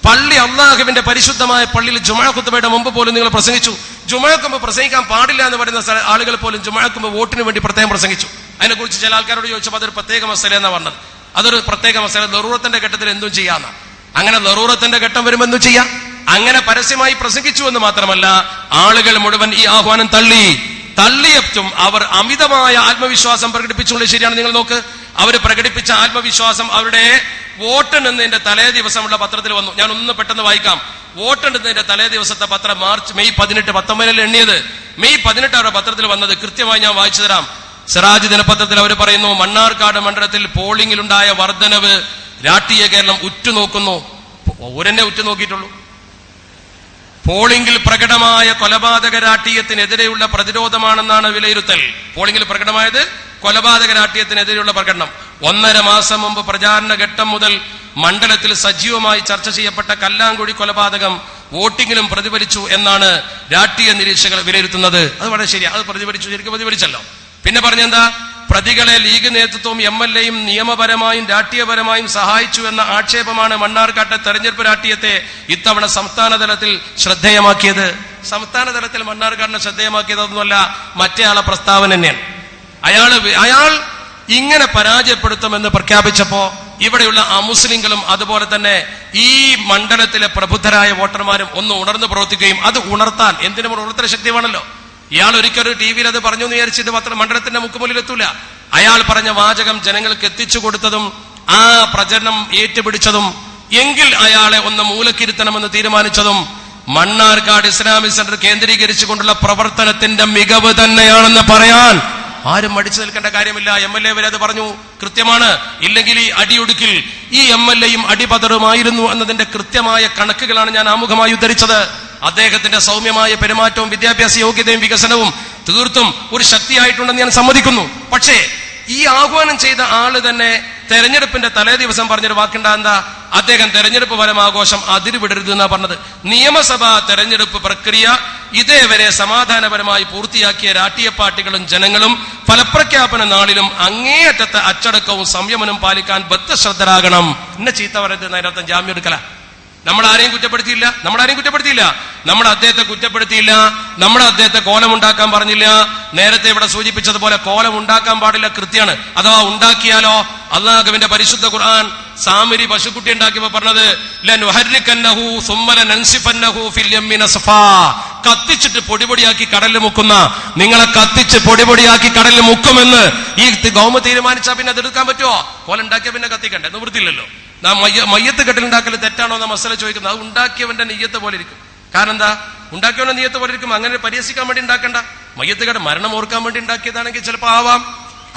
പള്ളി അള്ളാഹുവിന്റെ പരിശുദ്ധമായ പള്ളിയിൽ ജുമുഅ ഖുത്ബയുടെ മുമ്പ് പോലും നിങ്ങൾ പ്രസംഗിച്ചു. ജുമുഅക്ക് മുമ്പ് പ്രസംഗിക്കാൻ പാടില്ല എന്ന് പറയുന്ന ആളുകൾ പോലും ജുമുഅക്ക് മുമ്പ് വോട്ടിന് വേണ്ടി പ്രത്യേകം പ്രസംഗിച്ചു. അതിനെക്കുറിച്ച് ചില ആൾക്കാരോട് ചോദിച്ചപ്പോൾ അതൊരു പ്രത്യേക മസല എന്നാ പറഞ്ഞത്. അതൊരു പ്രത്യേക മസല, ദറൂറത്തിന്റെ ഘട്ടത്തിൽ എന്തും ചെയ്യാന്ന. അങ്ങനെ ദറൂറത്തിന്റെ ഘട്ടം വരുമ്പോൾ എന്തും ചെയ്യാം. അങ്ങനെ പരസ്യമായി പ്രസംഗിച്ചു എന്ന് മാത്രമല്ല, ആളുകൾ മുഴുവൻ ഈ ആഹ്വാനം തള്ളിയറ്റും അവർ അമിതമായ ആത്മവിശ്വാസം പ്രകടിപ്പിച്ചുകൊണ്ട്. ശരിയാണ്, നിങ്ങൾ നോക്ക്, അവർ പ്രകടിപ്പിച്ച ആത്മവിശ്വാസം അവരുടെ വോട്ടെണ്ണുന്നതിന്റെ തലേ ദിവസമുള്ള പത്രത്തിൽ വന്നു. ഞാൻ ഒന്ന് പെട്ടെന്ന് വായിക്കാം. വോട്ടെണ്ണുന്നതിന്റെ തലേ ദിവസത്തെ പത്രം മെയ് 18, 19 എണ്ണിയത്. മെയ് 18 അവരുടെ പത്രത്തിൽ വന്നത് കൃത്യമായി ഞാൻ വായിച്ചു തരാം. സിറാജ് ദിനപത്രത്തിൽ അവർ പറയുന്നു, മണ്ണാർക്കാട് മണ്ഡലത്തിൽ പോളിംഗിലുണ്ടായ വർധനവ് രാഷ്ട്രീയ കേരളം ഉറ്റുനോക്കുന്നു. ഒരെന്നെ ഉറ്റുനോക്കിയിട്ടുള്ളൂ. പോളിംഗിൽ പ്രകടമായ കൊലപാതക രാഷ്ട്രീയത്തിനെതിരെയുള്ള പ്രതിരോധമാണെന്നാണ് വിലയിരുത്തൽ. പോളിംഗിൽ പ്രകടമായത് കൊലപാതക രാഷ്ട്രീയത്തിനെതിരെയുള്ള പ്രകടനം. 1.5 മാസം മുമ്പ് പ്രചാരണ ഘട്ടം മുതൽ മണ്ഡലത്തിൽ സജീവമായി ചർച്ച ചെയ്യപ്പെട്ട കല്ലാങ്കുഴി കൊലപാതകം വോട്ടിങ്ങിലും പ്രതിഫലിച്ചു എന്നാണ് രാഷ്ട്രീയ നിരീക്ഷകർ വിലയിരുത്തുന്നത്. അത് വളരെ ശരിയാണ്, അത് പ്രതിഫലിച്ചു, ശരിക്കും പ്രതിഫലിച്ചല്ലോ. പിന്നെ പറഞ്ഞെന്താ? പ്രതികളെ ലീഗ് നേതൃത്വവും MLAയും നിയമപരമായും രാഷ്ട്രീയപരമായും സഹായിച്ചു എന്ന ആക്ഷേപമാണ് മണ്ണാർക്കാട്ടെ തെരഞ്ഞെടുപ്പ് രാഷ്ട്രീയത്തെ ഇത്തവണ സംസ്ഥാന തലത്തിൽ ശ്രദ്ധേയമാക്കിയത്. സംസ്ഥാന തലത്തിൽ മണ്ണാർക്കാടിനെ ശ്രദ്ധേയമാക്കിയതൊന്നുമല്ല, മറ്റേ ആളെ പ്രസ്താവന തന്നെയാണ്. അയാൾ ഇങ്ങനെ പരാജയപ്പെടുത്തുമെന്ന് പ്രഖ്യാപിച്ചപ്പോ ഇവിടെയുള്ള അമുസ്ലിങ്ങളും അതുപോലെ തന്നെ ഈ മണ്ഡലത്തിലെ പ്രബുദ്ധരായ വോട്ടർമാരും ഒന്ന് ഉണർന്നു പ്രവർത്തിക്കുകയും, അത് ഉണർത്താൻ എന്തിനും ഉണർത്തൽ ശക്തിയാണല്ലോ. ഇയാൾ ഒരിക്കലും TV അത് പറഞ്ഞു എന്ന് വിചാരിച്ച് ഇത് മണ്ഡലത്തിന്റെ മുക്കുമുന്നിൽ എത്തൂല. അയാൾ പറഞ്ഞ വാചകം ജനങ്ങൾക്ക് എത്തിച്ചു കൊടുത്തതും ആ പ്രചരണം ഏറ്റുപിടിച്ചതും എങ്കിൽ അയാളെ ഒന്ന് മൂലക്കിരുത്തണമെന്ന് തീരുമാനിച്ചതും മണ്ണാർക്കാട് ഇസ്ലാമിക് സെന്റർ കേന്ദ്രീകരിച്ചുകൊണ്ടുള്ള പ്രവർത്തനത്തിന്റെ മികവ് തന്നെയാണെന്ന് പറയാൻ ആരും മടിച്ചു നിൽക്കേണ്ട കാര്യമില്ല. MLA വരെ അത് പറഞ്ഞു, കൃത്യമാണ്. ഇല്ലെങ്കിൽ ഈ അടിയൊടുക്കിൽ ഈ MLAയും അടിപതറുമായിരുന്നു എന്നതിന്റെ കൃത്യമായ കണക്കുകളാണ് ഞാൻ ആമുഖമായി ഉദ്ധരിച്ചത്. അദ്ദേഹത്തിന്റെ സൗമ്യമായ പെരുമാറ്റവും വിദ്യാഭ്യാസ യോഗ്യതയും വികസനവും തീർത്തും ഒരു ശക്തിയായിട്ടുണ്ടെന്ന് ഞാൻ സമ്മതിക്കുന്നു. പക്ഷേ ഈ ആഹ്വാനം ചെയ്ത ആള് തന്നെ തെരഞ്ഞെടുപ്പിന്റെ തലേ ദിവസം പറഞ്ഞൊരു വാക്കുണ്ടാ എന്താ? അദ്ദേഹം തെരഞ്ഞെടുപ്പ് പരമാഘോഷം അതിരുവിടരുത് എന്നാ പറഞ്ഞത്. നിയമസഭാ തെരഞ്ഞെടുപ്പ് പ്രക്രിയ ഇതേവരെ സമാധാനപരമായി പൂർത്തിയാക്കിയ രാഷ്ട്രീയ പാർട്ടികളും ജനങ്ങളും ഫലപ്രഖ്യാപന നാളിലും അങ്ങേയറ്റത്തെ അച്ചടക്കവും സംയമനവും പാലിക്കാൻ ബദ്ധശ്രദ്ധരാകണം. എന്നെ ചീത്ത പറയുന്നത് അതിനർത്ഥം ജാമ്യം എടുക്കല. നമ്മൾ ആരെയും കുറ്റപ്പെടുത്തിയില്ല, നമ്മൾ അദ്ദേഹത്തെ കുറ്റപ്പെടുത്തിയില്ല, നമ്മൾ അദ്ദേഹത്തെ കോലമുണ്ടാക്കാൻ പറഞ്ഞില്ല. നേരത്തെ ഇവിടെ സൂചിപ്പിച്ചതുപോലെ കോലം ഉണ്ടാക്കാൻ പാടില്ല, കൃത്യമാണ്. അഥവാ ഉണ്ടാക്കിയാലോ അല്ലാഹുവിന്റെ പരിശുദ്ധ ഖുർആൻ സാമിരി പശുക്കുട്ടി ഉണ്ടാക്കിയപ്പോ പറഞ്ഞത് കത്തിച്ചിട്ട് പൊടിപൊടിയാക്കി കടലിൽ മുക്കുന്ന, നിങ്ങളെ കത്തിച്ച് പൊടിപൊടിയാക്കി കടലിൽ മുക്കുമെന്ന് ഈ ഗൗമ തീരുമാനിച്ചാൽ പിന്നെ അതെടുക്കാൻ പറ്റുമോ? കോലുണ്ടാക്കിയ പിന്നെ കത്തിക്കണ്ടേ? നിവൃത്തിയില്ലല്ലോ. മയ്യത്ത് കെട്ടിലുണ്ടാക്കൽ തെറ്റാണോ എന്ന മസല ചോദിക്കുന്നത്. അത് ഉണ്ടാക്കിയവന്റെ നിയ്യത്ത് പോലെ ഇരിക്കും. കാരണം എന്താ? ഉണ്ടാക്കിയവന്റെ നിയ്യത്ത് പോലെ ഇരിക്കും. അങ്ങനെ പരിഹസിക്കാൻ വേണ്ടി ഉണ്ടാക്കണ്ട. മയ്യത്ത് കെട്ട് മരണം ഓർക്കാൻ വേണ്ടി ഉണ്ടാക്കിയതാണെങ്കിൽ ചിലപ്പോൾ ആവാം.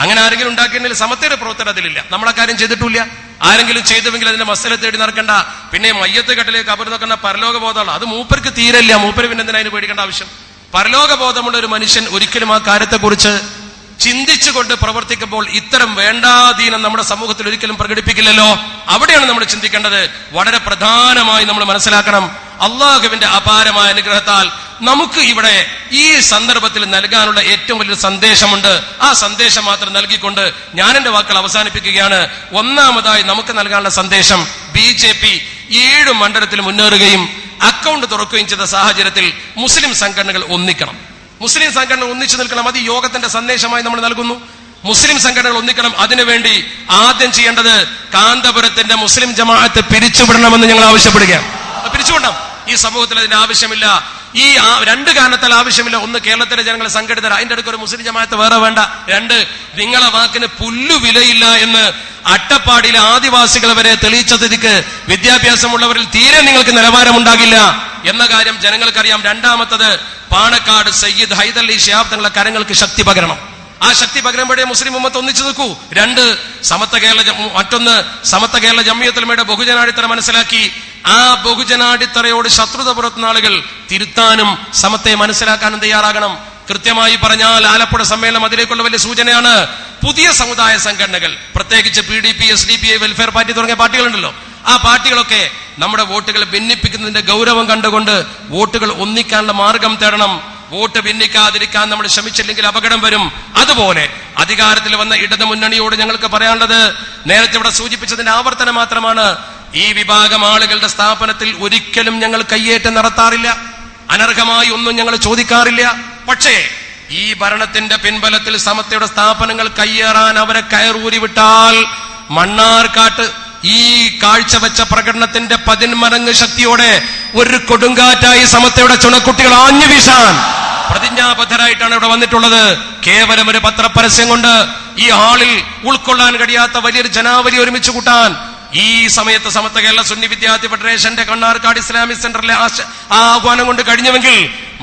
അങ്ങനെ ആരെങ്കിലും ഉണ്ടാക്കിയെങ്കിൽ സമത്വയുടെ പ്രവർത്തനം അതിലില്ല. നമ്മളെ കാര്യം ചെയ്തിട്ടില്ല. ആരെങ്കിലും ചെയ്തുവെങ്കിൽ അതിന്റെ മസല തേടി നടക്കണ്ട. പിന്നെ മയ്യത്ത് കെട്ടിലേക്ക് അവർ നോക്കണ്ട പരലോക ബോധമുള്ള, അത് മൂപ്പർക്ക് തീരല്ല. മൂപ്പര് പിന്നെ എന്തിനാ അതിന് പേടിക്കേണ്ട ആവശ്യം? പരലോക ബോധമുള്ള ഒരു മനുഷ്യൻ ഒരിക്കലും ആ കാര്യത്തെക്കുറിച്ച് ചിന്തിച്ചുകൊണ്ട് പ്രവർത്തിക്കുമ്പോൾ ഇത്തരം വേണ്ടാധീനം നമ്മുടെ സമൂഹത്തിൽ ഒരിക്കലും പ്രകടിപ്പിക്കില്ലല്ലോ. അവിടെയാണ് നമ്മൾ ചിന്തിക്കേണ്ടത്. വളരെ പ്രധാനമായി നമ്മൾ മനസ്സിലാക്കണം, അള്ളാഹുവിന്റെ അപാരമായ അനുഗ്രഹത്താൽ നമുക്ക് ഇവിടെ ഈ സന്ദർഭത്തിൽ നൽകാനുള്ള ഏറ്റവും വലിയ സന്ദേശമുണ്ട്. ആ സന്ദേശം മാത്രം നൽകിക്കൊണ്ട് ഞാൻ എന്റെ വാക്കുകൾ അവസാനിപ്പിക്കുകയാണ്. ഒന്നാമതായി നമുക്ക് നൽകാനുള്ള സന്ദേശം, BJP 7 മണ്ഡലത്തിൽ മുന്നേറുകയും അക്കൗണ്ട് തുറക്കുകയും ചെയ്ത സാഹചര്യത്തിൽ മുസ്ലിം സംഘടനകൾ ഒന്നിക്കണം. മുസ്ലിം സംഘടനകൾ ഒന്നിച്ചു നിൽക്കണം. അത് യോഗത്തിന്റെ സന്ദേശമായി നമ്മൾ നൽകുന്നു. മുസ്ലിം സംഘടനകൾ ഒന്നിക്കണം. അതിനുവേണ്ടി ആദ്യം ചെയ്യേണ്ടത് കാന്തപുരത്തിന്റെ മുസ്ലിം ജമാഅത്ത് പിരിച്ചുവിടണമെന്ന് ഞങ്ങൾ ആവശ്യപ്പെടുകയാണ്. പിരിച്ചുവിടണം. ഈ സമൂഹത്തിൽ അതിന്റെ ആവശ്യമില്ല. ഈ 2 കാരണത്താൽ ആവശ്യമില്ല. ഒന്ന്, കേരളത്തിലെ ജനങ്ങൾ സംഘടിതർ, അതിന്റെ അടുക്ക് ഒരു മുസ്ലിം ജമാഅത്ത് വേറെ വേണ്ട. 2, നിങ്ങളെ വാക്കിന് പുല്ലു വിലയില്ല എന്ന് അട്ടപ്പാടിയിലെ ആദിവാസികൾ വരെ തെളിയിച്ചതിക്ക് വിദ്യാഭ്യാസമുള്ളവരിൽ തീരെ നിങ്ങൾക്ക് നിലവാരമുണ്ടാകില്ല എന്ന കാര്യം ജനങ്ങൾക്കറിയാം. രണ്ടാമത്തത്, പാണക്കാട് സയ്യിദ് ഹൈദരലി ശിഹാബ് തങ്ങളുടെ കരങ്ങൾക്ക് ശക്തി പകരണം. ആ ശക്തി പകരുമ്പോഴേ മുസ്ലിം ഉമ്മത്ത് ഒന്നിച്ചു നിൽക്കൂ. 2, മറ്റൊന്ന് സമത്വ കേരള ജംഇയ്യത്തുൽ ഉലമയുടെ ബഹുജനാടിത്തറ മനസ്സിലാക്കി ആ ബഹുജനാടിത്തറയോട് ശത്രുത പുലർത്തുന്ന ആളുകൾ തിരുത്താനും സമത്വയെ മനസ്സിലാക്കാനും തയ്യാറാകണം. കൃത്യമായി പറഞ്ഞാൽ ആലപ്പുഴ സമ്മേളനം അതിലേക്കുള്ള വലിയ സൂചനയാണ്. പുതിയ സമുദായ സംഘടനകൾ, പ്രത്യേകിച്ച് PDP, SDPI, വെൽഫെയർ പാർട്ടി തുടങ്ങിയ പാർട്ടികളുണ്ടല്ലോ, ആ പാർട്ടികളൊക്കെ നമ്മുടെ വോട്ടുകൾ ഭിന്നിപ്പിക്കുന്നതിന്റെ ഗൗരവം കണ്ടുകൊണ്ട് വോട്ടുകൾ ഒന്നിക്കാനുള്ള മാർഗം തേടണം. വോട്ട് ഭിന്നിക്കാതിരിക്കാൻ നമ്മൾ ശ്രമിച്ചില്ലെങ്കിൽ അപകടം വരും. അതുപോലെ അധികാരത്തിൽ വന്ന ഇടതു മുന്നണിയോട് ഞങ്ങൾക്ക് പറയാനുള്ളത്, നേരത്തെ ഇവിടെ സൂചിപ്പിച്ചതിന്റെ ആവർത്തനം മാത്രമാണ്. ഈ വിഭാഗം ആളുകളുടെ സ്ഥാപനത്തിൽ ഒരിക്കലും ഞങ്ങൾ കയ്യേറ്റം നടത്താറില്ല. അനർഹമായി ഒന്നും ഞങ്ങൾ ചോദിക്കാറില്ല. പക്ഷേ ഈ ഭരണത്തിന്റെ പിൻബലത്തിൽ സമത്വയുടെ സ്ഥാപനങ്ങൾ കയ്യേറാൻ അവരെ കയറൂരി വിട്ടാൽ മണ്ണാർക്കാട്ട് ഈ കാഴ്ചവെച്ച പ്രകടനത്തിന്റെ 10 മടങ്ങ് ശക്തിയോടെ ഒരു കൊടുങ്കാറ്റായി സമത്വയുടെ ചുണക്കുട്ടികൾ ആഞ്ഞു വീശാൻ പ്രതിജ്ഞാബദ്ധരായിട്ടാണ് ഇവിടെ വന്നിട്ടുള്ളത്. കേവലം ഒരു പത്രപരസ്യം കൊണ്ട് ഈ ഹാളിൽ ഉൾക്കൊള്ളാൻ കഴിയാത്ത വലിയൊരു ജനാവലി ഒരുമിച്ച് കൂട്ടാൻ ഈ സമയത്ത് സമത്വ കേരള സുന്നി വിദ്യാർത്ഥി ഫെഡറേഷന്റെ കണ്ണാർക്കാട് ഇസ്ലാമിക് സെന്ററിലെ ആ ആഹ്വാനം കൊണ്ട് കഴിഞ്ഞുവെങ്കിൽ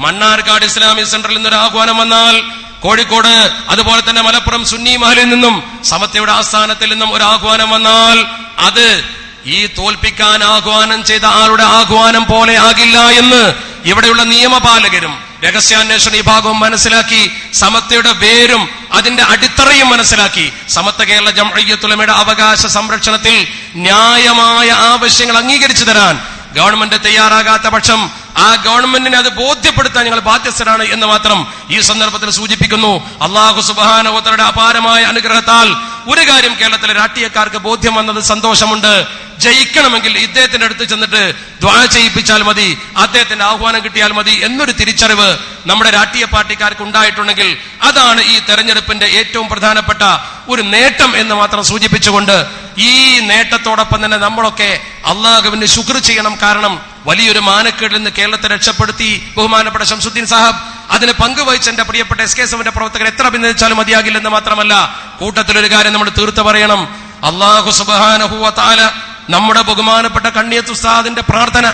മണ്ണാർക്കാട് ഇസ്ലാമിക് സെന്ററിൽ നിന്നൊരു ആഹ്വാനം വന്നാൽ, കോഴിക്കോട് അതുപോലെ തന്നെ മലപ്പുറം സുന്നി മഹലിൽ നിന്നും സമത്വയുടെ ആസ്ഥാനത്തിൽ നിന്നും ഒരു ആഹ്വാനം വന്നാൽ അത് ഈ തോൽപ്പിക്കാൻ ആഹ്വാനം ചെയ്ത ആളുടെ ആഹ്വാനം പോലെ ആകില്ല എന്ന് ഇവിടെയുള്ള നിയമപാലകരും രഹസ്യാന്വേഷണ വിഭാഗവും മനസ്സിലാക്കി, സമത്വയുടെ വേരും അതിന്റെ അടിത്തറയും മനസ്സിലാക്കി, സമത്വ കേരള ജംഇയ്യത്തുൽ ഉലമയുടെ അവകാശ സംരക്ഷണത്തിൽ ന്യായമായ ആവശ്യങ്ങൾ അംഗീകരിച്ചു തരാൻ ഗവൺമെന്റ് തയ്യാറാകാത്ത പക്ഷം ആ ഗവൺമെന്റിനെ അത് ബോധ്യപ്പെടുത്താൻ ഞങ്ങൾ ബാധ്യസ്ഥരാണ് എന്ന് മാത്രം ഈ സന്ദർഭത്തിൽ സൂചിപ്പിക്കുന്നു. അല്ലാഹു സുബ്ഹാനഹു വ തആലയുടെ അപാരമായ അനുഗ്രഹത്താൽ ഒരു കാര്യം കേരളത്തിലെ രാഷ്ട്രീയക്കാർക്ക് ബോധ്യം വന്നത് സന്തോഷമുണ്ട്. ജയിക്കണമെങ്കിൽ ഇദ്ദേഹത്തിന്റെ അടുത്ത് ചെന്നിട്ട് ദ്വാ ചെയ്യിപ്പിച്ചാൽ മതി, അദ്ദേഹത്തിന്റെ ആഹ്വാനം കിട്ടിയാൽ മതി എന്നൊരു തിരിച്ചറിവ് നമ്മുടെ രാഷ്ട്രീയ പാർട്ടിക്കാർക്ക് ഉണ്ടായിട്ടുണ്ടെങ്കിൽ അതാണ് ഈ തെരഞ്ഞെടുപ്പിന്റെ ഏറ്റവും പ്രധാനപ്പെട്ട ഒരു നേട്ടം എന്ന് മാത്രം സൂചിപ്പിച്ചുകൊണ്ട് ഈ നേട്ടത്തോടൊപ്പം തന്നെ നമ്മളൊക്കെ അള്ളാഹുവിന് ശുക്ർ ചെയ്യണം. കാരണം വലിയൊരു മാനക്കേടിൽ നിന്ന് കേരളത്തെ രക്ഷപ്പെടുത്തി ബഹുമാനപ്പെട്ട ശംസുദ്ദീൻ സാഹബ് അതിന് പങ്കുവഹിച്ച എന്റെ പ്രിയപ്പെട്ട SKSFന്റെ പ്രവർത്തകർ എത്ര അഭിനന്ദിച്ചാലും മതിയാകില്ലെന്ന് മാത്രമല്ല, കൂട്ടത്തിലൊരു കാര്യം നമ്മൾ തീർത്ത് പറയണം. അല്ലാഹു സുബ്ഹാനഹു വ തആല നമ്മുടെ ബഹുമാനപ്പെട്ട കണ്ണിയത്ത് ഉസ്താദിന്റെ പ്രാർത്ഥന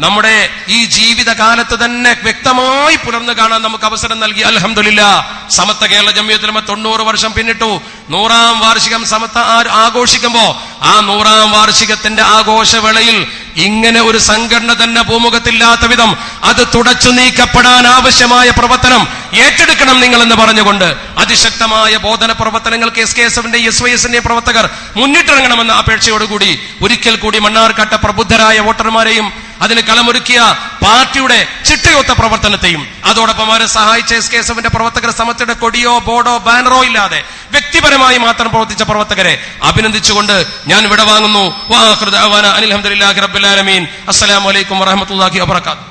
നമ്മുടെ ഈ ജീവിതകാലത്ത് തന്നെ വ്യക്തമായി പുലർന്നു കാണാൻ നമുക്ക് അവസരം നൽകി. അൽഹംദുലില്ലാഹ്. സമത്വ കേരള ജംഇയ്യത്തുൽ ഉലമ 90 വർഷം പിന്നിട്ടു. 100ാം വാർഷികം സമത്വ ആഘോഷിക്കുമ്പോ ആ 100ാം വാർഷികത്തിന്റെ ആഘോഷവേളയിൽ ഇങ്ങനെ ഒരു സംഘടന തന്നെ ഭൂമുഖത്തില്ലാത്ത വിധം അത് തുടച്ചു നീക്കപ്പെടാൻ ആവശ്യമായ പ്രവർത്തനം ഏറ്റെടുക്കണം നിങ്ങൾ എന്ന് പറഞ്ഞുകൊണ്ട് അതിശക്തമായ ബോധന പ്രവർത്തനങ്ങൾക്ക് SKSFന്റെ SYSന്റെ പ്രവർത്തകർ മുന്നിട്ടിറങ്ങണമെന്ന അപേക്ഷയോടുകൂടി ഒരിക്കൽ കൂടി മണ്ണാർക്കാട്ട പ്രബുദ്ധരായ വോട്ടർമാരെയും അതിന് കളമൊരുക്കിയ പാർട്ടിയുടെ ചിട്ടയൊത്ത പ്രവർത്തനത്തെയും അതോടൊപ്പം അവരെ സഹായിച്ച SKSFന്റെ പ്രവർത്തകർ സമത്വയുടെ കൊടിയോ ബോർഡോ ബാനറോ ഇല്ലാതെ വ്യക്തിപരമായി മാത്രം പ്രവർത്തിച്ച പ്രവർത്തകരെ അഭിനന്ദിച്ചുകൊണ്ട് ഞാൻ വിടവാങ്ങുന്നു. അസ്സലാമു അലൈക്കും വറഹ്മത്തുള്ളാഹി വബറകാതുഹു.